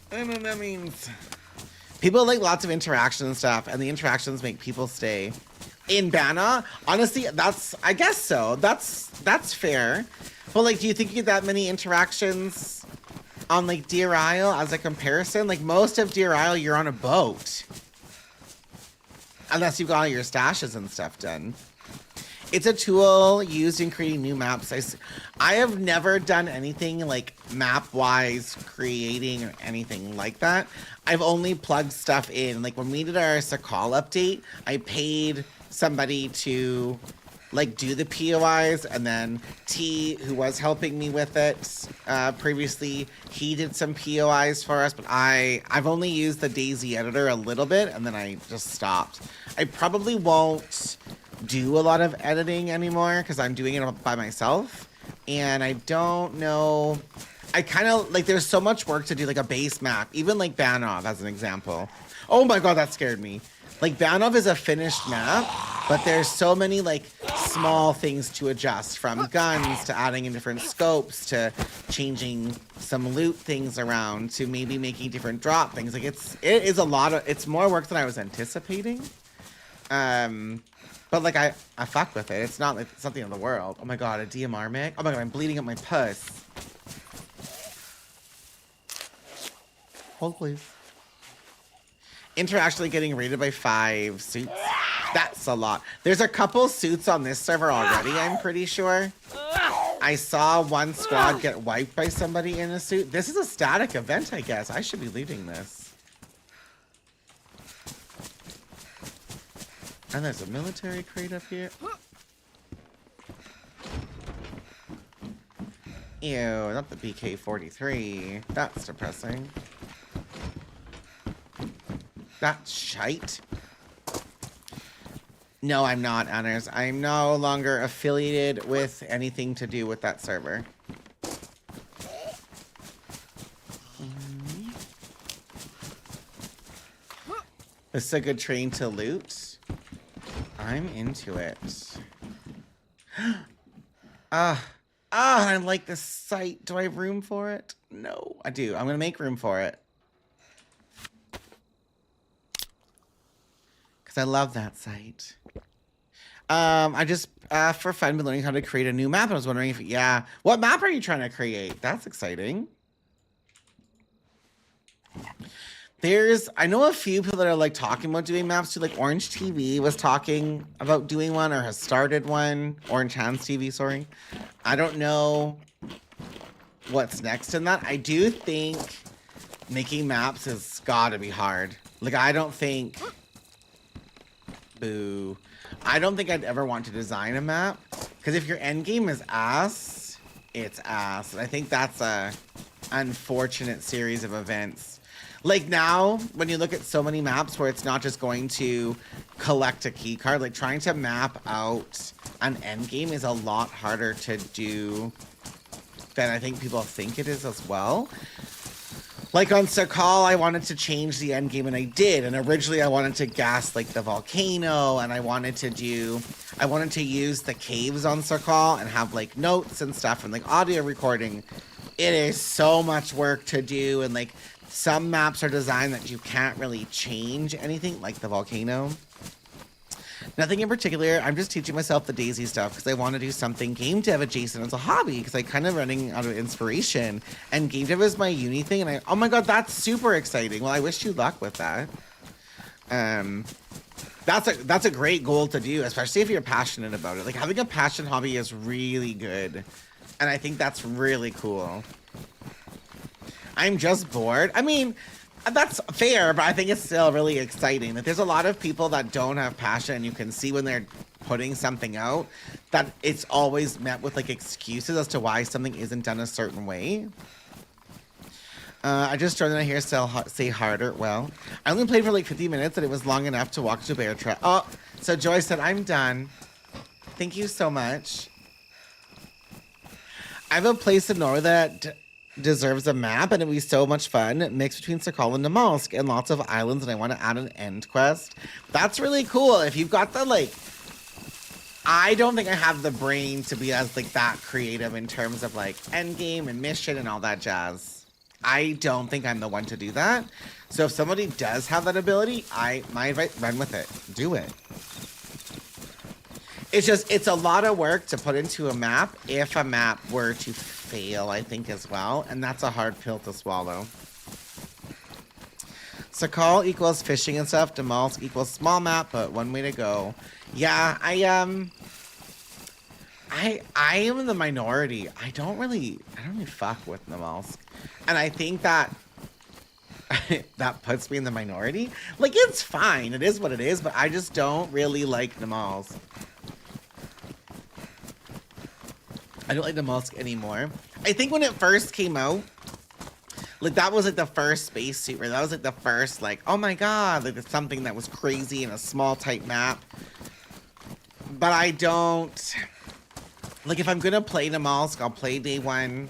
I don't know what that means. People like lots of interaction and stuff, and the interactions make people stay. In Banov, honestly, I guess so. That's fair. But like, do you think you get that many interactions on like Deer Isle as a comparison? Like most of Deer Isle, you're on a boat. Unless you've got all your stashes and stuff done. It's a tool used in creating new maps. I have never done anything like map-wise creating or anything like that. I've only plugged stuff in. Like when we did our Sakal update, I paid somebody to like do the POIs, and then T, who was helping me with it previously, he did some POIs for us, but I've only used the Daisy editor a little bit, and then I just stopped. I probably won't do a lot of editing anymore because I'm doing it by myself, and I don't know. I kind of like, there's so much work to do, like a base map, even like Banov as an example. Oh my god, that scared me. Like, Banov is a finished map, but there's so many, like, small things to adjust, from guns to adding in different scopes to changing some loot things around to maybe making different drop things. Like, it is a lot of, it's more work than I was anticipating. But, like, I fuck with it. It's not, like, something in the world. Oh my god, a DMR mech? Oh my god, I'm bleeding up my puss. Hold, please. Actually getting rated by 5 suits. That's a lot. There's a couple suits on this server already, I'm pretty sure. I saw one squad get wiped by somebody in a suit. This is a static event, I guess. I should be leaving this. And there's a military crate up here. Ew, not the BK-43. That's depressing. That's shite. No, I'm not, Anners. I'm no longer affiliated with anything to do with that server. This is a good train to loot. I'm into it. I like this site. Do I have room for it? No, I do. I'm gonna make room for it. I love that site. I just, for fun, been learning how to create a new map. I was wondering if, yeah, what map are you trying to create? That's exciting. I know a few people that are like talking about doing maps too. Like Orange TV was talking about doing one, or has started one. Orange Hands TV, sorry. I don't know what's next in that. I do think making maps has gotta be hard. Like, I don't think... Boo. I don't think I'd ever want to design a map, because if your end game is ass, it's ass. And I think that's a unfortunate series of events. Like now, when you look at so many maps where it's not just going to collect a key card, like trying to map out an end game is a lot harder to do than I think people think it is as well. Like on Sakal, I wanted to change the end game, and I did. And originally, I wanted to gas like the volcano, and I wanted to use the caves on Sakal and have like notes and stuff and like audio recording. It is so much work to do, and like some maps are designed that you can't really change anything, like the volcano. Nothing in particular. I'm just teaching myself the Daisy stuff because I want to do something game dev adjacent as a hobby, because I'm kind of running out of inspiration. And game dev is my uni thing, and oh my god, that's super exciting. Well, I wish you luck with that. That's a great goal to do, especially if you're passionate about it. Like, having a passion hobby is really good, and I think that's really cool. I'm just bored. I mean, that's fair, but I think it's still really exciting. That there's a lot of people that don't have passion, and you can see when they're putting something out that it's always met with like excuses as to why something isn't done a certain way. I just joined in here, say harder. Well, I only played for like 50 minutes, and it was long enough to walk to a bear trap. Oh, so Joy said, I'm done. Thank you so much. I have a place in Norway that deserves a map, and it'd be so much fun, mixed between Sakal and Namalsk, and lots of islands, and I want to add an end quest. That's really cool. If you've got the, like, I don't think I have the brain to be as, like, that creative in terms of, like, end game and mission and all that jazz. I don't think I'm the one to do that. So if somebody does have that ability, my advice, run with it. Do it. It's a lot of work to put into a map if a map were to fail, I think, as well. And that's a hard pill to swallow. Sakal equals fishing and stuff. Damalsk equals small map, but one way to go. Yeah, I am in the minority. I don't really fuck with Namalsk. And I think that that puts me in the minority. Like, it's fine. It is what it is, but I just don't really like Namalsk. I don't like the Mollusk anymore. I think when it first came out, like that was like the first spacesuit, right? That was like the first, like, oh my god, like it's something that was crazy in a small tight map. But I don't, like if I'm gonna play the Mollusk, I'll play day one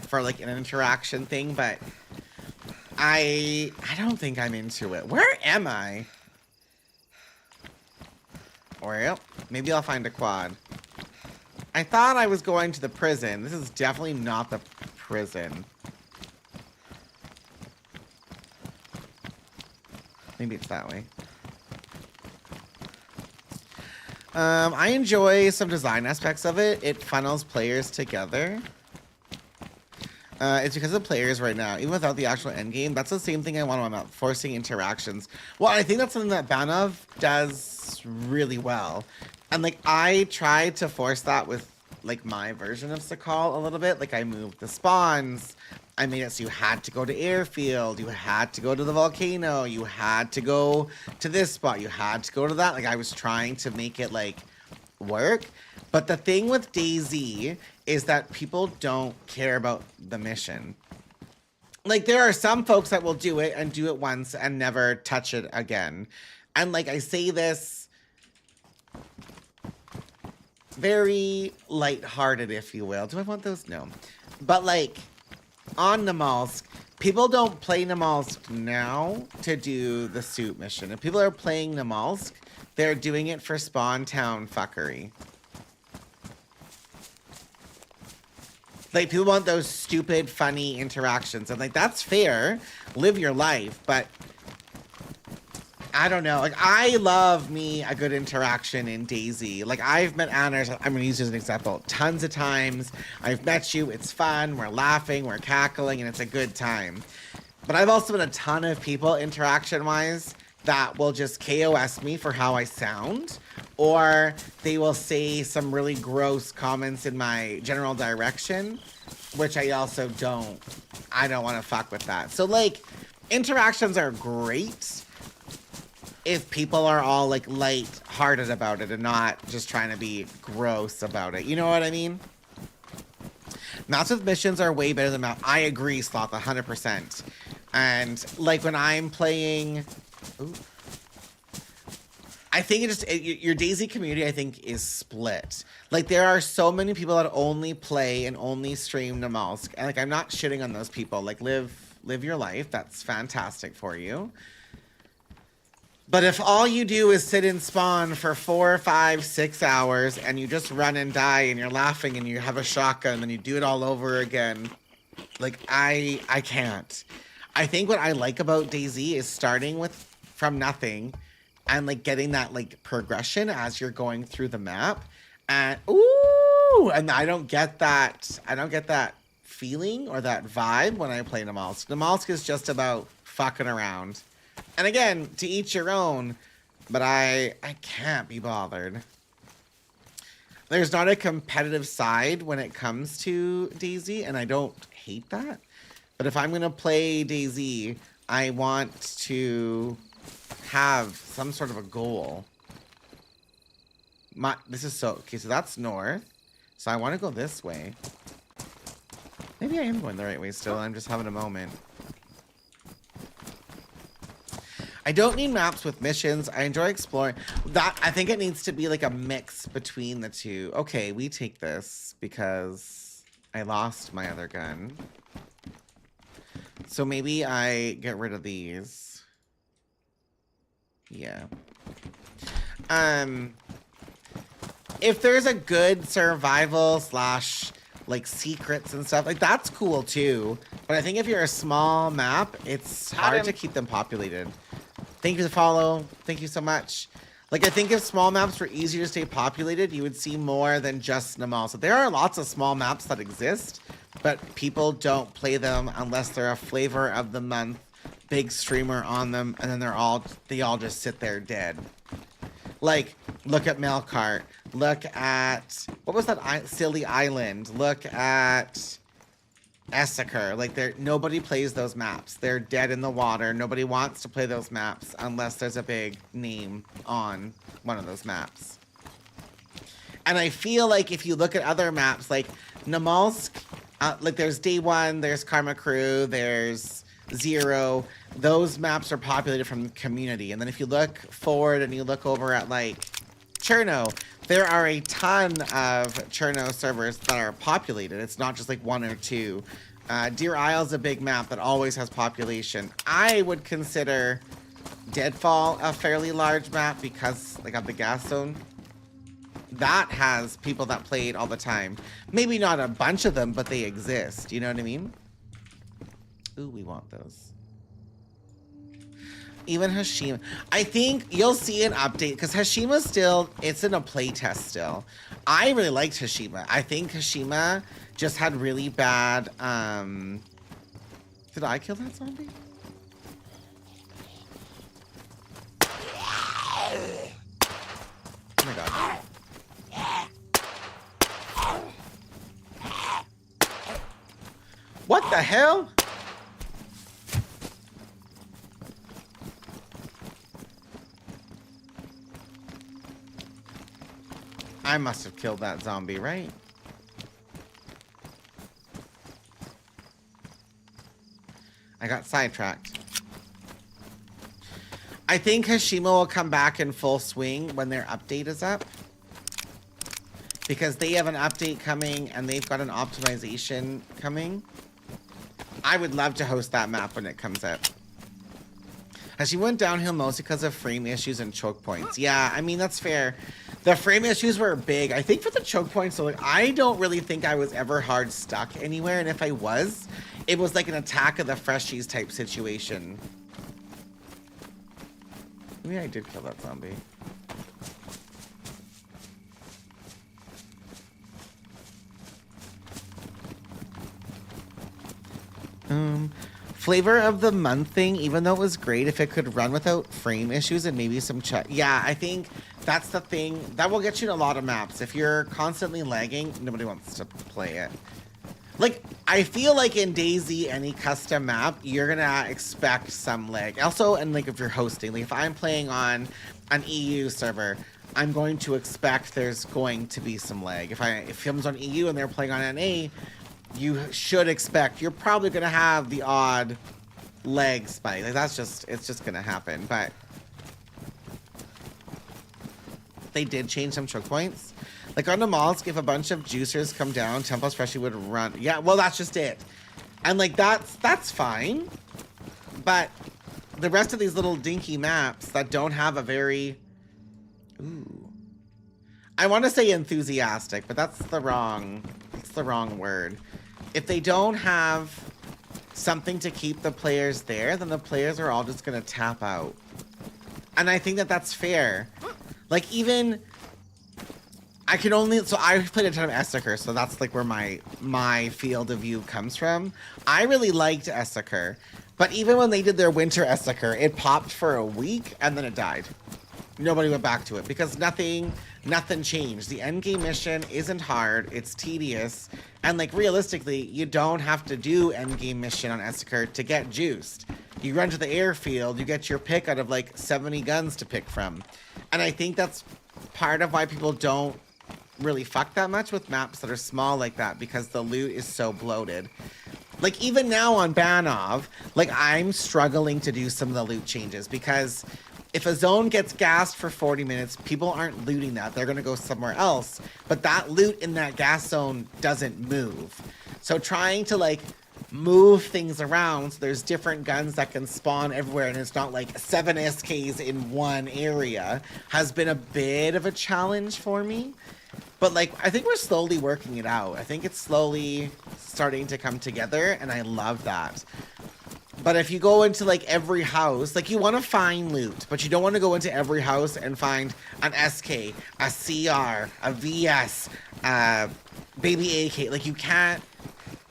for like an interaction thing, but I don't think I'm into it. Where am I? Well, maybe I'll find a quad. I thought I was going to the prison. This is definitely not the prison. Maybe it's that way. I enjoy some design aspects of it. It funnels players together. It's because of players right now, even without the actual end game. That's the same thing I want on my map, forcing interactions. Well, I think that's something that Banov does really well. And like I tried to force that with like my version of Sakal a little bit. Like I moved the spawns. I made it so you had to go to airfield, you had to go to the volcano, you had to go to this spot, you had to go to that. Like I was trying to make it like work. But the thing with DayZ is that people don't care about the mission. Like there are some folks that will do it and do it once and never touch it again. And like I say this very lighthearted, if you will. Do I want those? No. But like on Namalsk, people don't play Namalsk now to do the suit mission. If people are playing Namalsk, they're doing it for spawn town fuckery. Like, people want those stupid, funny interactions. And, like, that's fair. Live your life. But, I don't know. Like, I love me a good interaction in DayZ. Like, I've met Anders, I'm going to use this as an example, tons of times. I've met you. It's fun. We're laughing. We're cackling. And it's a good time. But I've also met a ton of people, interaction-wise, that will just KOS me for how I sound. Or they will say some really gross comments in my general direction, which I also don't want to fuck with that. So, like, interactions are great if people are all, like, light-hearted about it and not just trying to be gross about it. You know what I mean? Maps with missions are way better than map. I agree, Sloth, 100%. And, like, when I'm playing... Ooh. I think your DayZ community, I think, is split. Like, there are so many people that only play and only stream Namalsk. And, like, I'm not shitting on those people. Like, live your life. That's fantastic for you. But if all you do is sit and spawn for 4, 5, 6 hours and you just run and die and you're laughing and you have a shotgun and you do it all over again, like, I can't. I think what I like about DayZ is starting from nothing and, like, getting that, like, progression as you're going through the map. And, ooh! And I don't get that feeling or that vibe when I play Namalsk. Namalsk is just about fucking around. And again, to each your own, but I can't be bothered. There's not a competitive side when it comes to DayZ, and I don't hate that. But if I'm going to play DayZ, I want to have some sort of a goal. Okay, so that's north. So I want to go this way. Maybe I am going the right way still. I'm just having a moment. I don't need maps with missions. I enjoy exploring. I think it needs to be like a mix between the two. Okay, we take this because I lost my other gun. So maybe I get rid of these. Yeah. If there's a good survival / like secrets and stuff, like that's cool too. But I think if you're a small map, it's hard to keep them populated. Thank you for the follow. Thank you so much. Like, I think if small maps were easier to stay populated, you would see more than just Namal. So there are lots of small maps that exist, but people don't play them unless they're a flavor of the month big streamer on them, and then they all just sit there dead. Like, look at Melkart. Look at, what was that silly island? Look at Essaker. Like, nobody plays those maps. They're dead in the water. Nobody wants to play those maps unless there's a big name on one of those maps. And I feel like if you look at other maps, like Namalsk, like there's Day 1, there's Karma Crew, there's Zero. Those maps are populated from the community. And then if you look forward and you look over at like Cherno, there are a ton of Cherno servers that are populated. It's not just like 1 or 2. Deer Isle's a big map that always has population. I would consider Deadfall a fairly large map because like of the gas zone. That has people that play it all the time. Maybe not a bunch of them, but they exist. You know what I mean? Ooh, we want those. Even Hashima. I think you'll see an update because Hashima still, it's in a playtest still. I really liked Hashima. I think Hashima just had really bad, did I kill that zombie? Oh my god. What the hell? I must have killed that zombie, right? I got sidetracked. I think Hashima will come back in full swing when their update is up. Because they have an update coming and they've got an optimization coming. I would love to host that map when it comes out. Hashima went downhill mostly because of frame issues and choke points. Yeah, I mean, that's fair. The frame issues were big. I think for the choke points, so like, I don't really think I was ever hard stuck anywhere. And if I was, it was like an Attack of the Freshies type situation. Maybe I did kill that zombie. Flavor of the month thing, even though it was great, if it could run without frame issues and maybe some yeah, I think that's the thing that will get you in a lot of maps. If you're constantly lagging, nobody wants to play it. Like, I feel like in DayZ, any custom map, you're gonna expect some lag. Also, and like if you're hosting, like if I'm playing on an EU server, I'm going to expect there's going to be some lag. If someone's on EU and they're playing on NA, you should expect you're probably gonna have the odd lag spike. Like it's just gonna happen. But they did change some choke points. Like on the Mollusk, if a bunch of juicers come down, Temple's Freshie would run. Yeah, well that's just it. And like that's fine. But the rest of these little dinky maps that don't have a very I want to say enthusiastic, but that's the wrong word. If they don't have something to keep the players there, then the players are all just going to tap out. And I think that that's fair. Like even, I can only, so I've played a ton of Essaker, so that's like where my field of view comes from. I really liked Essaker, but even when they did their winter Essaker, it popped for a week and then it died. Nobody went back to it because nothing changed. The end game mission isn't hard, it's tedious, and like realistically, you don't have to do end game mission on Essaker to get juiced. You run to the airfield, you get your pick out of like 70 guns to pick from. And I think that's part of why people don't really fuck that much with maps that are small like that, because the loot is so bloated. Like even now on Banov, like I'm struggling to do some of the loot changes because if a zone gets gassed for 40 minutes, people aren't looting that. They're going to go somewhere else. But that loot in that gas zone doesn't move. So trying to like move things around so there's different guns that can spawn everywhere and it's not like 7 SKs in one area has been a bit of a challenge for me. But like, I think we're slowly working it out. I think it's slowly starting to come together and I love that. But if you go into like every house, like you want to find loot, but you don't want to go into every house and find an SK, a CR, a VS, baby AK. Like you can't,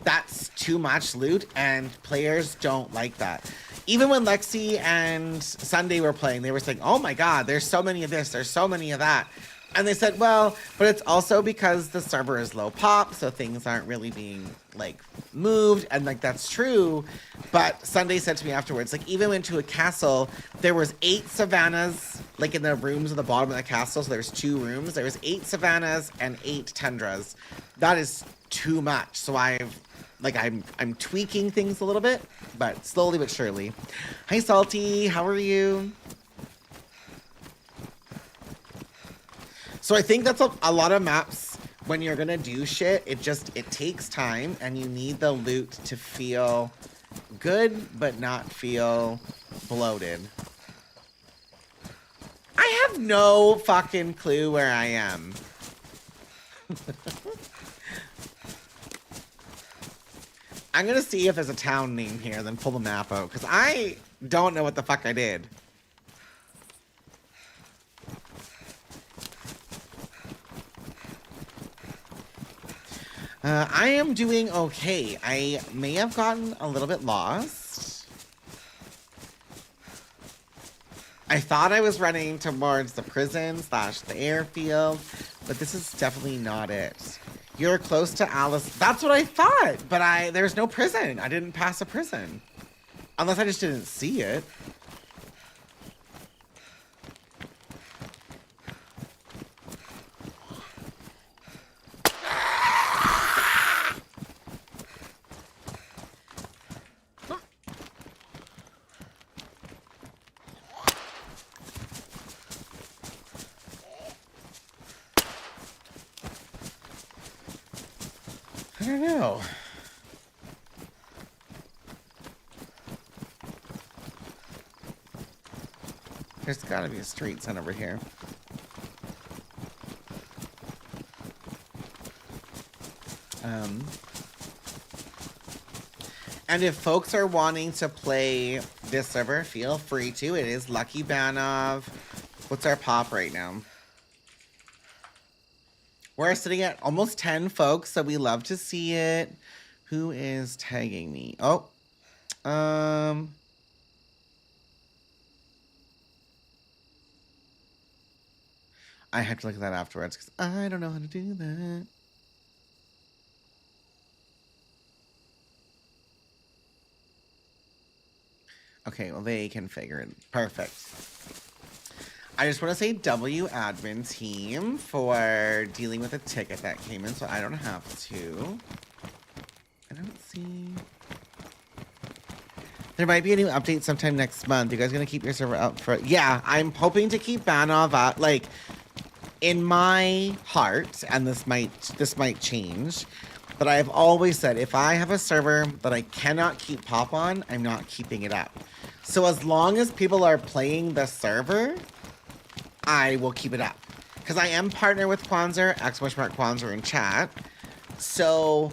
that's too much loot and players don't like that. Even when Lexi and Sunday were playing, they were saying, oh my God, there's so many of this, there's so many of that. And they said, well, but it's also because the server is low pop, so things aren't really being like moved, and like that's true. But Sunday said to me afterwards, like even went to a castle, there was 8 savannas, like in the rooms at the bottom of the castle, so there's 2 rooms. There was 8 savannas and 8 tundras. That is too much. So I'm tweaking things a little bit, but slowly but surely. Hi, Salty. How are you? So I think that's a lot of maps. When you're gonna do shit, it takes time, and you need the loot to feel good, but not feel bloated. I have no fucking clue where I am. I'm gonna see if there's a town name here, then pull the map out, because I don't know what the fuck I did. I am doing okay. I may have gotten a little bit lost. I thought I was running towards the prison / the airfield, but this is definitely not it. You're close to Alice. That's what I thought, but there's no prison. I didn't pass a prison. Unless I just didn't see it. I don't know. There's gotta be a street sign over here. And if folks are wanting to play this server, feel free to. It is Lucky Banov. What's our pop right now? We're sitting at almost 10 folks, so we love to see it. Who is tagging me? Oh. I have to look at that afterwards because I don't know how to do that. Okay, well, they can figure it. Perfect. I just want to say W admin team for dealing with a ticket that came in, so I don't have to. I don't see. There might be a new update sometime next month. You guys gonna keep your server up for? Yeah, I'm hoping to keep Banov up. Like, in my heart, and this might change, but I have always said if I have a server that I cannot keep pop on, I'm not keeping it up. So as long as people are playing the server, I will keep it up. Because I am partnered with Qonzer, !Qonzer in chat. So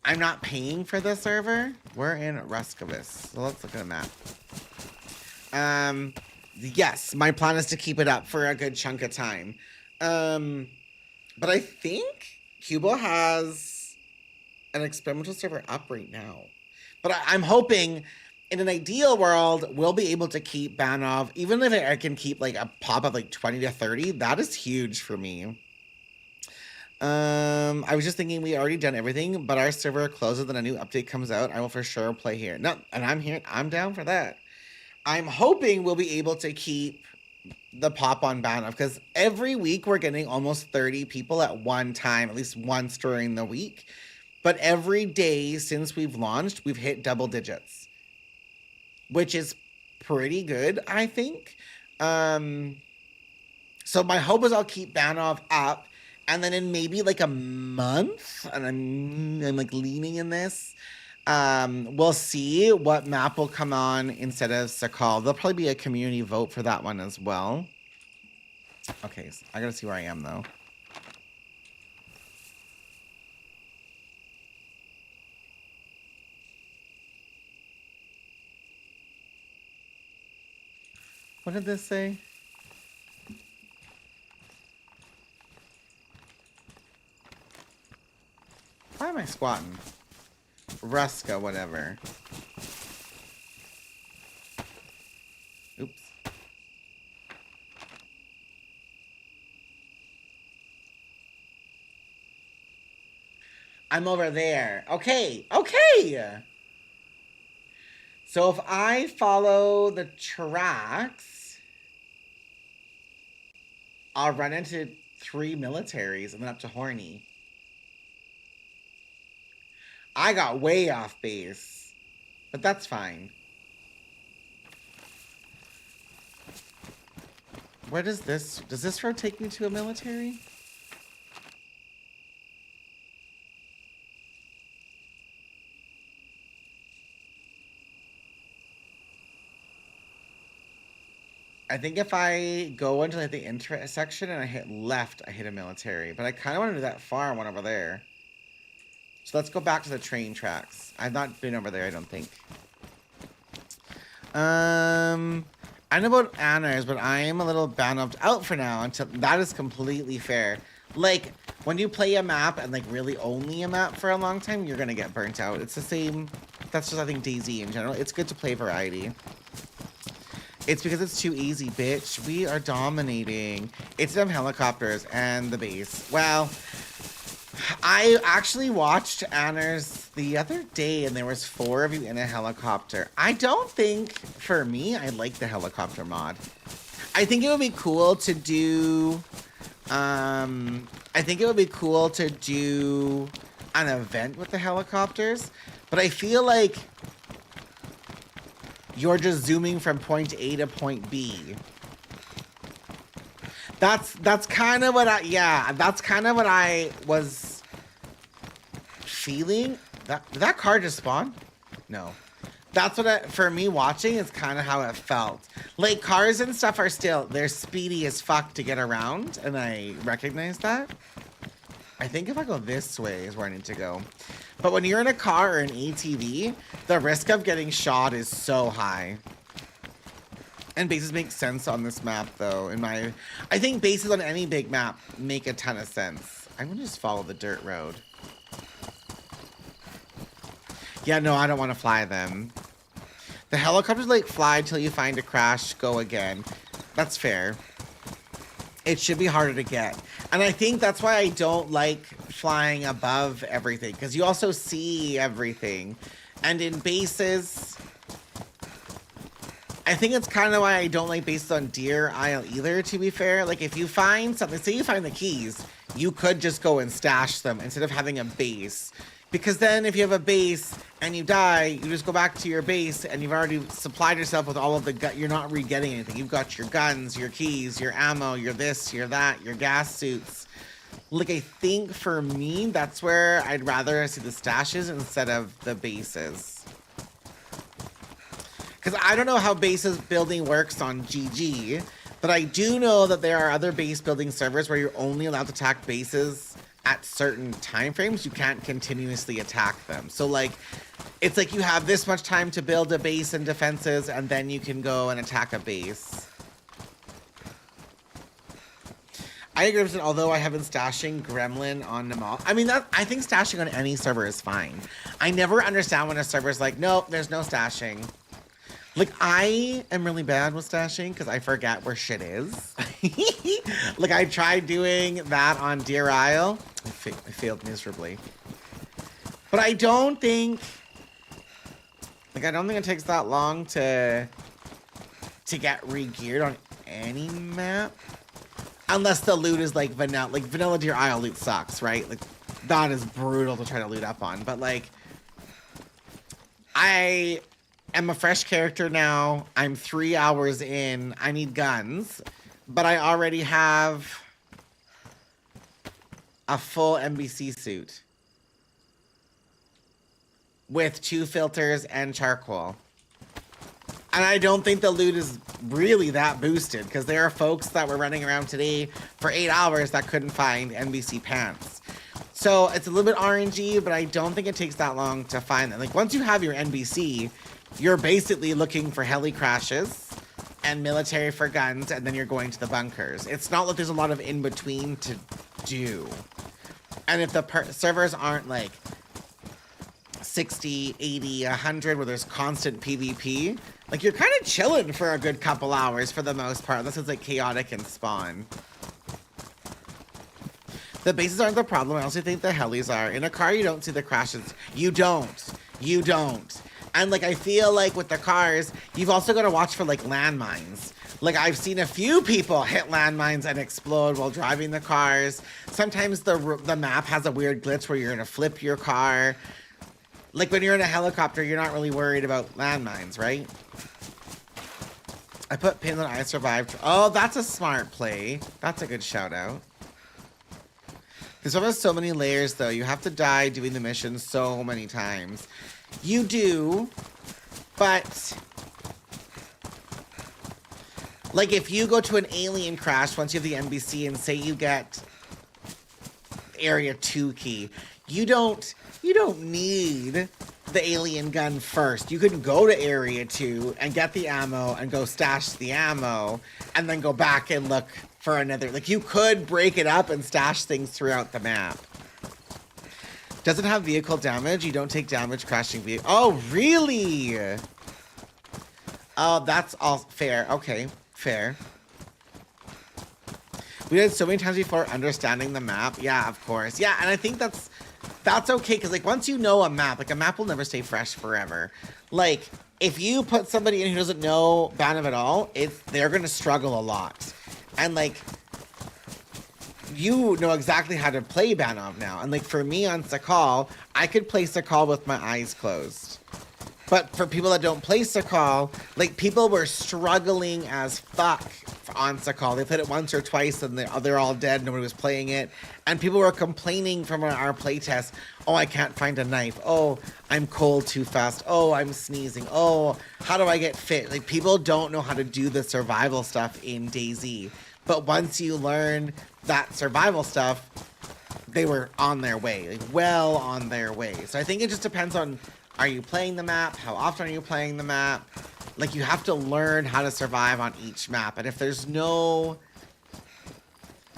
I'm not paying for the server. We're in Ruskovis. So let's look at a map. Yes, my plan is to keep it up for a good chunk of time. But I think Cuba has an experimental server up right now. But I'm hoping in an ideal world, we'll be able to keep Banov. Even if I can keep like a pop of like 20 to 30, that is huge for me. I was just thinking we already done everything, but our server closes and a new update comes out. I will for sure play here. No, and I'm here. I'm down for that. I'm hoping we'll be able to keep the pop on Banov because every week we're getting almost 30 people at one time, at least once during the week. But every day since we've launched, we've hit double digits, which is pretty good, I think. So my hope is I'll keep Banov up, and then in maybe like a month, and I'm like leaning in this, we'll see what map will come on instead of Sakal. There'll probably be a community vote for that one as well. Okay, so I gotta see where I am though. What did this say? Why am I squatting? Ruska, whatever. Oops. I'm over there. Okay, okay! So if I follow the tracks, I'll run into 3 militaries and then up to Horny. I got way off base. But that's fine. Where does this road take me to a military? I think if I go into like the intersection and I hit left, I hit a military. But I kind of want to do that far one over there. So let's go back to the train tracks. I've not been over there, I don't think. I know about Anna's, but I am a little Banov out for now until that is completely fair. Like, when you play a map and like really only a map for a long time, you're gonna get burnt out. It's the same. That's just, I think, DayZ in general. It's good to play variety. It's because it's too easy, bitch. We are dominating. It's them helicopters and the base. Well, I actually watched Anna's the other day and there was 4 of you in a helicopter. I don't think, for me, I like the helicopter mod. I think it would be cool to do... I think it would be cool to do an event with the helicopters. But I feel like you're just zooming from point A to point B. That's kind of what that's kind of what I was feeling. Did that car just spawn? No. That's what for me watching is kind of how it felt. Like, cars and stuff are still, they're speedy as fuck to get around, and I recognize that. I think if I go this way is where I need to go. But when you're in a car or an ATV, the risk of getting shot is so high. And bases make sense on this map, though. I think bases on any big map make a ton of sense. I'm gonna just follow the dirt road. Yeah, no, I don't want to fly them. The helicopters like fly till you find a crash, go again. That's fair. It should be harder to get. And I think that's why I don't like flying above everything, because you also see everything. And in bases, I think it's kind of why I don't like bases on Deer Isle either, to be fair. Like, if you find something, say you find the keys, you could just go and stash them instead of having a base. Because then if you have a base and you die, you just go back to your base and you've already supplied yourself with all of the you're not re-getting anything. You've got your guns, your keys, your ammo, your this, your that, your gas suits. Like, I think for me, that's where I'd rather see the stashes instead of the bases. Because I don't know how bases building works on GG, but I do know that there are other base building servers where you're only allowed to attack bases at certain time frames. You can't continuously attack them. So, like, it's like you have this much time to build a base and defenses, and then you can go and attack a base. I agree with it, although I have been stashing Gremlin on Namal. I mean, I think stashing on any server is fine. I never understand when a server's like, nope, there's no stashing. Like, I am really bad with stashing because I forget where shit is. Like, I tried doing that on Deer Isle. I failed miserably. But I don't think... Like, I don't think it takes that long to get re-geared on any map. Unless the loot is, like, vanilla. Like, vanilla Deer Isle loot sucks, right? Like, that is brutal to try to loot up on. But, like, I am a fresh character now. I'm 3 hours in. I need guns. But I already have a full NBC suit. With 2 filters and charcoal. And I don't think the loot is really that boosted, because there are folks that were running around today for 8 hours that couldn't find NBC pants. So it's a little bit RNG, but I don't think it takes that long to find them. Like, once you have your NBC, you're basically looking for heli crashes and military for guns, and then you're going to the bunkers. It's not like there's a lot of in-between to do. And if the servers aren't like 60, 80, 100, where there's constant PvP, like, you're kind of chilling for a good couple hours for the most part. This is like chaotic and spawn. The bases aren't the problem. I also think the helis are. In a car, you don't see the crashes. You don't. You don't. And, like, I feel like with the cars, you've also got to watch for, like, landmines. Like, I've seen a few people hit landmines and explode while driving the cars. Sometimes the map has a weird glitch where you're going to flip your car. Like when you're in a helicopter, you're not really worried about landmines, right? I put pins on I survived. Oh, that's a smart play. That's a good shout out. This one has so many layers, though. You have to die doing the mission so many times. You do, but... Like, if you go to an alien crash once you have the NBC and say you get Area 2 key, you don't need the alien gun first. You can go to Area 2 and get the ammo and go stash the ammo and then go back and look for another. Like, you could break it up and stash things throughout the map. Doesn't have vehicle damage. You don't take damage crashing vehicle. Oh, really? Oh, that's all fair. Okay, fair. We did so many times before understanding the map. Yeah, of course. Yeah, and I think that's okay, because, like, once you know a map, like, a map will never stay fresh forever. Like, if you put somebody in who doesn't know Banov at all, they're going to struggle a lot. And, like, you know exactly how to play Banov now. And, like, for me on Sakal, I could play Sakal with my eyes closed. But for people that don't play Sakal, like, people were struggling as fuck on Sakal. They played it once or twice and they're all dead. Nobody was playing it. And people were complaining from our playtest, oh, I can't find a knife. Oh, I'm cold too fast. Oh, I'm sneezing. Oh, how do I get fit? Like, people don't know how to do the survival stuff in DayZ. But once you learn that survival stuff, they were on their way, like, well on their way. So I think it just depends on, are you playing the map? How often are you playing the map? Like, you have to learn how to survive on each map. And if there's no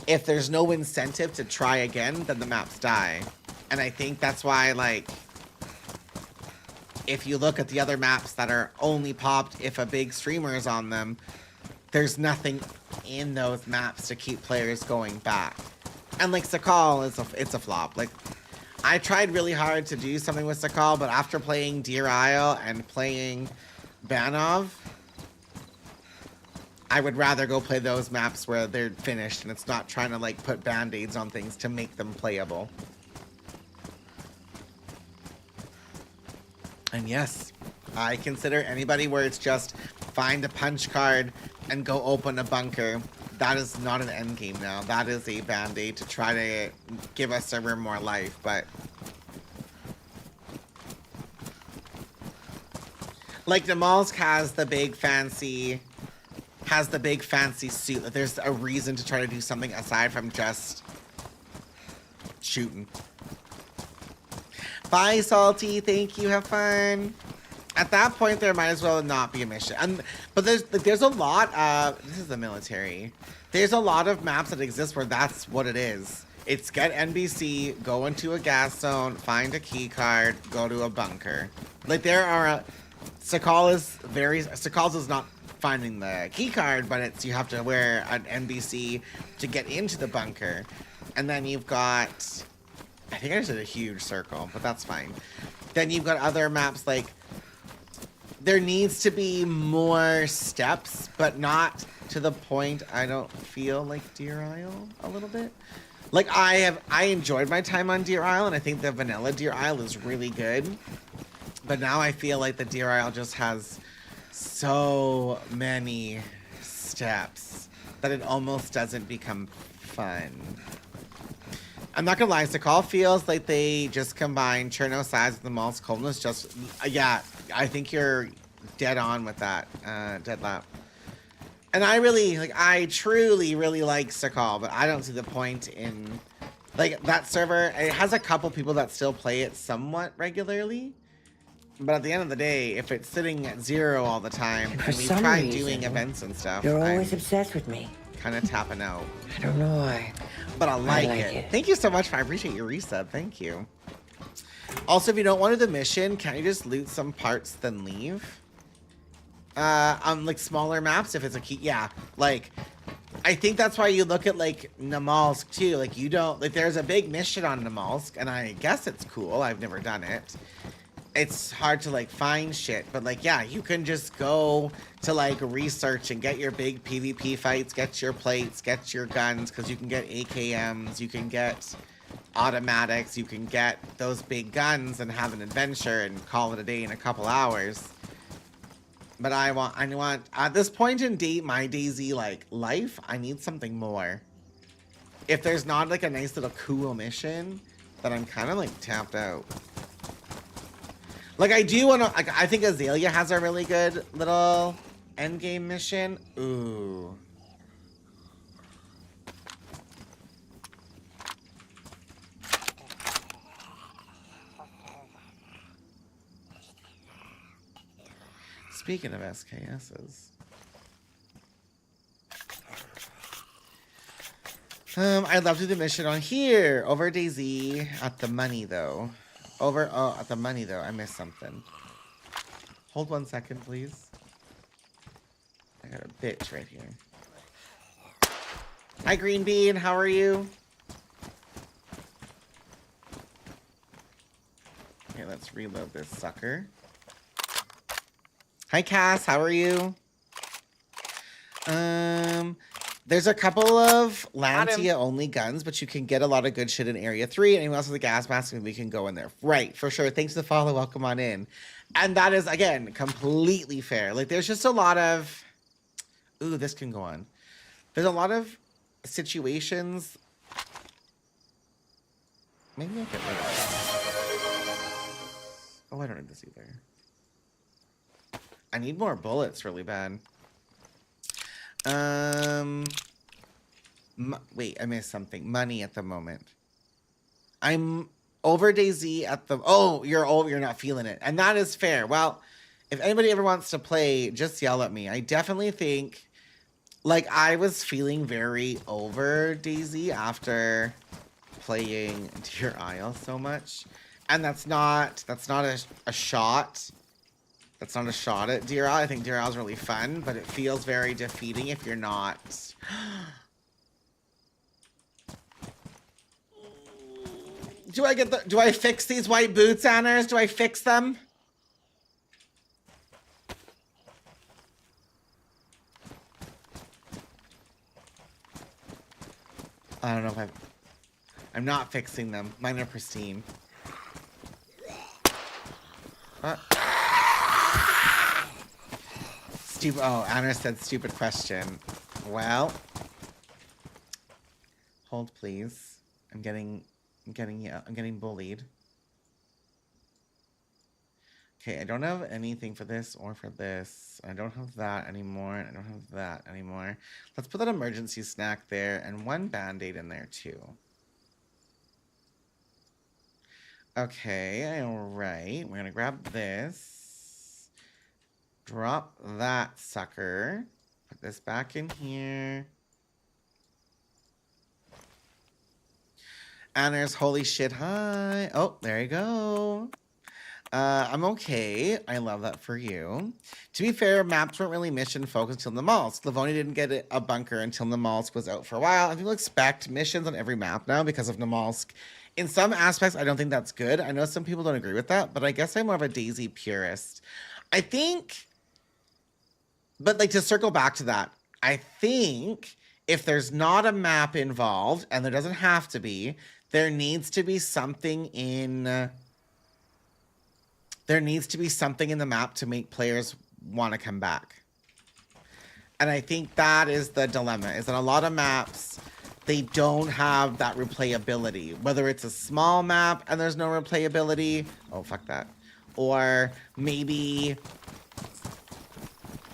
incentive to try again, then the maps die. And I think that's why, like, if you look at the other maps that are only popped if a big streamer is on them, there's nothing in those maps to keep players going back. And, like, Sakal, it's a flop. Like, I tried really hard to do something with Sakal, but after playing Deer Isle and playing Banov, I would rather go play those maps where they're finished and it's not trying to, like, put band-aids on things to make them playable. And yes, I consider anybody where it's just find a punch card and go open a bunker. That is not an end game now. That is a band-aid to try to give a server more life, but... Like, Namalsk has the big fancy suit. That there's a reason to try to do something aside from just shooting. Bye, Salty. Thank you. Have fun. At that point, there might as well not be a mission. But there's a lot of... This is the military. There's a lot of maps that exist where that's what it is. It's get NBC, go into a gas zone, find a key card, go to a bunker. Like, there are... Sakal's is not finding the key card, but it's you have to wear an NBC to get into the bunker. And then you've got... I think I just did a huge circle, but that's fine. Then you've got other maps like... There needs to be more steps, but not to the point I don't feel like Deer Isle a little bit. Like, I enjoyed my time on Deer Isle, and I think the vanilla Deer Isle is really good. But now I feel like the Deer Isle just has so many steps that it almost doesn't become fun. I'm not gonna lie, Sakal feels like they just combined Cherno size with the Mal's coldness. Just, yeah, I think you're dead on with that, dead lap. And I truly really like Sakal, but I don't see the point in, like, that server. It has a couple people that still play it somewhat regularly. But at the end of the day, if it's sitting at 0 all the time, and we try doing events and stuff, You're always obsessed with me. Kind of tapping out. I don't know why. But I like it. Thank you so much. I appreciate your resub. Thank you. Also, if you don't want to do the mission, can't you just loot some parts then leave? On, like, smaller maps, if it's a key. Yeah, like, I think that's why you look at, like, Namalsk too. Like, you don't, like, there's a big mission on Namalsk, and I guess it's cool. I've never done it. It's hard to, like, find shit, but, like, yeah, you can just go to, like, research and get your big PvP fights, get your plates, get your guns, because you can get AKMs, you can get automatics. You can get those big guns and have an adventure and call it a day in a couple hours. But I want, at this point in my DayZ, like, life, I need something more. If there's not, like, a nice little cool mission, then I'm kind of, like, tapped out. Like, I do want to, like, I think Azalea has a really good little endgame mission. Ooh. Speaking of SKSs. I'd love to do the mission on here. Over DayZ at the money, though. At the money, though. I missed something. Hold 1 second, please. I got a bitch right here. Hi, Green Bean. How are you? Okay, let's reload this sucker. Hi, Cass. How are you? There's a couple of Lancia-only guns, but you can get a lot of good shit in Area 3. And anyone else with a gas mask, and we can go in there. Right, for sure. Thanks for the follow. Welcome on in. And that is, again, completely fair. Like, there's just a lot of... Ooh, this can go on. There's a lot of situations... Maybe I'll get rid of this. Oh, I don't need this either. I need more bullets really bad. Wait, I missed something. Money at the moment. I'm over DayZ at the... Oh, you're not feeling it. And that is fair. Well, if anybody ever wants to play, just yell at me. I definitely think... Like, I was feeling very over DayZ after playing Deer Isle so much. And that's not a shot. That's not a shot at Deer Isle. I think Deer Isle is really fun, but it feels very defeating if you're not. Do I fix these white boots, Anners? Do I fix them? I don't know if I'm not fixing them. Mine are pristine. What? Oh, Anna said stupid question. Well, hold please. I'm getting bullied. Okay, I don't have anything for this or for this. I don't have that anymore. I don't have that anymore. Let's put that emergency snack there and one band-aid in there too. Okay, all right. We're gonna grab this. Drop that sucker. Put this back in here. And there's holy shit, hi. Oh, there you go. I'm okay. I love that for you. To be fair, maps weren't really mission focused until Namalsk. Livonia didn't get a bunker until Namalsk was out for a while. And people expect missions on every map now because of Namalsk. In some aspects, I don't think that's good. I know some people don't agree with that, but I guess I'm more of a DayZ purist. I think... But, like, to circle back to that, I think if there's not a map involved, and there doesn't have to be, there needs to be something in... There needs to be something in the map to make players want to come back. And I think that is the dilemma, is that a lot of maps, they don't have that replayability. Whether it's a small map and there's no replayability... Oh, fuck that. Or maybe...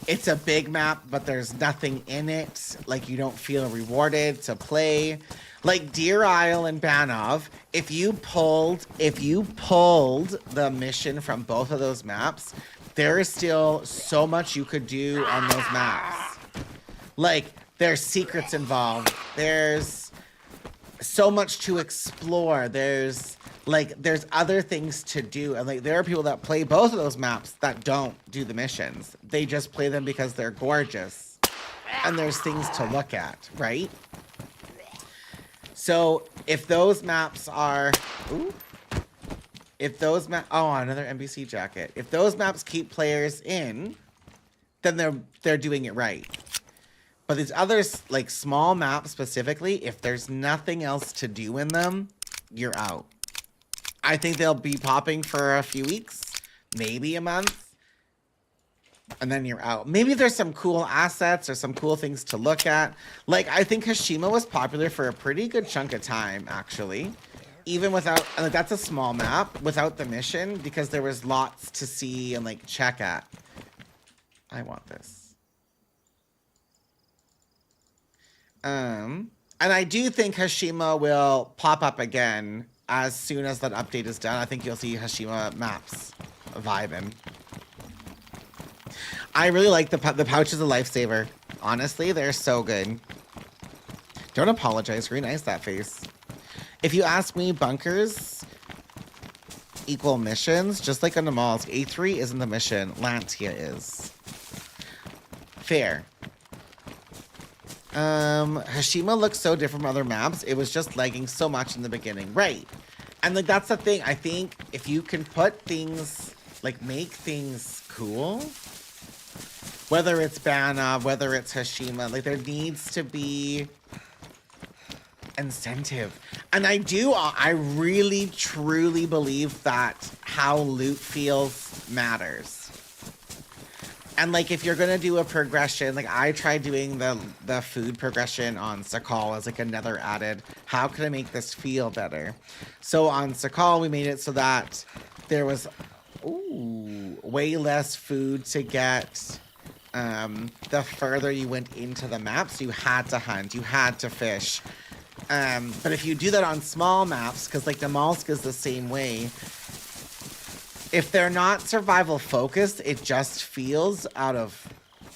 It's a big map, but there's nothing in it. Like, you don't feel rewarded to play. Like, Deer Isle and Banov, if you pulled the mission from both of those maps, there is still so much you could do on those maps. Like, there's secrets involved. There's so much to explore. There's other things to do. And, like, there are people that play both of those maps that don't do the missions. They just play them because they're gorgeous. And there's things to look at, right? So, if those maps are... Ooh. If those maps... Oh, another NBC jacket. If those maps keep players in, then they're doing it right. But these others, like, small maps specifically, if there's nothing else to do in them... you're out. I think they'll be popping for a few weeks, maybe a month, and then you're out. Maybe there's some cool assets or some cool things to look at. Like, I think Hashima was popular for a pretty good chunk of time, actually. Even without, like, that's a small map, without the mission, because there was lots to see and, like, check at. I want this. And I do think Hashima will pop up again as soon as that update is done. I think you'll see Hashima maps vibing. I really like the pouch is a lifesaver. Honestly, they're so good. Don't apologize. Very nice, that face. If you ask me, bunkers equal missions, just like on the malls. A3 isn't the mission. Lantia is. Fair. Hashima looks so different from other maps. It was just lagging so much in the beginning. Right. And like that's the thing. I think if you can put things, like make things cool, whether it's Banov, whether it's Hashima, like there needs to be incentive. And I really truly believe that how loot feels matters. And like if you're gonna do a progression, like I tried doing the food progression on Sakal as like another added, how can I make this feel better? So on Sakal we made it so that there was way less food to get the further you went into the map. So you had to hunt, you had to fish. But if you do that on small maps, because like the Malsk is the same way, if they're not survival focused, it just feels out of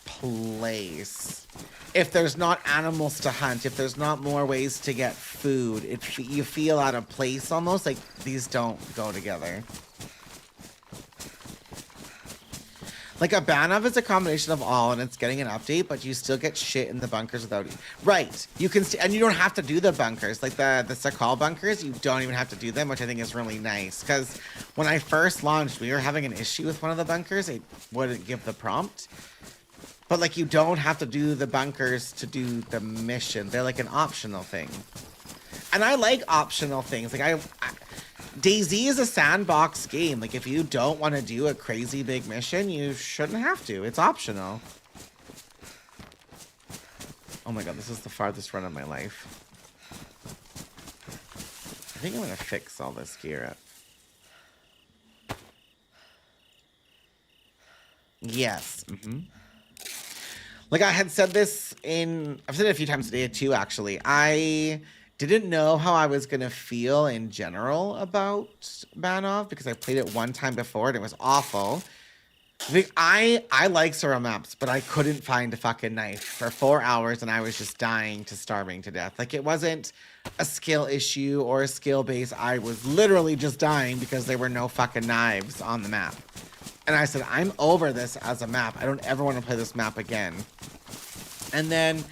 place. If there's not animals to hunt, if there's not more ways to get food, you feel out of place almost, like these don't go together. Like a Banov is a combination of all, and it's getting an update, but you still get shit in the bunkers without it. Right. You can, and you don't have to do the bunkers. Like the Sakal bunkers, you don't even have to do them, which I think is really nice. Because when I first launched, we were having an issue with one of the bunkers. It wouldn't give the prompt. But like you don't have to do the bunkers to do the mission. They're like an optional thing. And I like optional things. Like DayZ is a sandbox game. Like, if you don't want to do a crazy big mission, you shouldn't have to. It's optional. Oh my god, this is the farthest run of my life. I think I'm going to fix all this gear up. Yes. Like, I had said this I've said it a few times today, too, actually. I didn't know how I was going to feel in general about Banov because I played it one time before and it was awful. I like Sora maps, but I couldn't find a fucking knife for 4 hours and I was just dying to starving to death. Like, it wasn't a skill issue or a skill base. I was literally just dying because there were no fucking knives on the map. And I said, I'm over this as a map. I don't ever want to play this map again. And then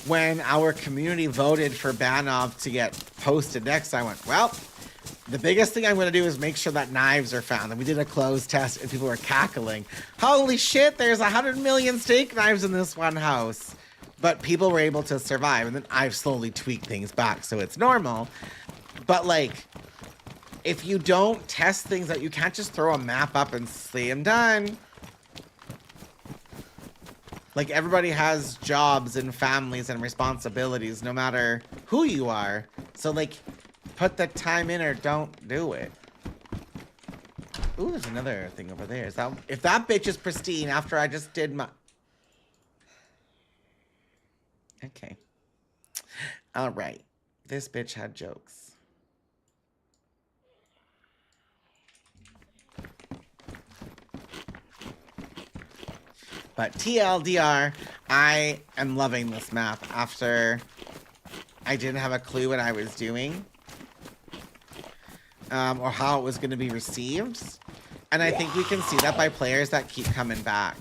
when our community voted for Banov to get posted next, I went, well, the biggest thing I'm going to do is make sure that knives are found. And we did a closed test and people were cackling. Holy shit, there's 100 million steak knives in this one house. But people were able to survive. And then I've slowly tweaked things back so it's normal. But like, if you don't test things out, you can't just throw a map up and say, I'm done. Like, everybody has jobs and families and responsibilities, no matter who you are. So, like, put the time in or don't do it. Ooh, there's another thing over there. If that bitch is pristine after I just did my... Okay. All right. This bitch had jokes. But TLDR, I am loving this map after I didn't have a clue what I was doing. Or how it was going to be received. And I think we can see that by players that keep coming back.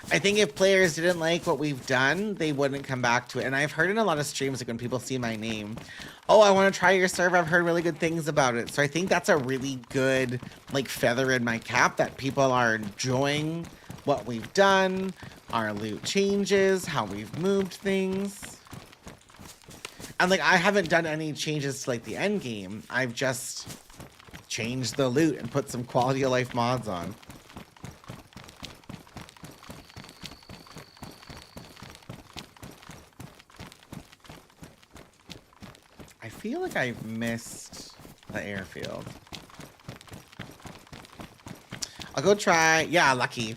I think if players didn't like what we've done, they wouldn't come back to it. And I've heard in a lot of streams, like when people see my name, oh, I want to try your server. I've heard really good things about it. So I think that's a really good, like, feather in my cap that people are enjoying what we've done, our loot changes, how we've moved things. And, like, I haven't done any changes to, like, the end game. I've just changed the loot and put some quality of life mods on. I feel like I've missed the airfield. I'll go try. Yeah, Lucky.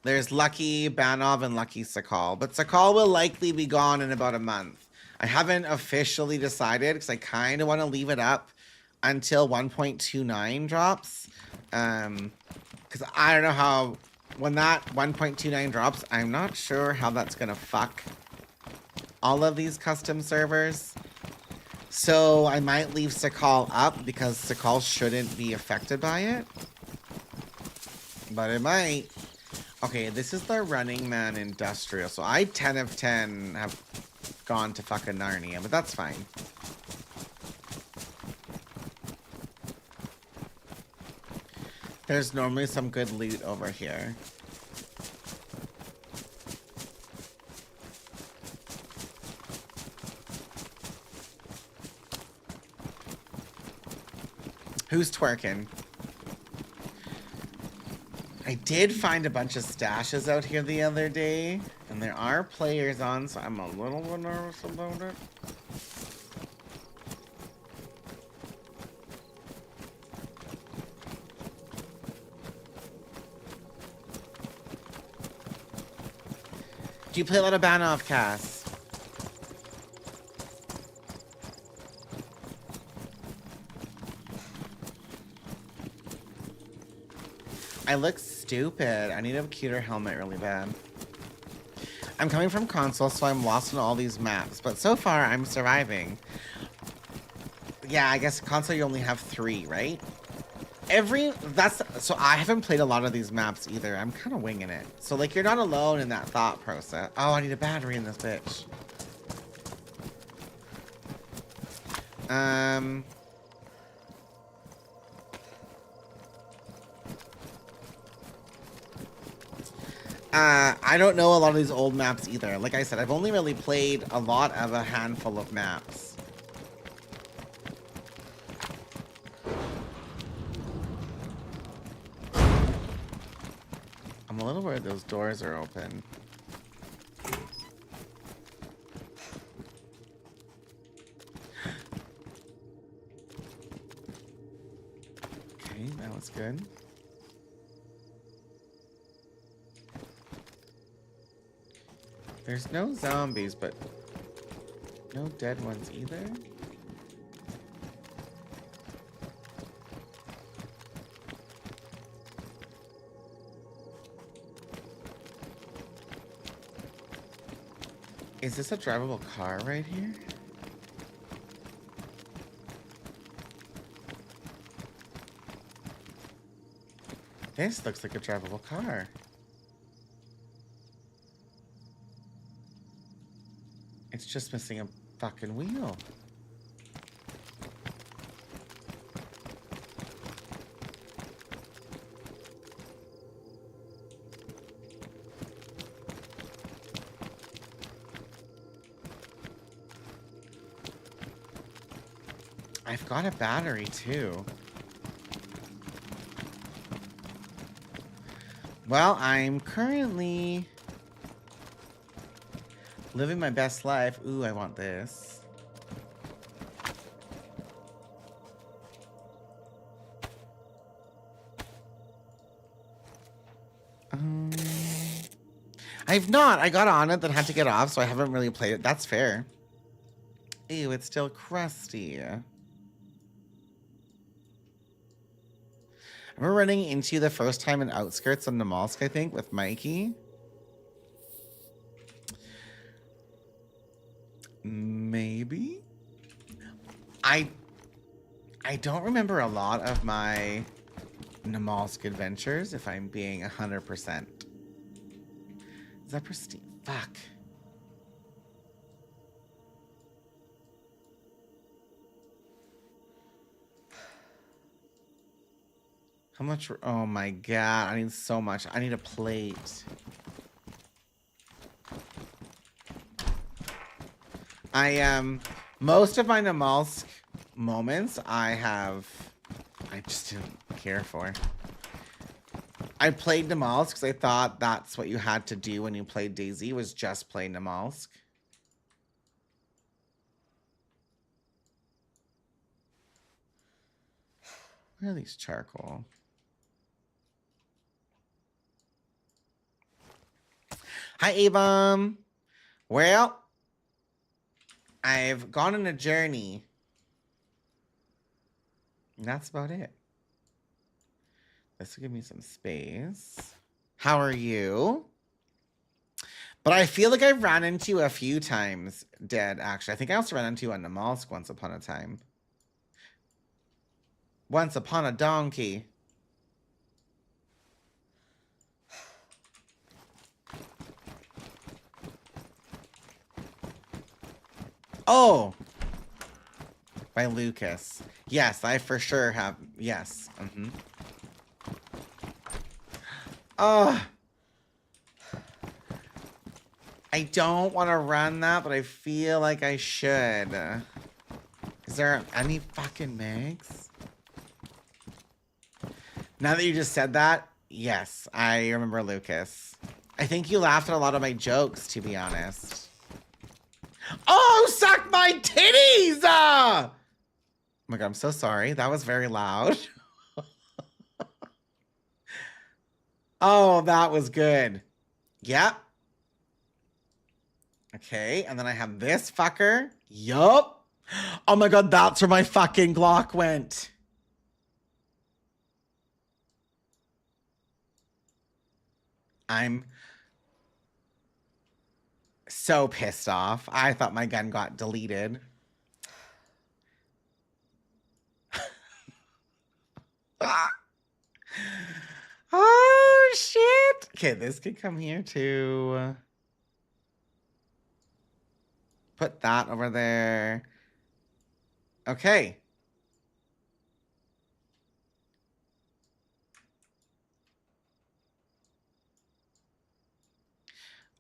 There's Lucky, Banov, and Lucky Sakal. But Sakal will likely be gone in about a month. I haven't officially decided because I kind of want to leave it up until 1.29 drops. Because I don't know how... When that 1.29 drops, I'm not sure how that's going to fuck all of these custom servers. So I might leave Sakal up because Sakal shouldn't be affected by it. But it might. Okay, this is the Running Man Industrial. So I 10 of 10 have gone to fucking Narnia, but that's fine. There's normally some good loot over here. Who's twerking? I did find a bunch of stashes out here the other day, and there are players on, so I'm a little bit nervous about it. Do you play a lot of Banov, Cass? I look stupid. I need a cuter helmet really bad. I'm coming from console, so I'm lost in all these maps. But so far, I'm surviving. Yeah, I guess console you only have 3, right? So I haven't played a lot of these maps either. I'm kind of winging it. So, like, you're not alone in that thought process. Oh, I need a battery in this bitch. I don't know a lot of these old maps either. Like I said, I've only really played a lot of a handful of maps. I'm a little worried those doors are open. Okay, that was good. There's no zombies, but no dead ones either. Is this a drivable car right here? This looks like a drivable car. It's just missing a fucking wheel. I've got a battery too. Well, I'm currently living my best life. Ooh, I want this. I've not. I got on it, then had to get off, so I haven't really played it. That's fair. Ew, it's still crusty. I remember running into you the first time in Outskirts on Namalsk, I think, with Mikey. Maybe? I don't remember a lot of my Namalsk adventures, if I'm being 100%. Is that pristine? Fuck. How much? Oh my god, I need so much. I need a plate. Most of my Namalsk moments I just didn't care for. I played Namalsk because I thought that's what you had to do when you played DayZ, was just play Namalsk. Where are these charcoal? Hi, Avon. Well, I've gone on a journey. And that's about it. This will give me some space. How are you? But I feel like I've ran into you a few times, Dead, actually. I think I also ran into you on Namalsk once upon a time. Once upon a donkey. Oh! By Lucas. Yes, I for sure have. Yes. Mm-hmm. Oh! I don't want to run that, but I feel like I should. Is there any fucking mags? Now that you just said that, yes, I remember Lucas. I think you laughed at a lot of my jokes, to be honest. Oh, suck my titties! Oh my god, I'm so sorry. That was very loud. Oh, that was good. Yep. Okay, and then I have this fucker. Yup. Oh my god, that's where my fucking Glock went. I'm so pissed off. I thought my gun got deleted. Ah. Oh, shit. Okay, this could come here too. Put that over there. Okay.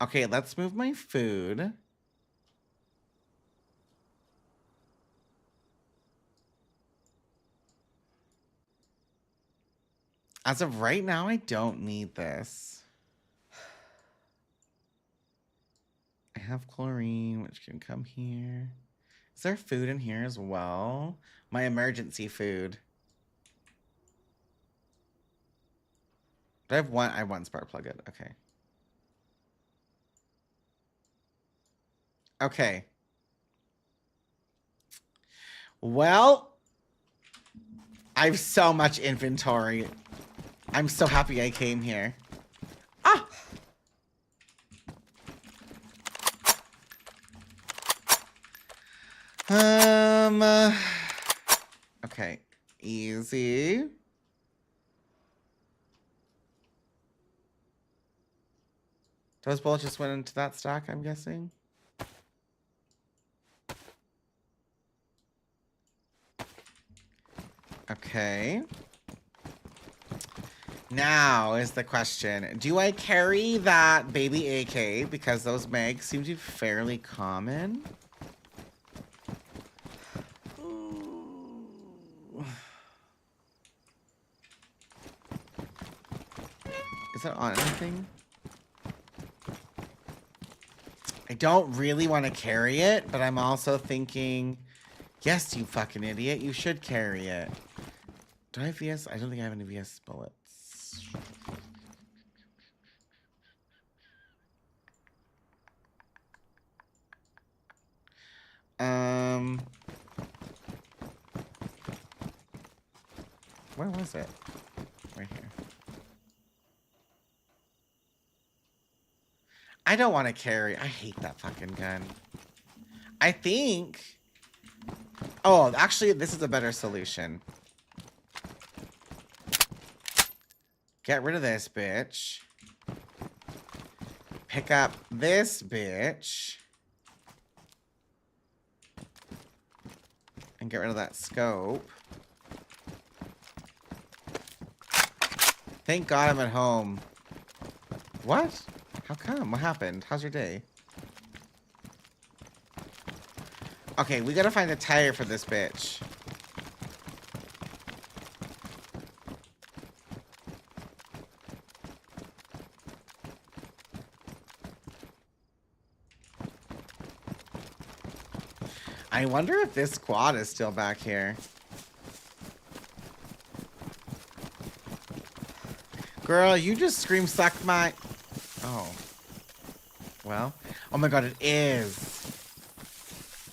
Okay, let's move my food. As of right now, I don't need this. I have chlorine, which can come here. Is there food in here as well? My emergency food. Do I have one? I have one spark plug it. Okay. Okay. Well, I have so much inventory. I'm so happy I came here. Ah! Okay. Easy. Those bullets just went into that stack, I'm guessing. Okay. Now is the question. Do I carry that baby AK? Because those mags seem to be fairly common. Is it on anything? I don't really want to carry it, but I'm also thinking, yes, you fucking idiot, you should carry it. Do I have VS? I don't think I have any VS bullets. Where was it? Right here. I don't want to carry. I hate that fucking gun. I think. Oh, actually, this is a better solution. Get rid of this bitch. pick up this bitch. And get rid of that scope. Thank God I'm at home. What? How come? What happened? How's your day? Okay, we gotta find a tire for this bitch. I wonder if this quad is still back here. Girl, you just scream suck my... Oh. Well. Oh my god, it is.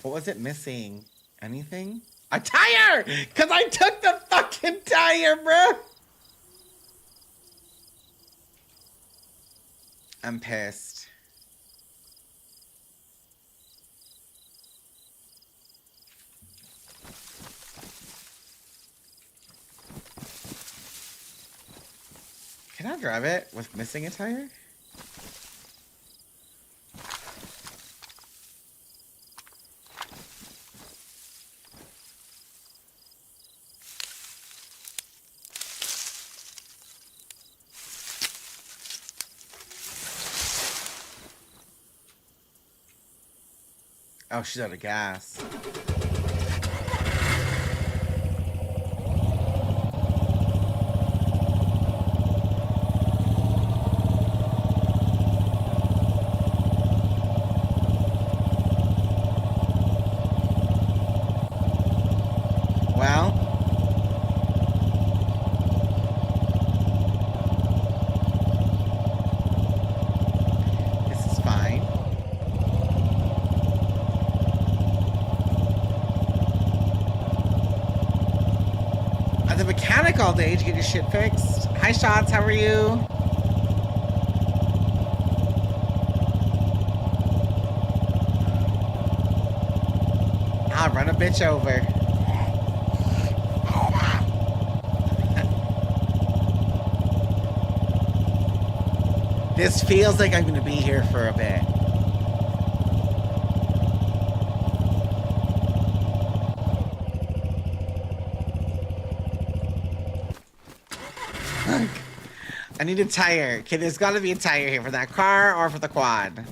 What was it missing? Anything? A tire! Because I took the fucking tire, bro! I'm pissed. Can I drive it with missing a tire? Oh, she's out of gas. Well, this is fine. At the mechanic all day to get your shit fixed. Hi, Shots, how are you? I'll run a bitch over. This feels like I'm going to be here for a bit. I need a tire. Okay, there's got to be a tire here for that car or for the quad.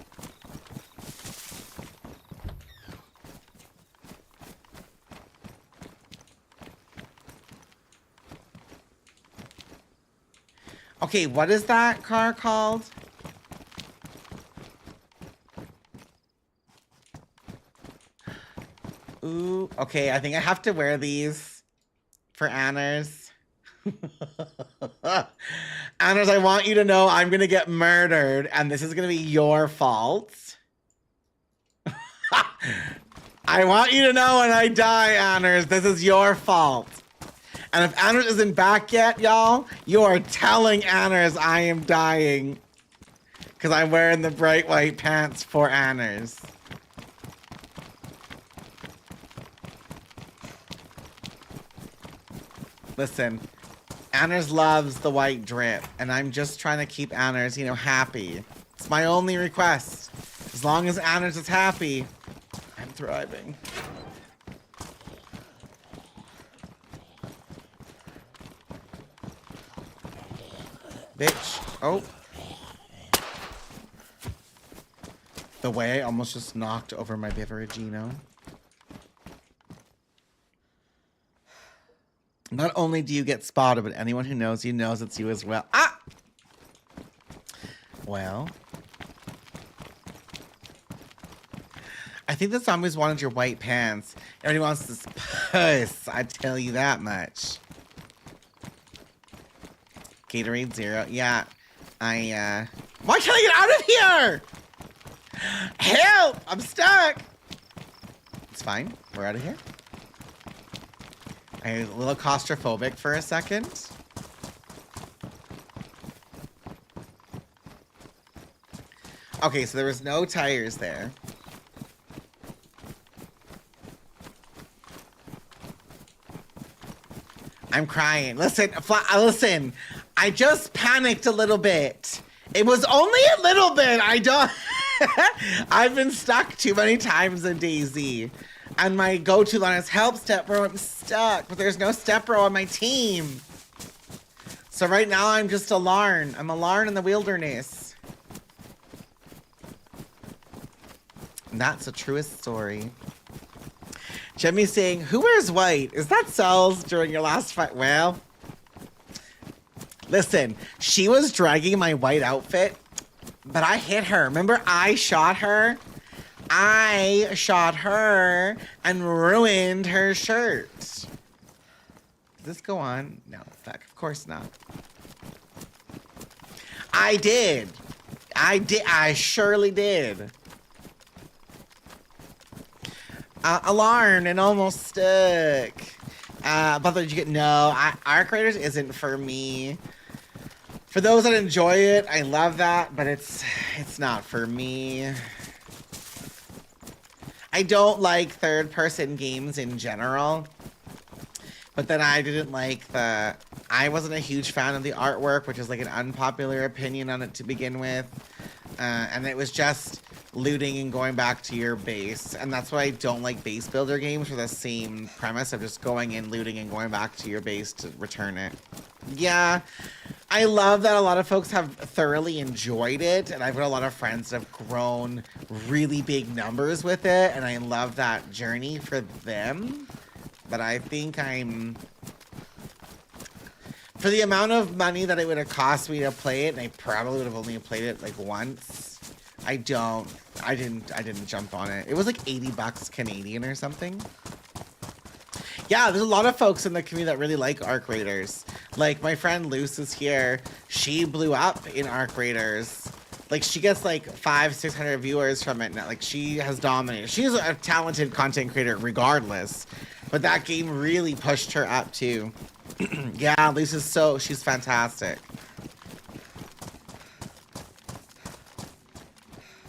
Okay, what is that car called? Ooh, okay, I think I have to wear these for Anners. Anners, I want you to know I'm gonna get murdered and this is gonna be your fault. I want you to know when I die, Anners, this is your fault. And if Anners isn't back yet, y'all, you are telling Anners I am dying. Because I'm wearing the bright white pants for Anners. Listen, Anners loves the white drip, and I'm just trying to keep Anners, you know, happy. It's my only request. As long as Anners is happy, I'm thriving. Bitch. Oh. The way I almost just knocked over my Beveragino. Not only do you get spotted, but anyone who knows you knows it's you as well. Ah! Well. I think the zombies wanted your white pants. Everybody wants this puss. I tell you that much. Gatorade Zero. Yeah. Why can't I get out of here? Help! I'm stuck! It's fine. We're out of here. I was a little claustrophobic for a second. Okay, so there was no tires there. I'm crying. Listen, listen. I just panicked a little bit. It was only a little bit. I don't. I've been stuck too many times in DayZ. And my go-to line is, help, Step Bro, I'm stuck. But there's no Step Bro on my team. So right now I'm just a Larn. I'm a Larn in the wilderness. And that's the truest story. Jimmy's saying, who wears white? Is that Cells during your last fight? Well, listen, she was dragging my white outfit, but I hit her. Remember, I shot her? I shot her and ruined her shirt. Does this go on? No, fuck, of course not. I did. I surely did. Alarm and almost stuck. But did you get no? Arc Raiders isn't for me. For those that enjoy it, I love that, but it's not for me. I don't like third-person games in general. But then I didn't like I wasn't a huge fan of the artwork, which is like an unpopular opinion on it to begin with. And it was just looting and going back to your base. And that's why I don't like base builder games for the same premise of just going in, looting, and going back to your base to return it. Yeah, I love that a lot of folks have thoroughly enjoyed it. And I've got a lot of friends that have grown really big numbers with it. And I love that journey for them. But I think for the amount of money that it would have cost me to play it, and I probably would have only played it like once, I didn't jump on it. It was like 80 bucks Canadian or something. Yeah, there's a lot of folks in the community that really like Arc Raiders. Like my friend Luce is here. She blew up in Arc Raiders. Like she gets like 500-600 viewers from it now. Like she has dominated. She's a talented content creator regardless. But that game really pushed her up too. Yeah, Luce's she's fantastic.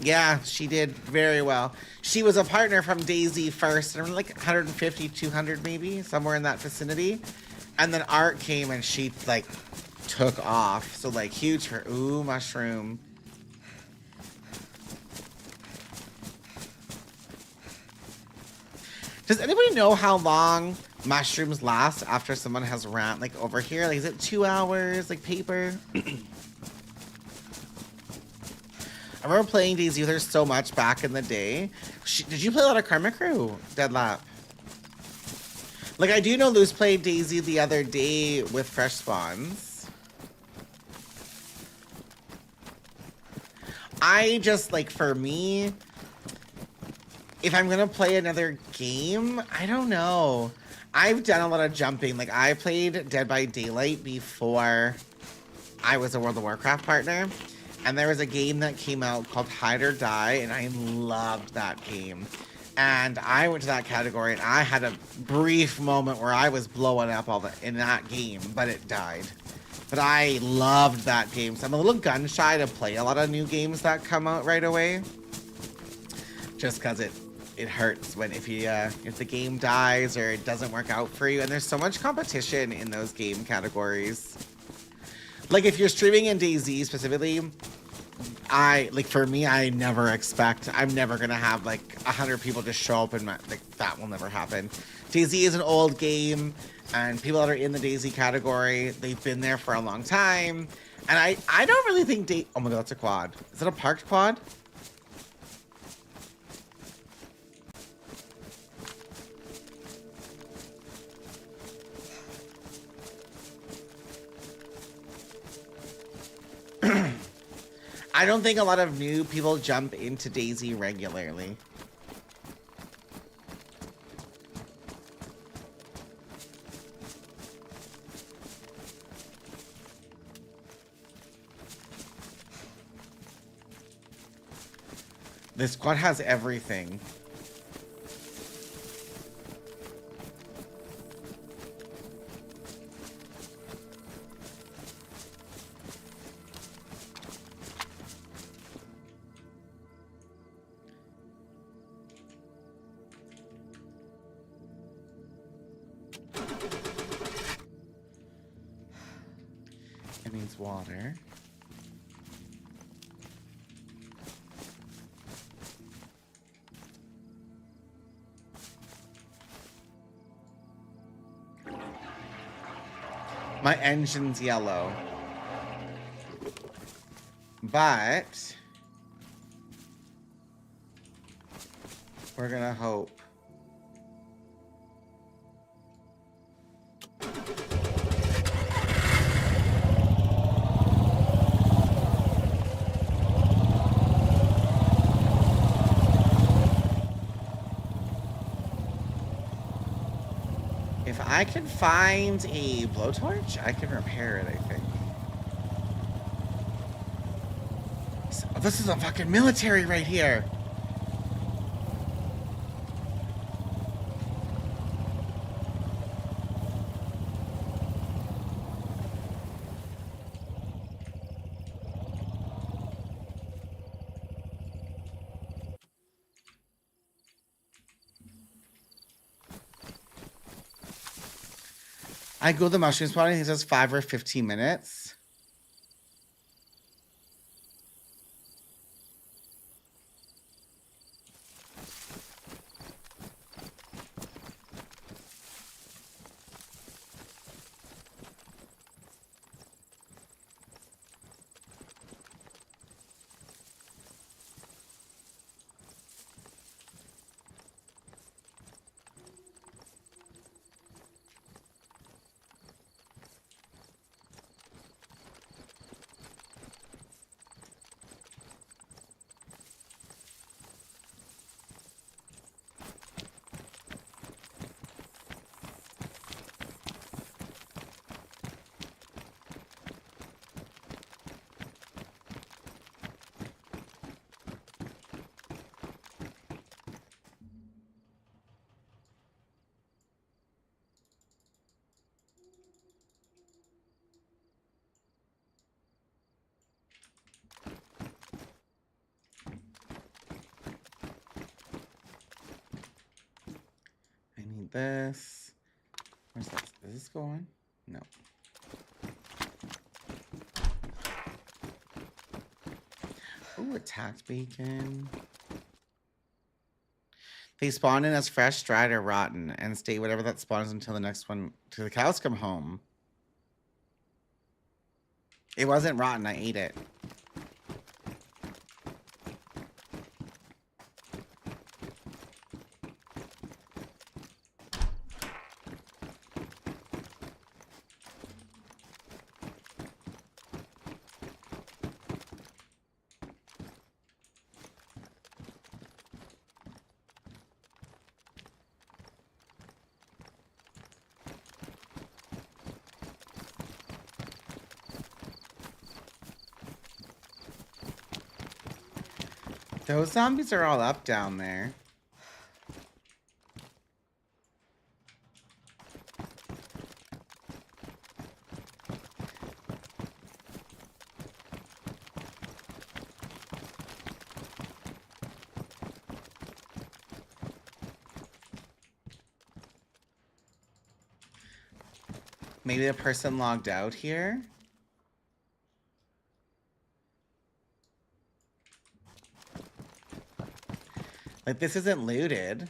Yeah, she did very well. She was a partner from DayZ first, and like 150, 200 maybe, somewhere in that vicinity. And then Art came and she like took off. So like huge for, ooh, mushroom. Does anybody know how long mushrooms last after someone has ran, like over here? Like, is it 2 hours, like paper? I remember playing DayZ with her so much back in the day. Did you play a lot of Karma Crew, Deadlap? Like, I do know Luz played DayZ the other day with Fresh Spawns. I just, like, for me, if I'm gonna play another game, I don't know. I've done a lot of jumping. Like, I played Dead by Daylight before I was a World of Warcraft partner. And there was a game that came out called Hide or Die, and I loved that game. And I went to that category, and I had a brief moment where I was blowing up in that game, but it died. But I loved that game, so I'm a little gun shy to play a lot of new games that come out right away. Just because it hurts when if the game dies or it doesn't work out for you, and there's so much competition in those game categories. Like if you're streaming in DayZ specifically, for me, I never expect, I'm never gonna have like 100 people just show up and like that will never happen. DayZ is an old game, and people that are in the DayZ category, they've been there for a long time, and I don't really think oh my god, it's a quad. Is it a parked quad? I don't think a lot of new people jump into DayZ regularly. This squad has everything. It needs water. My engine's yellow. But we're gonna hope. If I can find a blowtorch, I can repair it, I think. So, this is a fucking military right here. I go the mushroom spawning. He says 5 or 15 minutes. I need this. Where's that? Does this go on? No. Ooh, attacked bacon. They spawn in as fresh, dried, or rotten, and stay whatever that spawns until the next one, till the cows come home. It wasn't rotten, I ate it. Those zombies are all up down there. Maybe the person logged out here? Like, this isn't looted.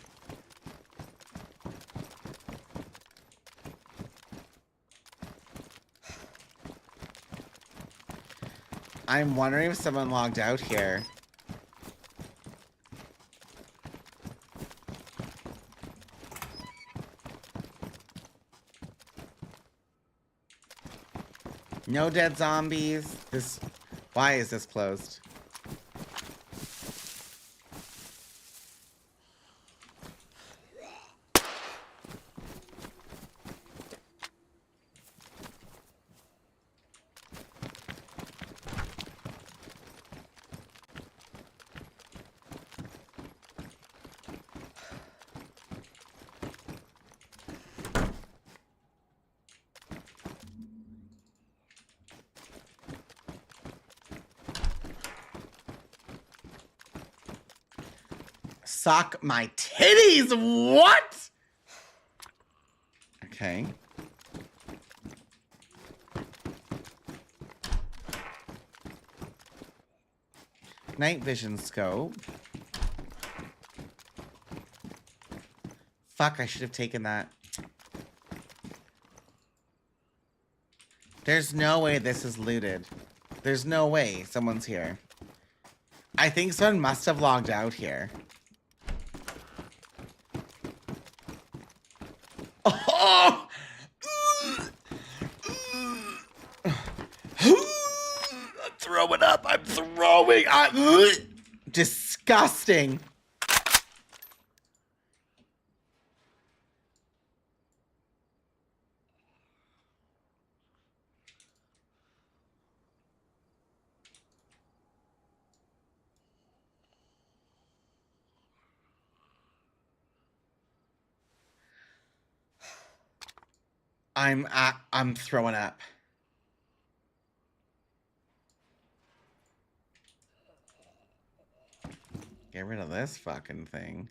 I'm wondering if someone logged out here. No dead zombies. Why is this closed? Suck my titties! What? Okay. Night vision scope. Fuck, I should have taken that. There's no way this is looted. There's no way someone's here. I think someone must have logged out here. Oh! I'm throwing up. I'm throwing up. Disgusting. I'm throwing up. Get rid of this fucking thing.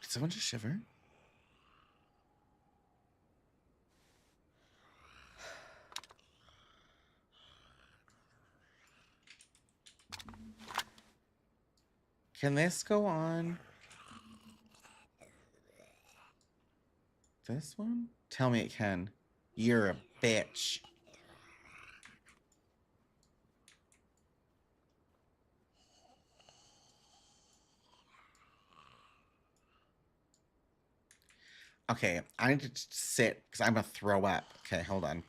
Did someone just shiver? Can this go on? This one? Tell me it can. You're a bitch. Okay, I need to sit because I'm gonna throw up. Okay, hold on.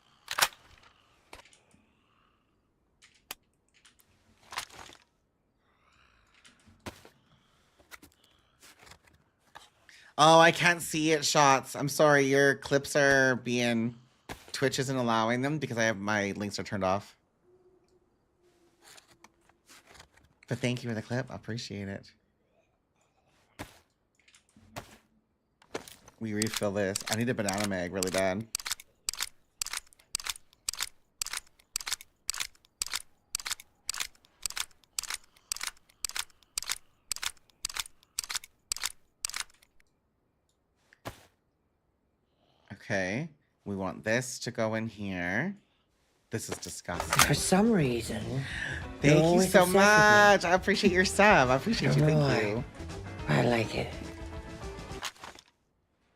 Oh, I can't see it, shots. I'm sorry, your clips are being... Twitch isn't allowing them because I have my links are turned off. But thank you for the clip. I appreciate it. We refill this. I need a banana mag really bad. Okay. We want this to go in here. This is disgusting. For some reason, Thank you so much. I appreciate your sub. I appreciate you. Thank you. I like it.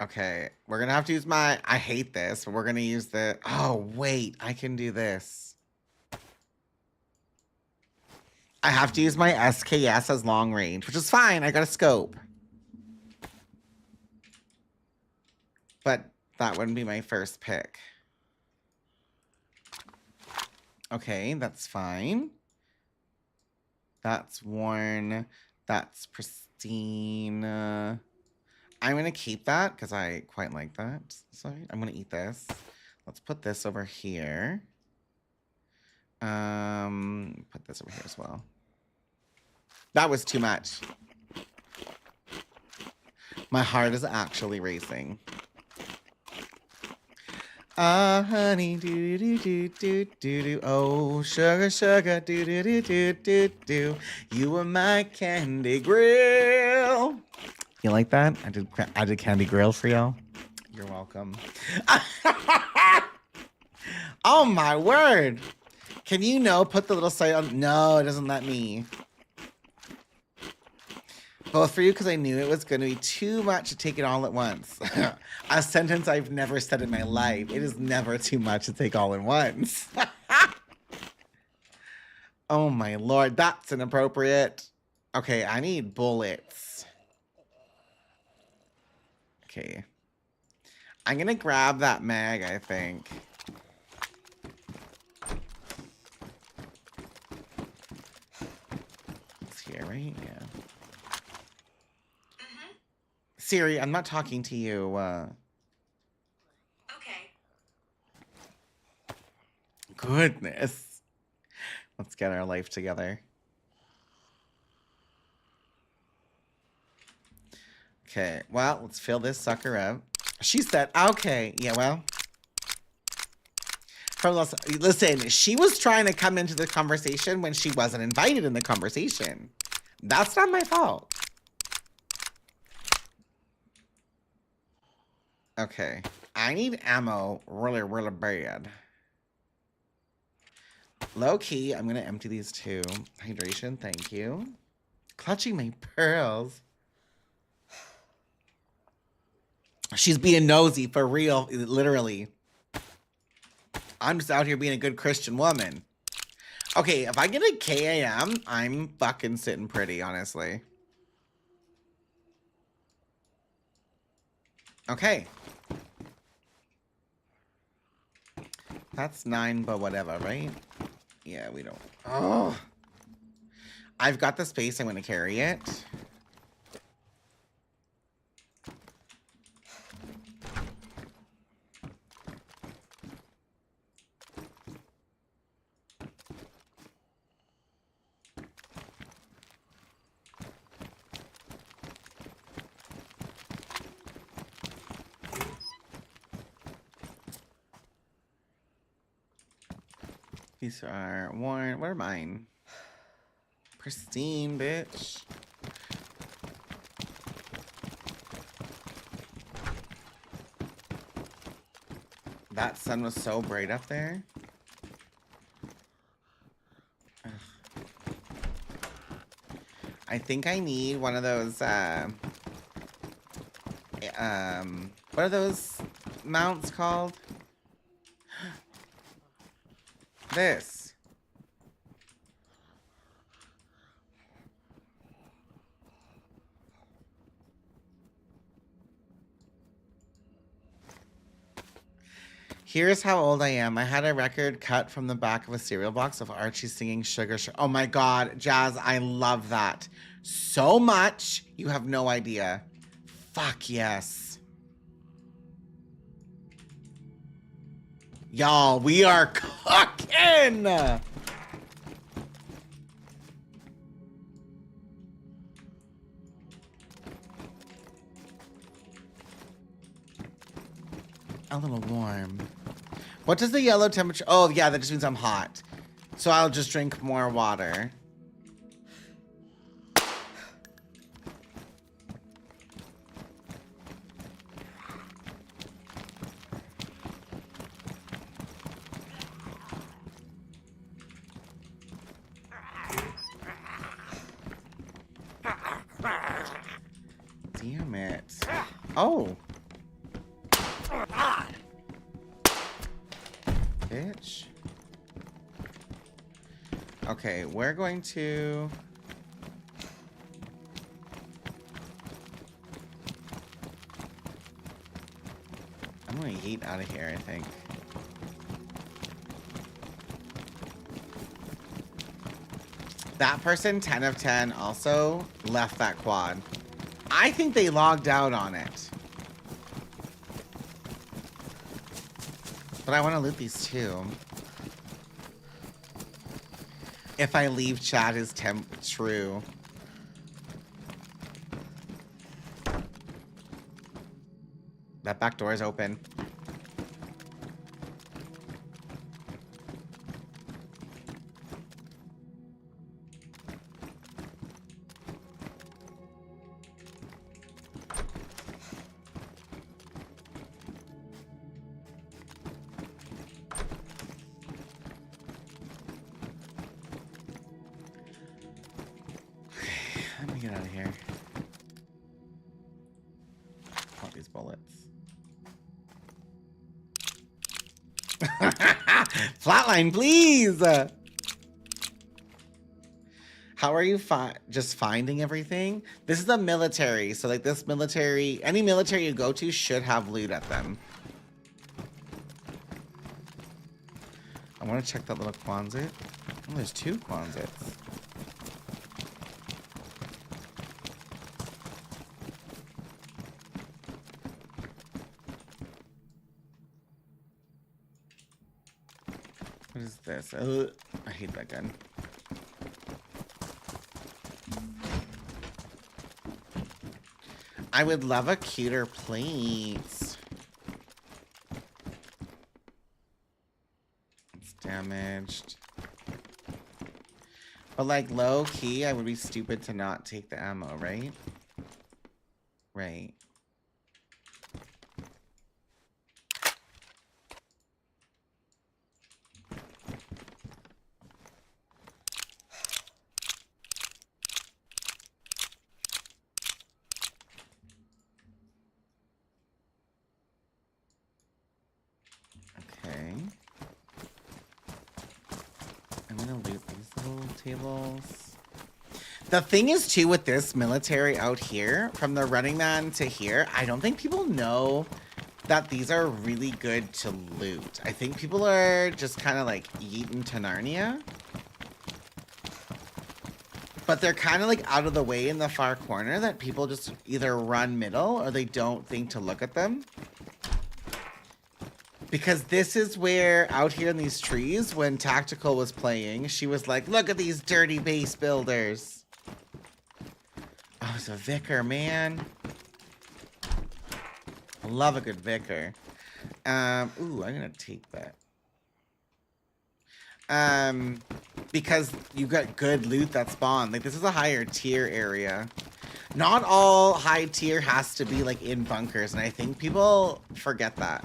Okay, we're gonna have to use my... I hate this, but we're gonna use the... Oh, wait, I can do this. I have to use my SKS as long range, which is fine. I got a scope. But that wouldn't be my first pick. Okay, that's fine. That's worn. That's pristine. I'm going to keep that because I quite like that. Sorry, I'm going to eat this. Let's put this over here. Put this over here as well. That was too much. My heart is actually racing. Honey, do do do do do do. Oh, sugar, sugar, do do do do do do. You are my candy grill. You like that? I did candy grill for y'all. You're welcome. Oh my word! Can you put the little site on? No, it doesn't let me. Both for you because I knew it was going to be too much to take it all at once. A sentence I've never said in my life. It is never too much to take all at once. Oh my lord, that's inappropriate. Okay, I need bullets. Okay. I'm going to grab that mag, I think. It's here, right? Yeah. Siri, I'm not talking to you. Okay. Goodness. Let's get our life together. Okay, well, let's fill this sucker up. She said, okay, yeah, well. Listen, she was trying to come into the conversation when she wasn't invited in the conversation. That's not my fault. Okay, I need ammo really, really bad. Low key, I'm gonna empty these too. Hydration, thank you. Clutching my pearls. She's being nosy for real, literally. I'm just out here being a good Christian woman. Okay, if I get a KAM, I'm fucking sitting pretty, honestly. Okay. That's 9, but whatever, right? Yeah, we don't. Oh. I've got the space. I'm going to carry it. These are worn. What are mine? Pristine, bitch. That sun was so bright up there. Ugh. I think I need one of those, what are those mounts called? This. Here's how old I am. I had a record cut from the back of a cereal box of Archie singing Sugar Sugar. Oh my God, Jazz, I love that so much. You have no idea. Fuck yes. Y'all, we are cooking. A little warm. What does the yellow temperature? Oh, yeah, that just means I'm hot. So I'll just drink more water. Damn it. Oh. Bitch. Okay, we're going to... I'm going to eat out of here, I think. That person, 10 of 10, also left that quad. I think they logged out on it. But I want to loot these too. If I leave chat is true. That back door is open. Let me get out of here. Want these bullets. Flatline, please! How are you just finding everything? This is a military, so like this military, any military you go to should have loot at them. I want to check that little Qonzer. Oh, there's 2 Qonzers. What is this? I hate that gun. I would love a cuter plate. It's damaged. But like low key, I would be stupid to not take the ammo, right? Right. tables. The thing is, too, with this military out here, from the Running Man to here, I don't think people know that these are really good to loot. I think people are just kind of like yeeting to Narnia. But they're kind of like out of the way in the far corner that people just either run middle or they don't think to look at them. Because this is where, out here in these trees, when Tactical was playing, she was like, look at these dirty base builders. Oh, it's a vicar, man. I love a good vicar. Ooh, I'm gonna take that. Because you got good loot that spawned. Like, this is a higher tier area. Not all high tier has to be, like, in bunkers, and I think people forget that.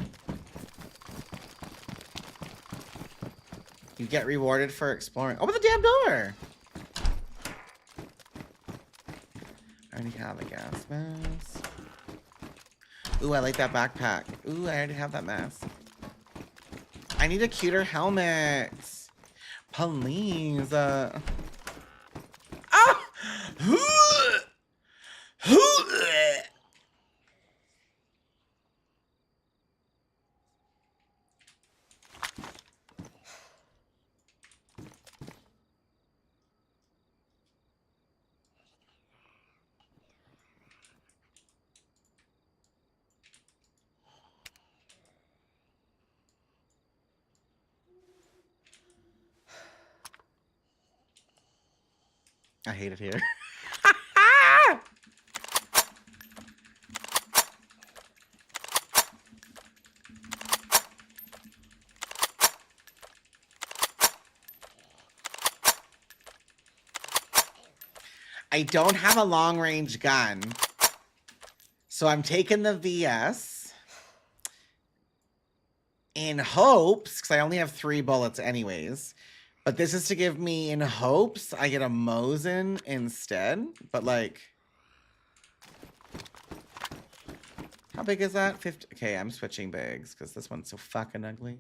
You get rewarded for exploring. Open the damn door! I already have a gas mask. Ooh, I like that backpack. Ooh, I already have that mask. I need a cuter helmet. Please. Ah! I hate it here. I don't have a long-range gun. So I'm taking the VS. In hopes, because I only have 3 bullets anyways. But this is to give me, in hopes, I get a Mosin instead. But, like... How big is that? 50. Okay, I'm switching bags, because this one's so fucking ugly.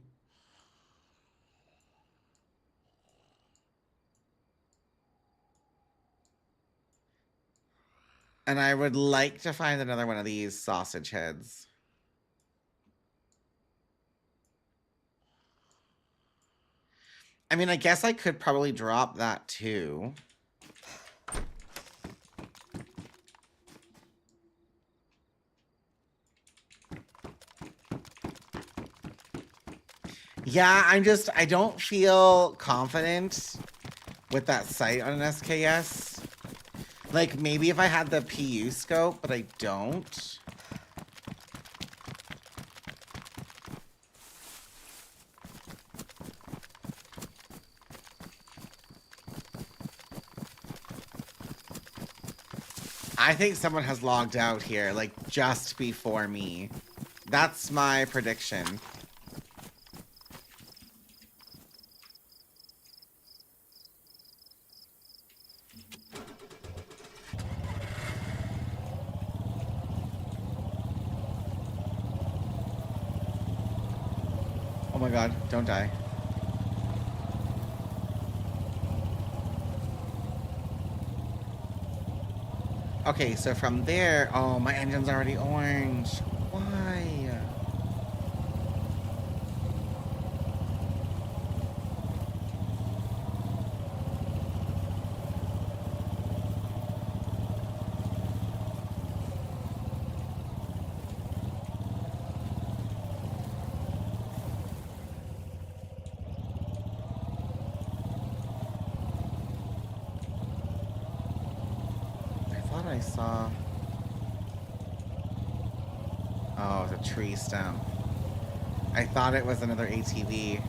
And I would like to find another one of these sausage heads. I mean, I guess I could probably drop that too. Yeah, I don't feel confident with that sight on an SKS. Like, maybe if I had the PU scope, but I don't. I think someone has logged out here, like, just before me. That's my prediction. Oh my god, don't die. Okay, so from there... Oh, my engine's already orange. Why? I saw... Oh, it's a tree stump. I thought it was another ATV.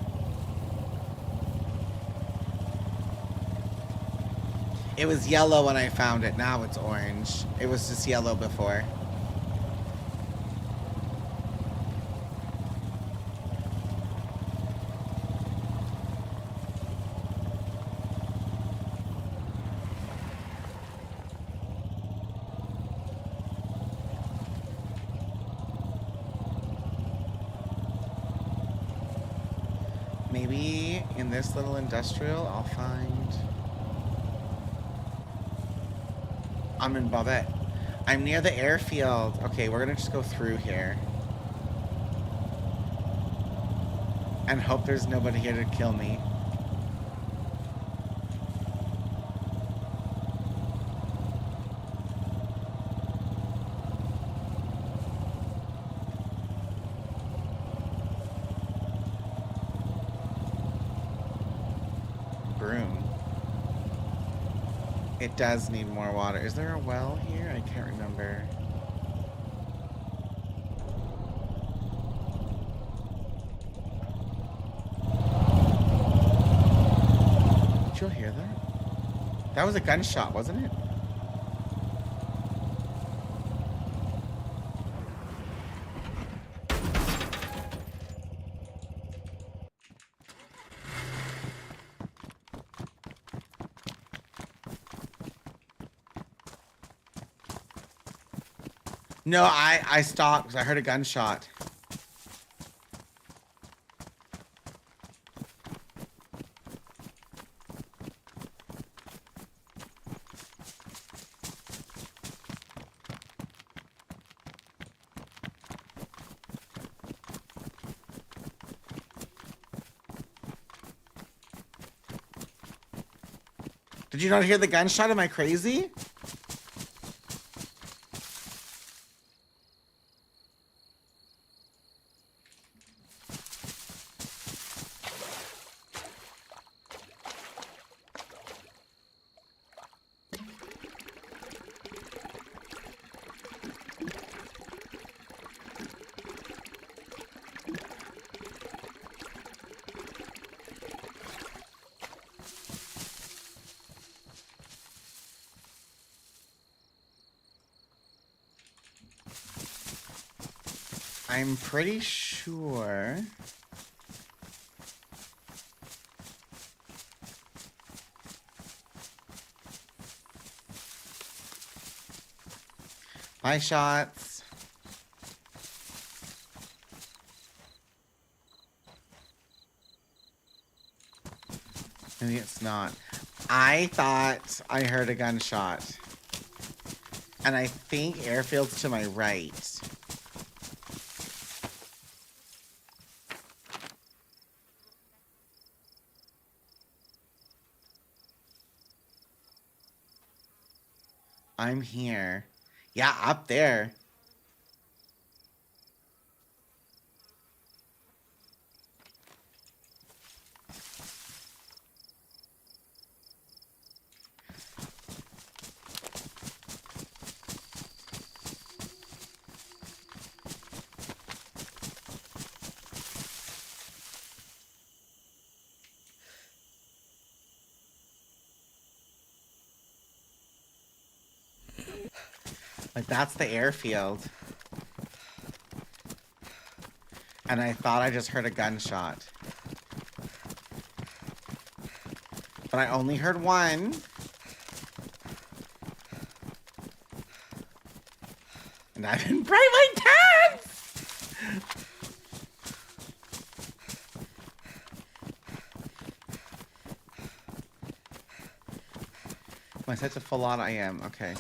It was yellow when I found it. Now it's orange. It was just yellow before. Maybe in this little industrial, I'll find... I'm in Bobette. I'm near the airfield. Okay, we're gonna just go through here. And hope there's nobody here to kill me. Broom. It does need more water. Is there a well here? I can't remember. Did you hear that? That was a gunshot, wasn't it? No, I stopped because I heard a gunshot. Did you not hear the gunshot? Am I crazy? I'm pretty sure. My shots. Maybe it's not. I thought I heard a gunshot. And I think airfield's to my right. I'm here. Yeah, up there. Like, that's the airfield. And I thought I just heard a gunshot. But I only heard one. And I didn't break my pants! Am I set to full on? I am. Okay.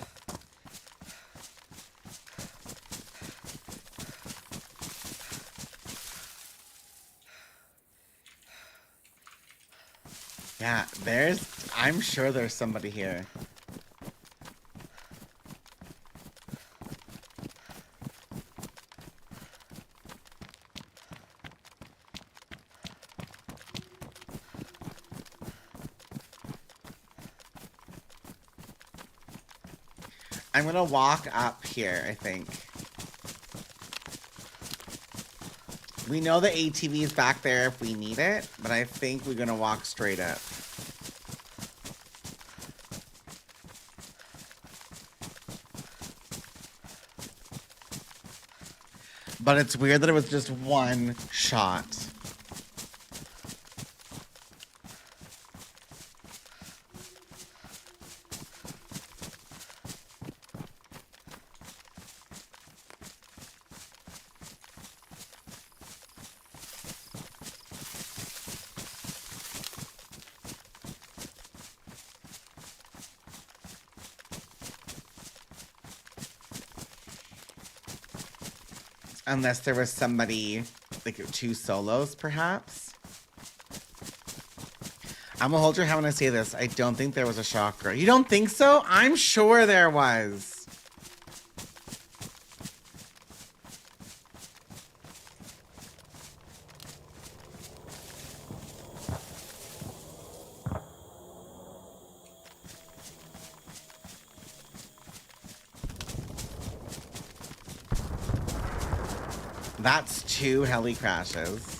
Yeah, I'm sure there's somebody here. I'm gonna walk up here, I think. We know the ATV is back there if we need it, but I think we're gonna walk straight up. But it's weird that it was just one shot. Unless there was somebody, like 2 solos, perhaps. I'm gonna hold your hand when I say this. I don't think there was a chakra. You don't think so? I'm sure there was. That's 2 heli crashes.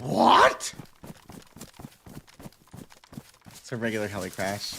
What? It's a regular heli crash.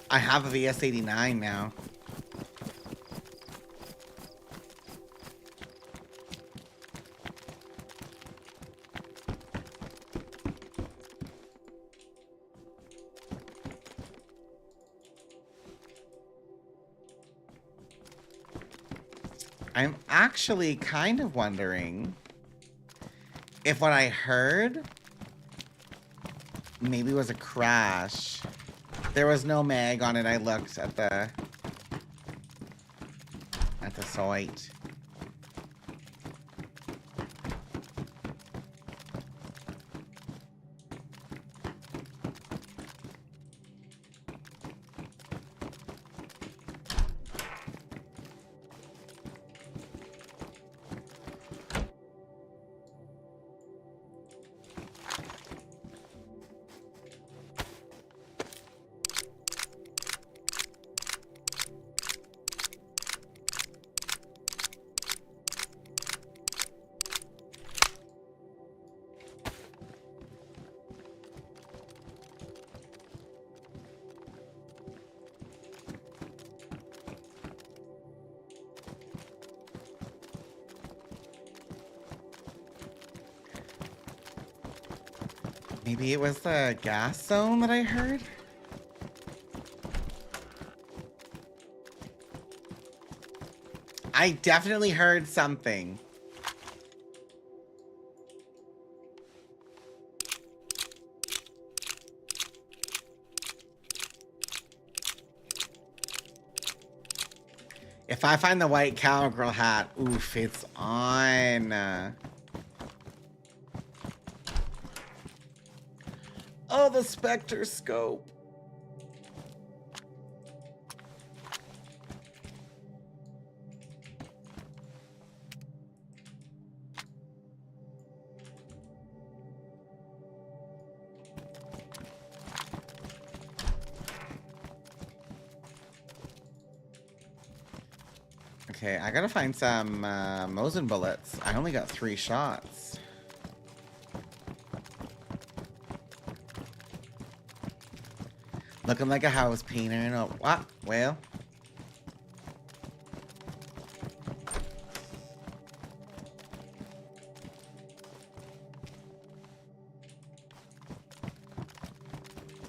I have a VS-89 now. I'm actually kind of wondering if what I heard maybe was a crash. There was no mag on it. I looked at the site. Maybe it was the gas zone that I heard? I definitely heard something. If I find the white cowgirl hat, oof, it's on. Oh, the Spectre scope. Okay, I gotta find some Mosin bullets. I only got 3 shots. Looking like a house painter. No, what? Well.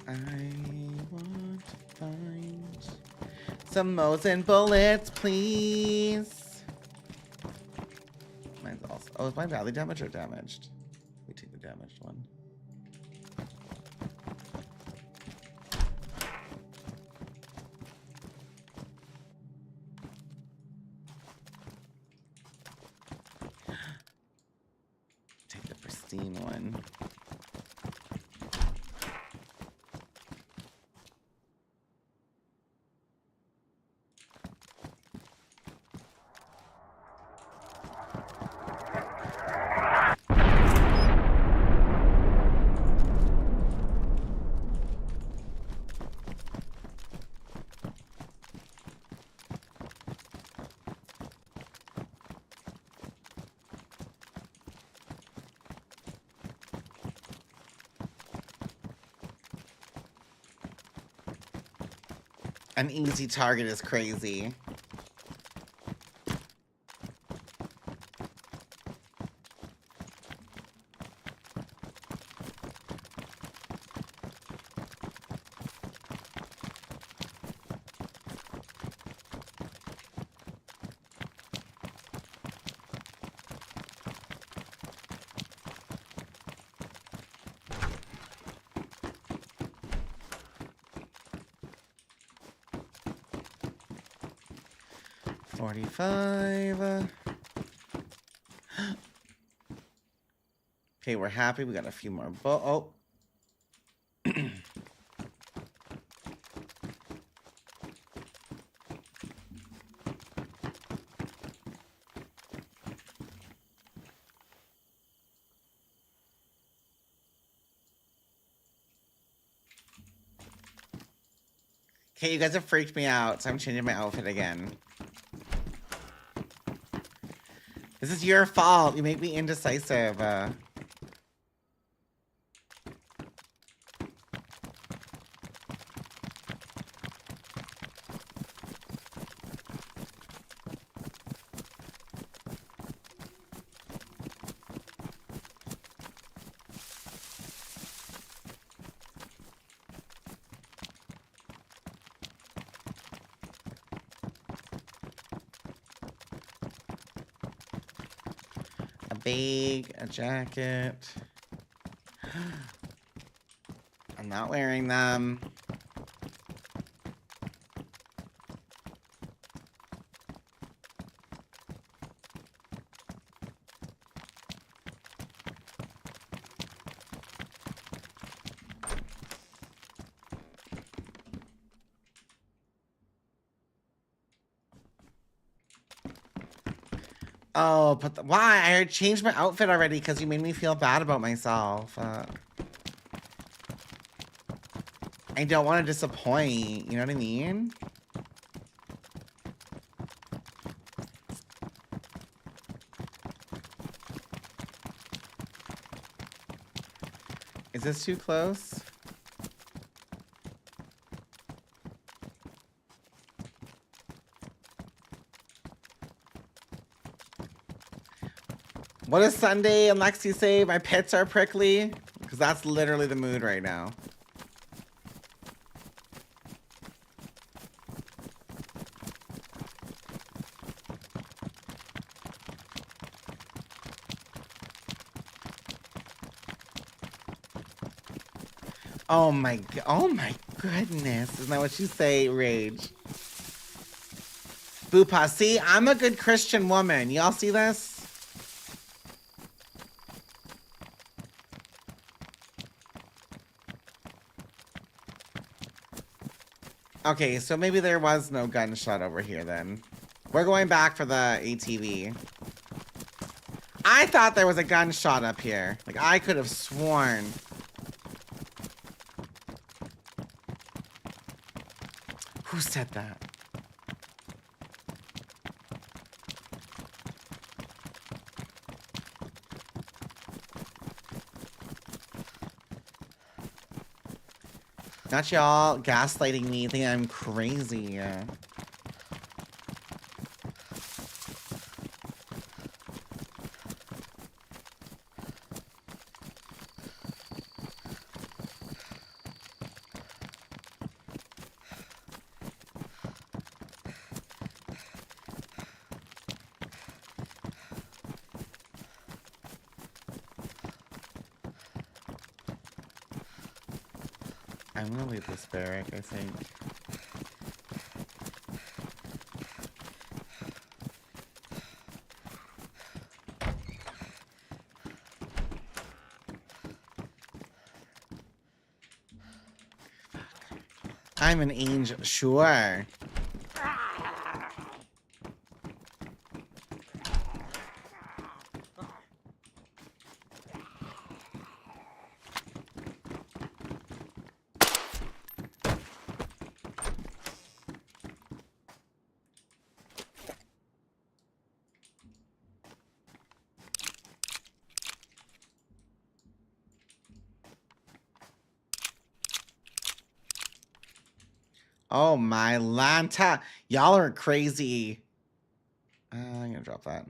I want to find some Mosin bullets, please. Mine's also. Oh, is mine badly damaged or damaged? We take the damaged one. Take the pristine one. An easy target is crazy. $45. Okay, we're happy. We got a few more. Oh. Okay, you guys have freaked me out, so I'm changing my outfit again. This is your fault. You make me indecisive. Bag, a jacket. I'm not wearing them. Oh, but why? I changed my outfit already because you made me feel bad about myself. I don't want to disappoint. You know what I mean? Is this too close? What does Sunday and Lexi say? My pits are prickly? Because that's literally the mood right now. Oh my goodness. Isn't that what you say, Rage? Fupa, see, I'm a good Christian woman. Y'all see this? Okay, so maybe there was no gunshot over here then. We're going back for the ATV. I thought there was a gunshot up here. Like, I could have sworn. Who said that? Not y'all gaslighting me, thinking I'm crazy. I'm gonna leave this barrack, I think. I'm an angel, sure. Oh my Lanta. Y'all are crazy. I'm gonna drop that.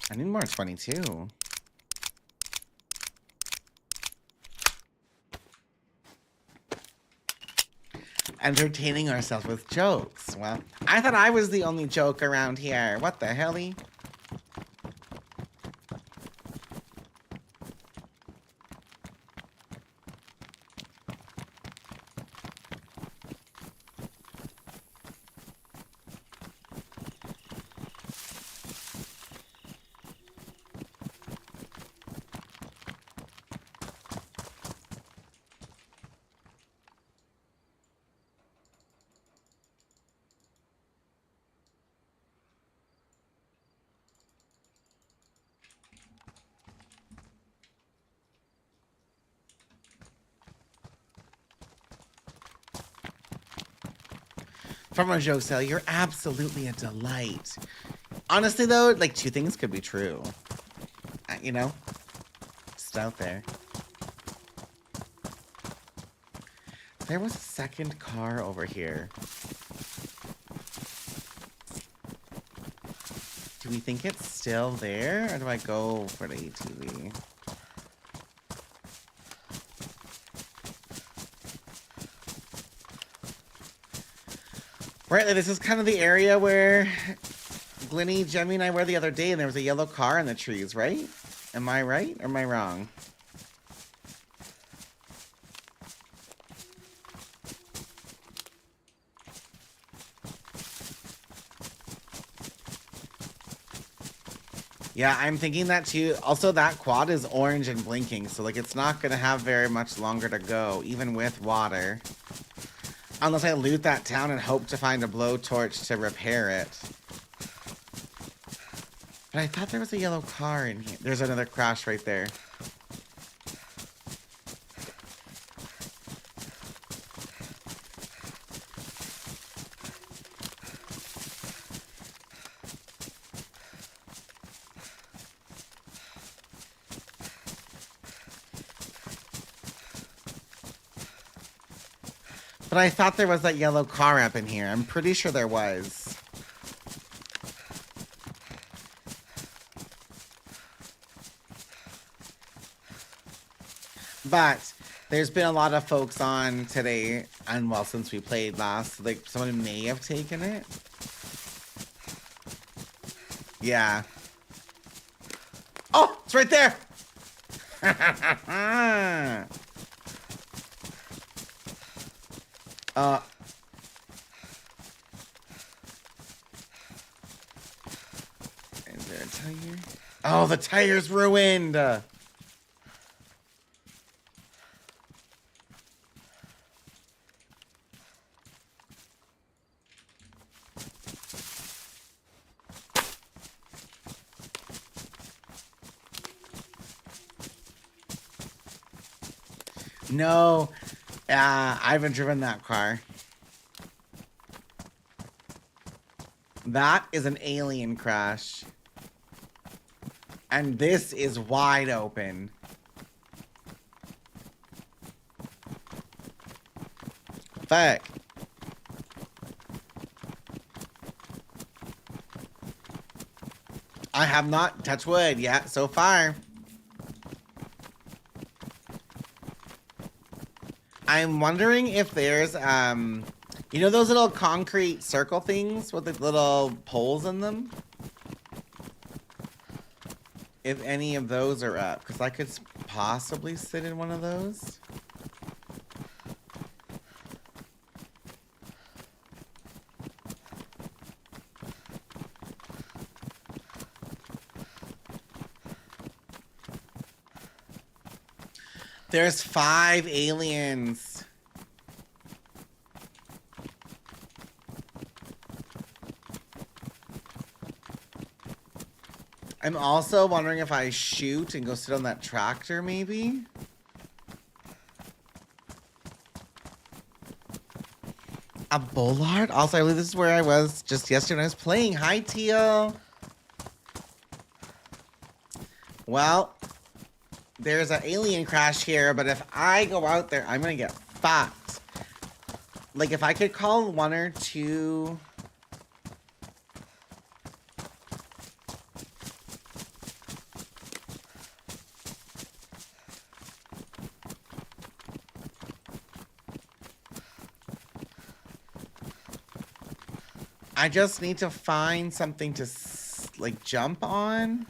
I need more 22. Entertaining ourselves with jokes. Well, I thought I was the only joke around here. What the helly? From a joke sale, you're absolutely a delight. Honestly, though, like, two things could be true. You know? Just out there. There was a second car over here. Do we think it's still there? Or do I go for the ATV? Right, like this is kind of the area where Glennie, Jemmy, and I were the other day, and there was a yellow car in the trees, right? Am I right or am I wrong? Yeah, I'm thinking that too. Also, that quad is orange and blinking, so like it's not gonna have very much longer to go, even with water. Unless I loot that town and hope to find a blowtorch to repair it. But I thought there was a yellow car in here. There's another crash right there. But I thought there was that yellow car up in here. I'm pretty sure there was. But there's been a lot of folks on today, and well, since we played last, like someone may have taken it. Yeah. It's right there. Is there a tire? Oh, the tire's ruined. No, I haven't driven that car. That is an alien crash. And this is wide open. Fuck. I have not touched wood yet so far. I'm wondering if there's, you know those little concrete circle things with the little poles in them? If any of those are up, because I could possibly sit in one of those. There's 5 aliens. I'm also wondering if I shoot and go sit on that tractor, maybe? A bollard? Also, I believe this is where I was just yesterday when I was playing. Hi, Teal. Well, there's an alien crash here, but if I go out there, I'm gonna get fucked. Like, if I could call 1 or 2... I just need to find something to, like, jump on.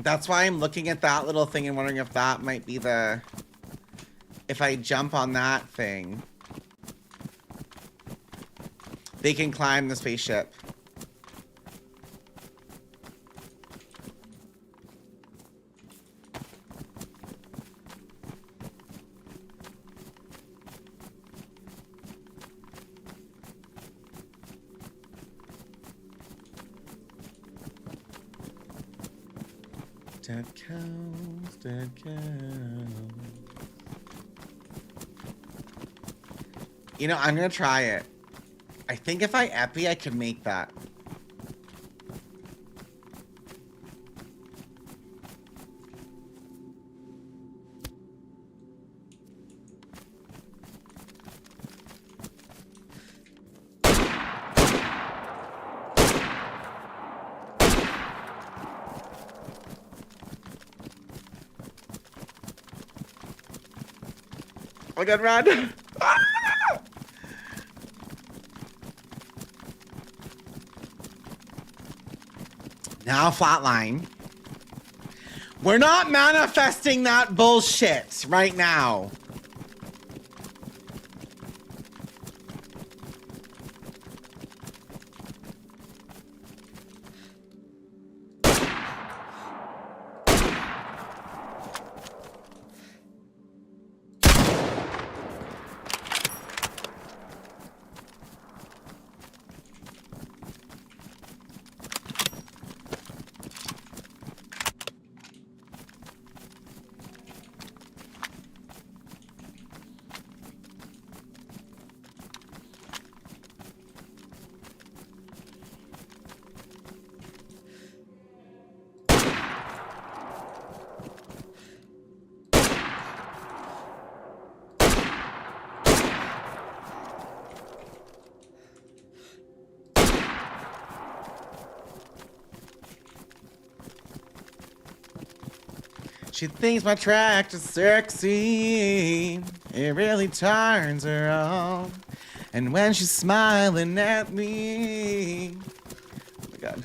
That's why I'm looking at that little thing and wondering if that might be the... If I jump on that thing, they can climb the spaceship. Dead cows, dead cows. You know, I'm gonna try it. I think if I epi, I can make that. Oh my god, run! Ah! Now flatline. We're not manifesting that bullshit right now. She thinks my tractor's sexy. It really turns her on. And when she's smiling at me. Oh my god.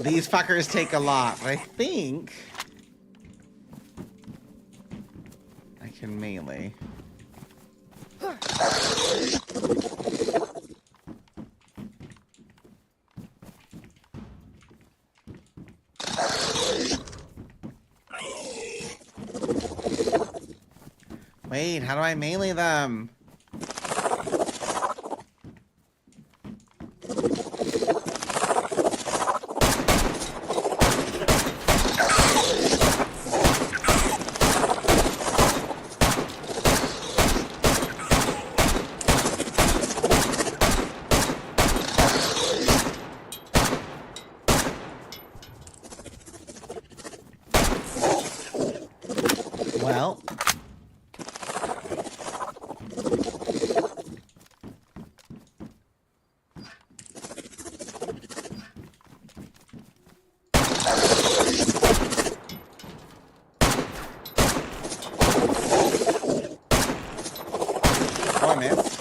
These fuckers take a lot, but I think I can melee. Wait, how do I melee them? Well, oh, I missed.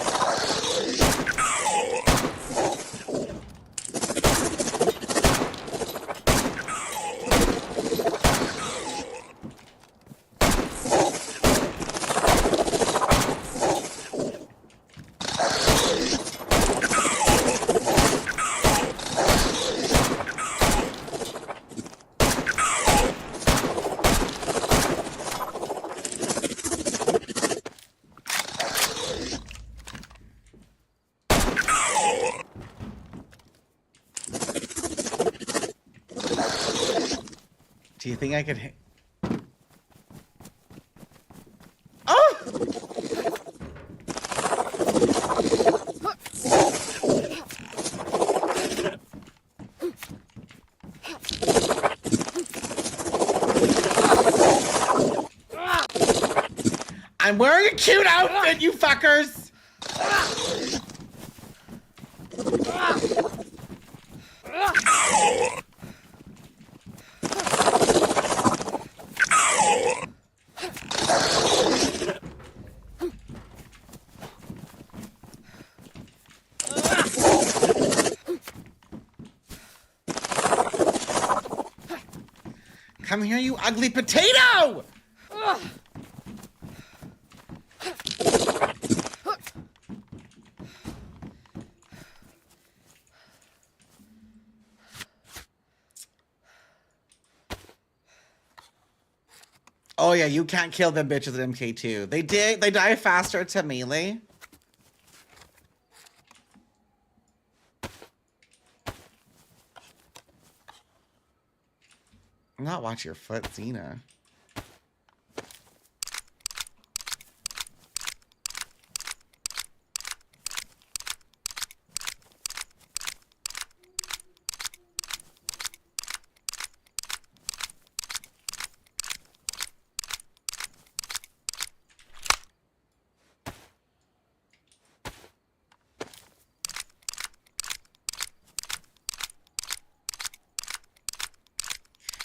Do you think I could hit? Oh! I'm wearing a cute outfit, you fuckers! Come here, you ugly potato! Oh yeah, you can't kill them bitches at MK2. They die faster to melee. Not watch your foot, Xena.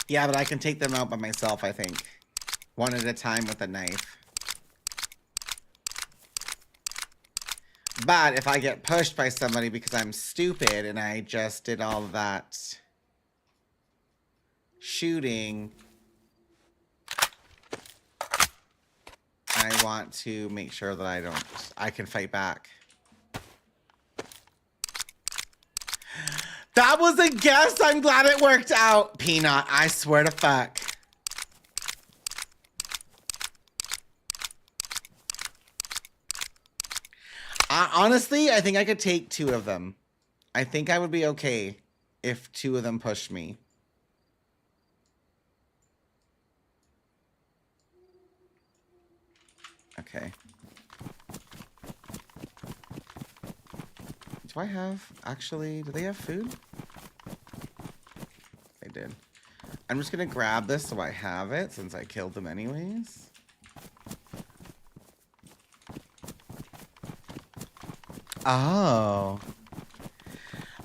Yeah, but I can take them out by myself, I think. One at a time with a knife. But if I get pushed by somebody because I'm stupid and I just did all of that shooting, I want to make sure that I can fight back. That was a guess. I'm glad it worked out. Peanut, I swear to fuck. Honestly, I think I could take 2 of them. I think I would be okay if 2 of them pushed me. Okay. Do I have, actually, do they have food? They did. I'm just gonna grab this so I have it since I killed them anyways. Oh.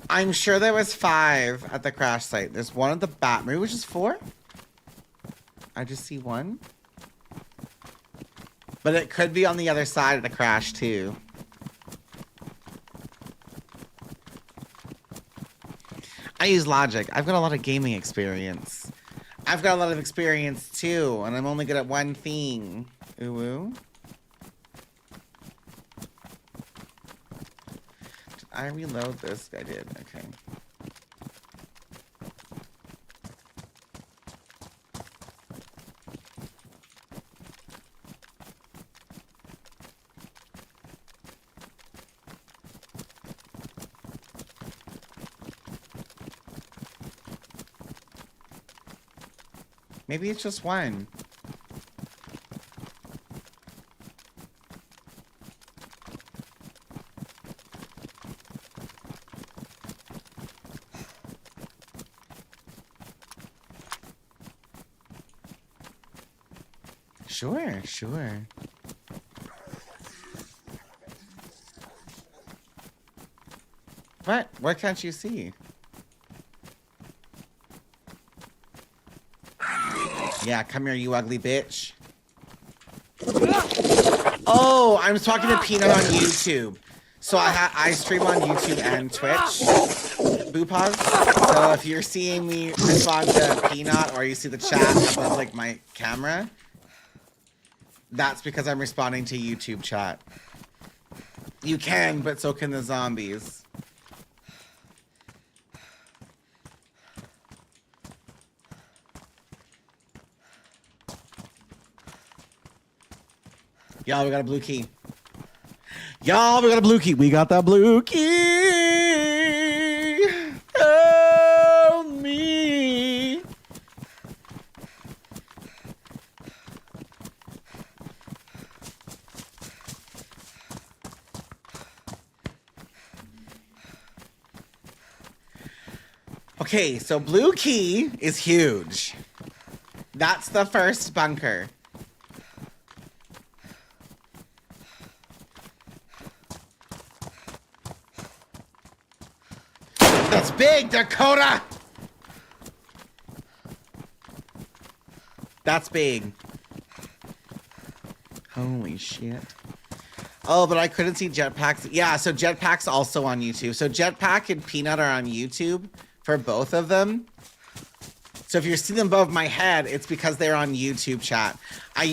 I'm sure there was 5 at the crash site. There's 1 at the bat. Maybe it was just 4? I just see 1. But it could be on the other side of the crash too. I use logic. I've got a lot of gaming experience. I've got a lot of experience too, and I'm only good at one thing. Ooh, ooh. Did I reload this? I did. Okay. Maybe it's just 1. Sure, sure. What can't you see? Yeah, come here, you ugly bitch. Oh, I'm talking to Peanut on YouTube. So I stream on YouTube and Twitch. Boopaz. So if you're seeing me respond to Peanut or you see the chat above like my camera, that's because I'm responding to YouTube chat. You can, but so can the zombies. Y'all, we got a blue key. Y'all, we got a blue key. We got that blue key. Help me. Okay, so blue key is huge. That's the first bunker. That's big, Dakota! That's big. Holy shit. Oh, but I couldn't see Jetpack's. Yeah, so Jetpack's also on YouTube. So Jetpack and Peanut are on YouTube for both of them. So if you're seeing them above my head, it's because they're on YouTube chat. I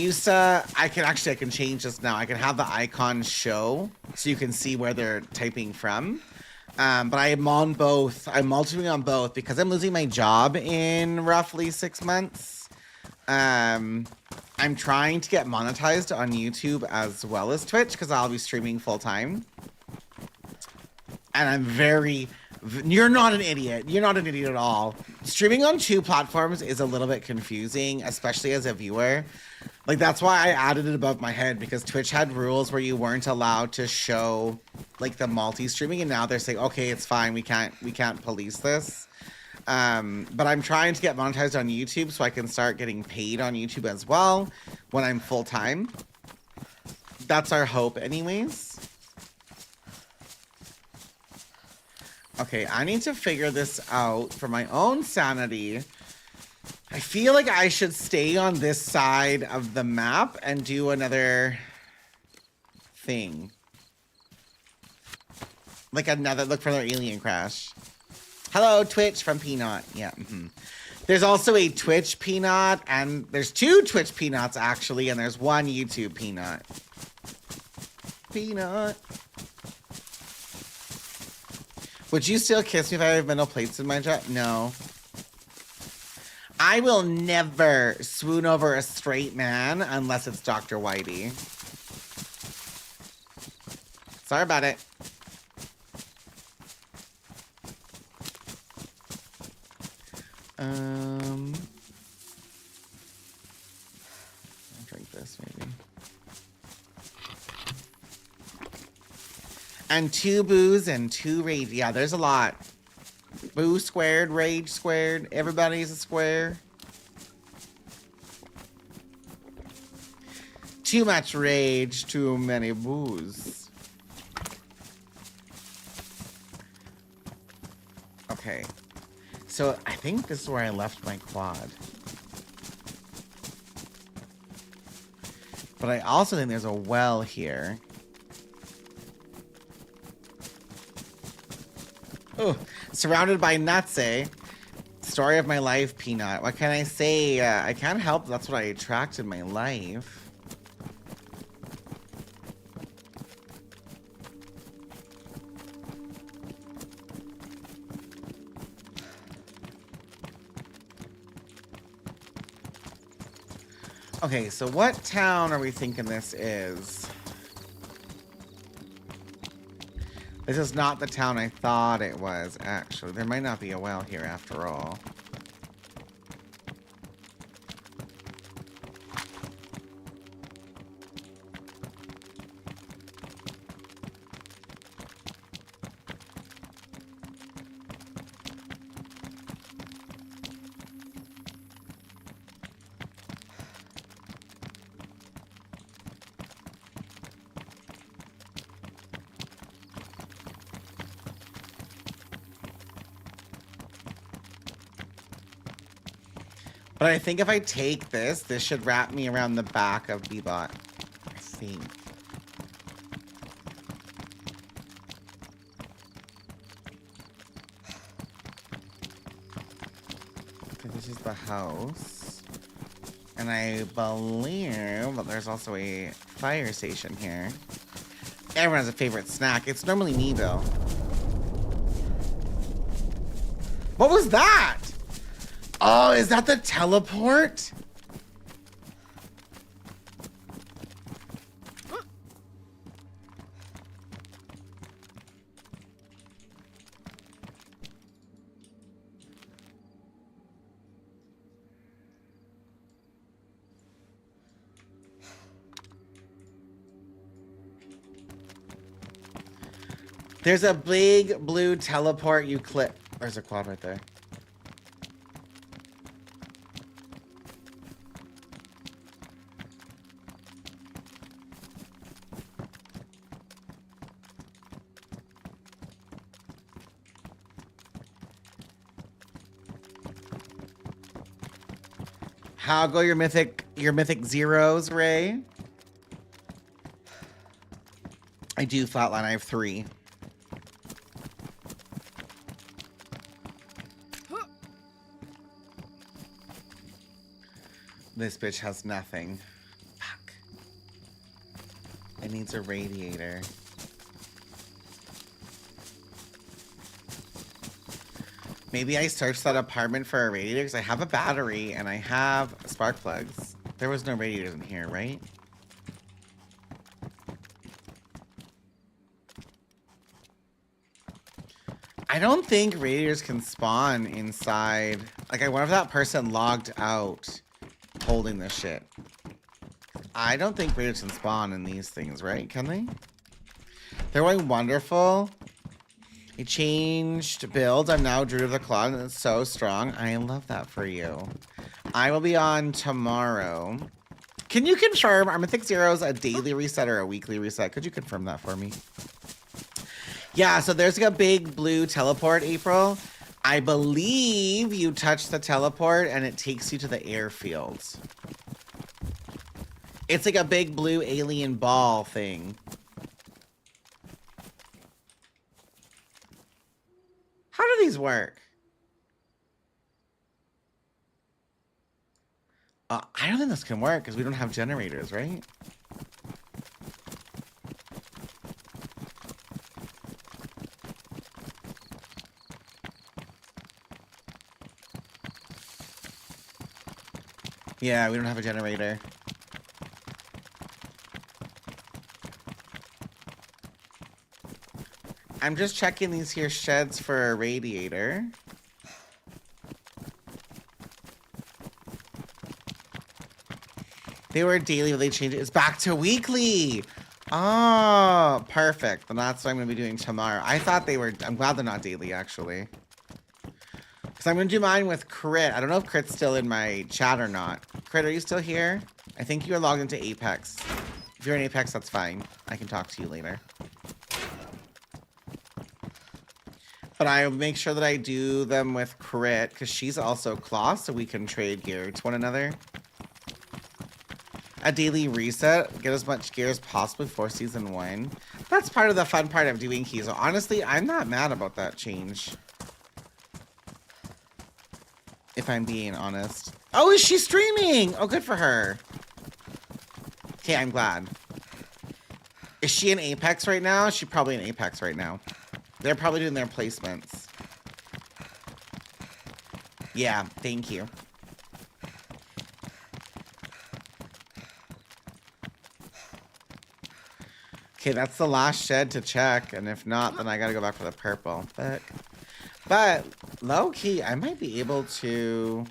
can change this now. I can have the icon show so you can see where they're typing from. But I am on both. I'm multiple on both because I'm losing my job in roughly 6 months. I'm trying to get monetized on YouTube as well as Twitch because I'll be streaming full time. And I'm you're not an idiot. You're not an idiot at all. Streaming on 2 platforms is a little bit confusing, especially as a viewer. Like, that's why I added it above my head, because Twitch had rules where you weren't allowed to show, like, the multi-streaming, and now they're saying, okay, it's fine, we can't police this. But I'm trying to get monetized on YouTube so I can start getting paid on YouTube as well when I'm full-time. That's our hope anyways. Okay, I need to figure this out for my own sanity. I feel like I should stay on this side of the map and do another thing. Like look for another alien crash. Hello, Twitch from Peanut. Yeah. There's also a Twitch peanut, and there's 2 Twitch peanuts, actually, and there's 1 YouTube peanut. Peanut. Would you still kiss me if I have metal plates in my jet? No. I will never swoon over a straight man unless it's Dr. Whitey. Sorry about it. I'll drink this maybe. And 2 booze and 2 rage. Yeah, there's a lot. Boo squared, rage squared. Everybody's a square. Too much rage, too many boos. Okay. So I think this is where I left my quad. But I also think there's a well here. Oh, surrounded by nuts, eh? Story of my life, Peanut. What can I say? I can't help. That's what I attract in my life. Okay, so what town are we thinking this is? This is not the town I thought it was, actually. There might not be a well here after all. But I think if I take this, this should wrap me around the back of Bebot. I think. Okay, this is the house. And I believe that there's also a fire station here. Everyone has a favorite snack. It's normally me, though. What was that? Oh, is that the teleport? There's a big blue teleport you clip. There's a quad right there. How go your mythic zeros, Ray? I do flatline. I have 3. This bitch has nothing. Fuck. It needs a radiator. Maybe I searched that apartment for a radiator because I have a battery and I have spark plugs. There was no radiators in here, right? I don't think radiators can spawn inside. Like, I wonder if that person logged out holding this shit. I don't think radiators can spawn in these things, right? Can they? They're going wonderful. I changed build. I'm now Druid of the Claw, and it's so strong. I love that for you. I will be on tomorrow. Can you confirm, are Mythic Zeros a daily reset or a weekly reset? Could you confirm that for me? Yeah, so there's like a big blue teleport, April. I believe you touch the teleport and it takes you to the airfield. It's like a big blue alien ball thing. How do these work? I don't think this can work because we don't have generators, right? Yeah, we don't have a generator. I'm just checking these here sheds for a radiator. They were daily, but they changed it. It's back to weekly. Oh, perfect. Then that's what I'm going to be doing tomorrow. I thought they were... I'm glad they're not daily, actually. Because I'm going to do mine with Crit. I don't know if Crit's still in my chat or not. Crit, are you still here? I think you are logged into Apex. If you're in Apex, that's fine. I can talk to you later. But I make sure that I do them with Crit, because she's also Claw, so we can trade gear to one another. A daily reset. Get as much gear as possible before season 1. That's part of the fun part of doing keys. So honestly, I'm not mad about that change. If I'm being honest. Oh, is she streaming? Oh, good for her. Okay, I'm glad. Is she in Apex right now? She's probably in Apex right now. They're probably doing their placements. Yeah, thank you. Okay, that's the last shed to check, and if not, then I gotta go back for the purple. But low-key, I might be able to...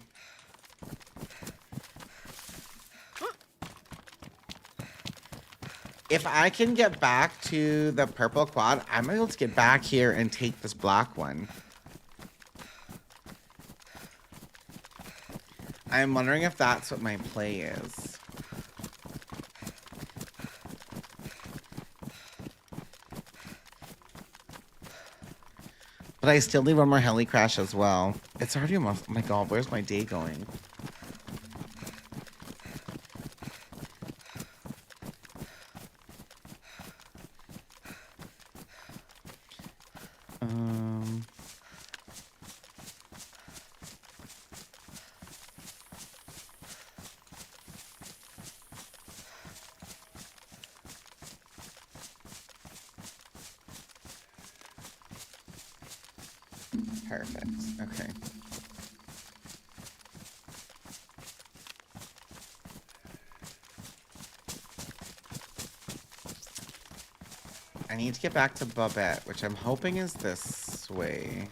If I can get back to the purple quad, I'm able to get back here and take this black one. I'm wondering if that's what my play is. But I still need one more heli crash as well. It's already almost... Oh my god, where's my day going? Perfect. Okay. I need to get back to Babette, which I'm hoping is this way.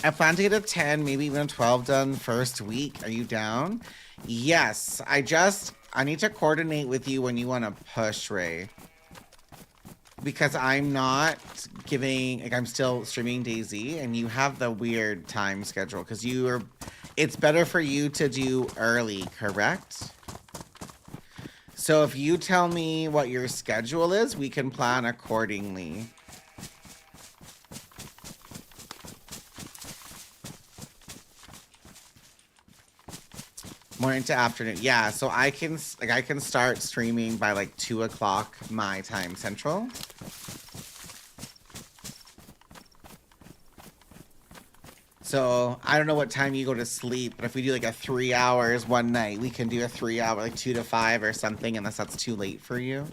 I plan to get a 10, maybe even a 12 done first week. Are you down? Yes. I need to coordinate with you when you want to push, Ray. Because I'm not giving, like, I'm still streaming DayZ, and you have the weird time schedule. Because it's better for you to do early, correct? So if you tell me what your schedule is, we can plan accordingly. Morning to afternoon. Yeah, so I can start streaming by like 2 o'clock my time central. So I don't know what time you go to sleep, but if we do like a 3 hours one night, we can do a 3 hour, like 2 to 5 or something, unless that's too late for you.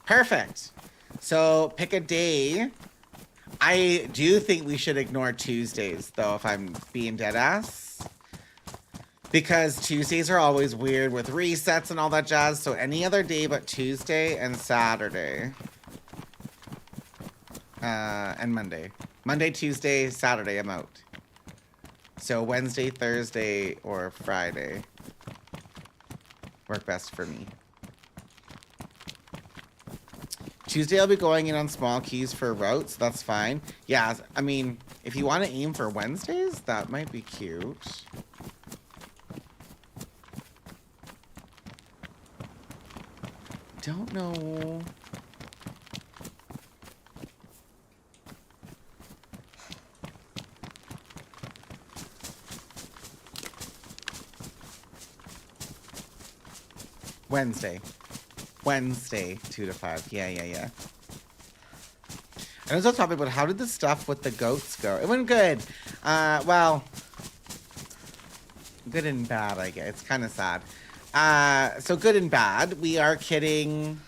Perfect. So pick a day. I do think we should ignore Tuesdays, though, if I'm being dead ass. Because Tuesdays are always weird with resets and all that jazz. So any other day but Tuesday and Saturday. And Monday. Monday, Tuesday, Saturday, I'm out. So Wednesday, Thursday, or Friday work best for me. Tuesday I'll be going in on small keys for routes. That's fine. Yeah, I mean, if you want to aim for Wednesdays, that might be cute. Don't know. Wednesday, 2 to 5. Yeah. I was also talking about how did the stuff with the goats go? It went good. Well, good and bad, I guess. It's kind of sad. So good and bad. We are kidding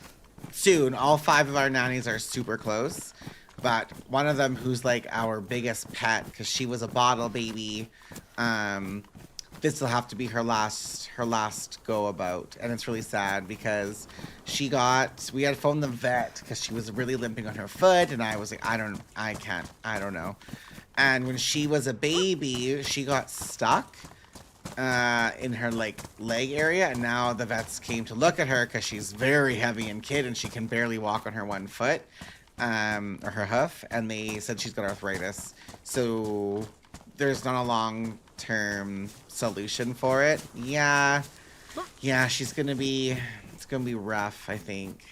soon. All 5 of our nannies are super close. But one of them, who's like our biggest pet, because she was a bottle baby, this will have to be her last go about, and it's really sad because we had phoned the vet because she was really limping on her foot, and I was like, I don't know. And when she was a baby, she got stuck in her like leg area, and now the vets came to look at her because she's very heavy and kid, and she can barely walk on her one foot, or her hoof, and they said she's got arthritis. So there's not a long-term solution for it. Yeah, it's gonna be rough, I think.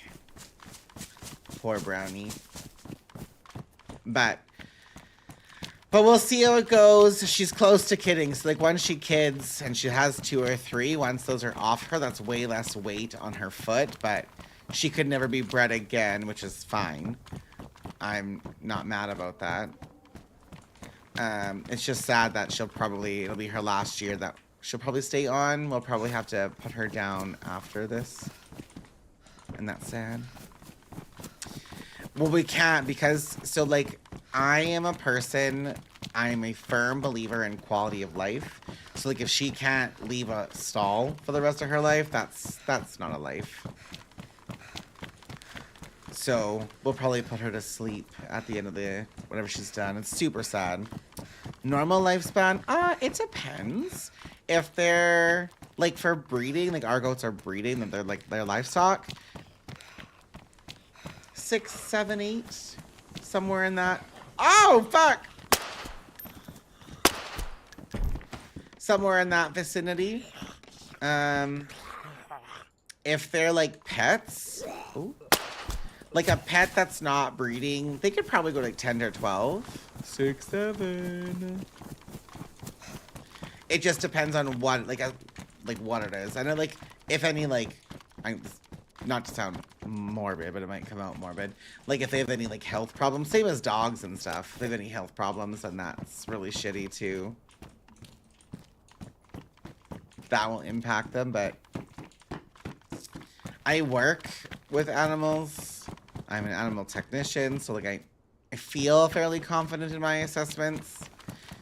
Poor Brownie. But we'll see how it goes. She's close to kidding. So like once she kids and she has 2 or 3, once those are off her, that's way less weight on her foot, but she could never be bred again, which is fine. I'm not mad about that. It's just sad that it'll be her last year that she'll probably stay on. We'll probably have to put her down after this. And that's sad. Well, we can't because, so like, I'm a firm believer in quality of life. So like if she can't leave a stall for the rest of her life, that's not a life. So we'll probably put her to sleep at the end of whatever she's done. It's super sad. Normal lifespan? It depends. If they're, like, for breeding, like our goats are breeding, and they're like their livestock. 6, 7, 8, somewhere in that. Oh, fuck! Somewhere in that vicinity. If they're like pets, ooh, like a pet that's not breeding, they could probably go like 10 or 12. 6, 7. It just depends on what, what it is. I know, like, if any, like, not to sound morbid, but it might come out morbid. Like, if they have any, like, health problems, same as dogs and stuff. If they have any health problems, then that's really shitty, too. That will impact them, but I work with animals. I'm an animal technician, so, like, I feel fairly confident in my assessments.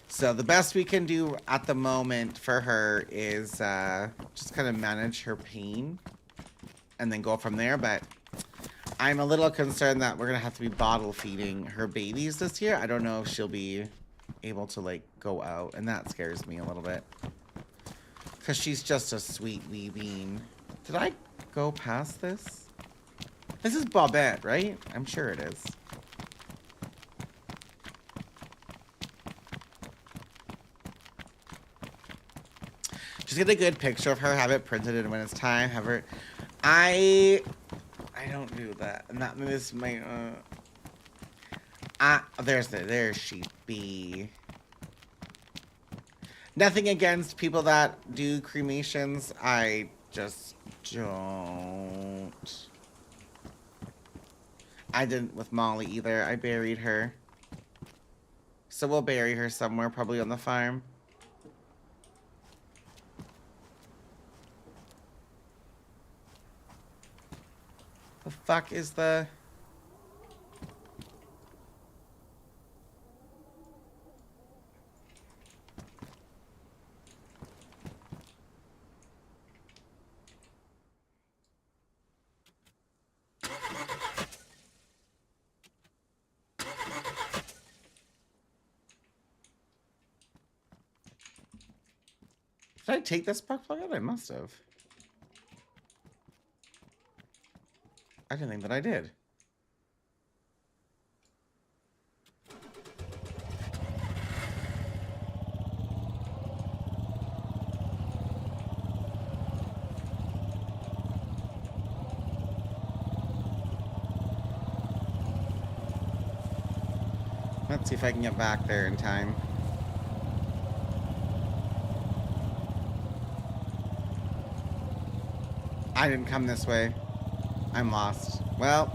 So the best we can do at the moment for her is just kind of manage her pain and then go from there. But I'm a little concerned that we're going to have to be bottle feeding her babies this year. I don't know if she'll be able to, like, go out, and that scares me a little bit. Because she's just a sweet wee bean. Did I go past this? This is Bobette, right? I'm sure it is. Just get a good picture of her, have it printed, and when it's time, have her... I don't do that. And that is my... there she be. Nothing against people that do cremations. I just don't. I didn't with Molly either. I buried her. So we'll bury her somewhere, probably on the farm. The fuck is the... Did I take this spark plug out? I must have. I didn't think that I did. Let's see if I can get back there in time. I didn't come this way. I'm lost. Well.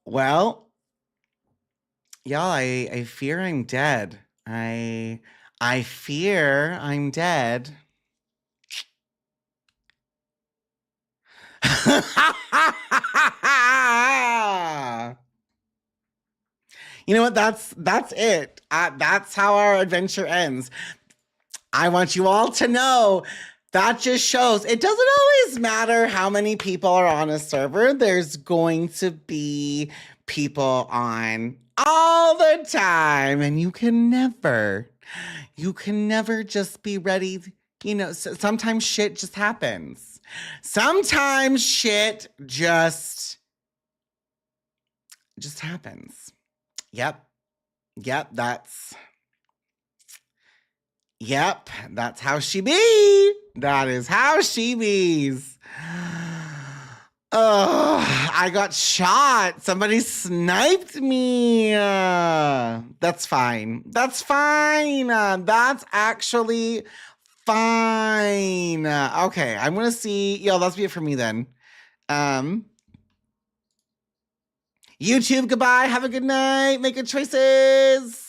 Well, y'all, I fear I'm dead. I fear I'm dead. You know what? That's it. That's how our adventure ends. I want you all to know that just shows it doesn't always matter how many people are on a server. There's going to be people on all the time, and you can never just be ready. You know, sometimes shit just happens. Sometimes shit just happens. Yep. Yep, that's how she be. That is how she bees. Oh, I got shot. Somebody sniped me. That's fine. That's fine. That's actually fine. Okay, I'm gonna see. Yo, that's be it for me then. YouTube, goodbye. Have a good night. Make good choices.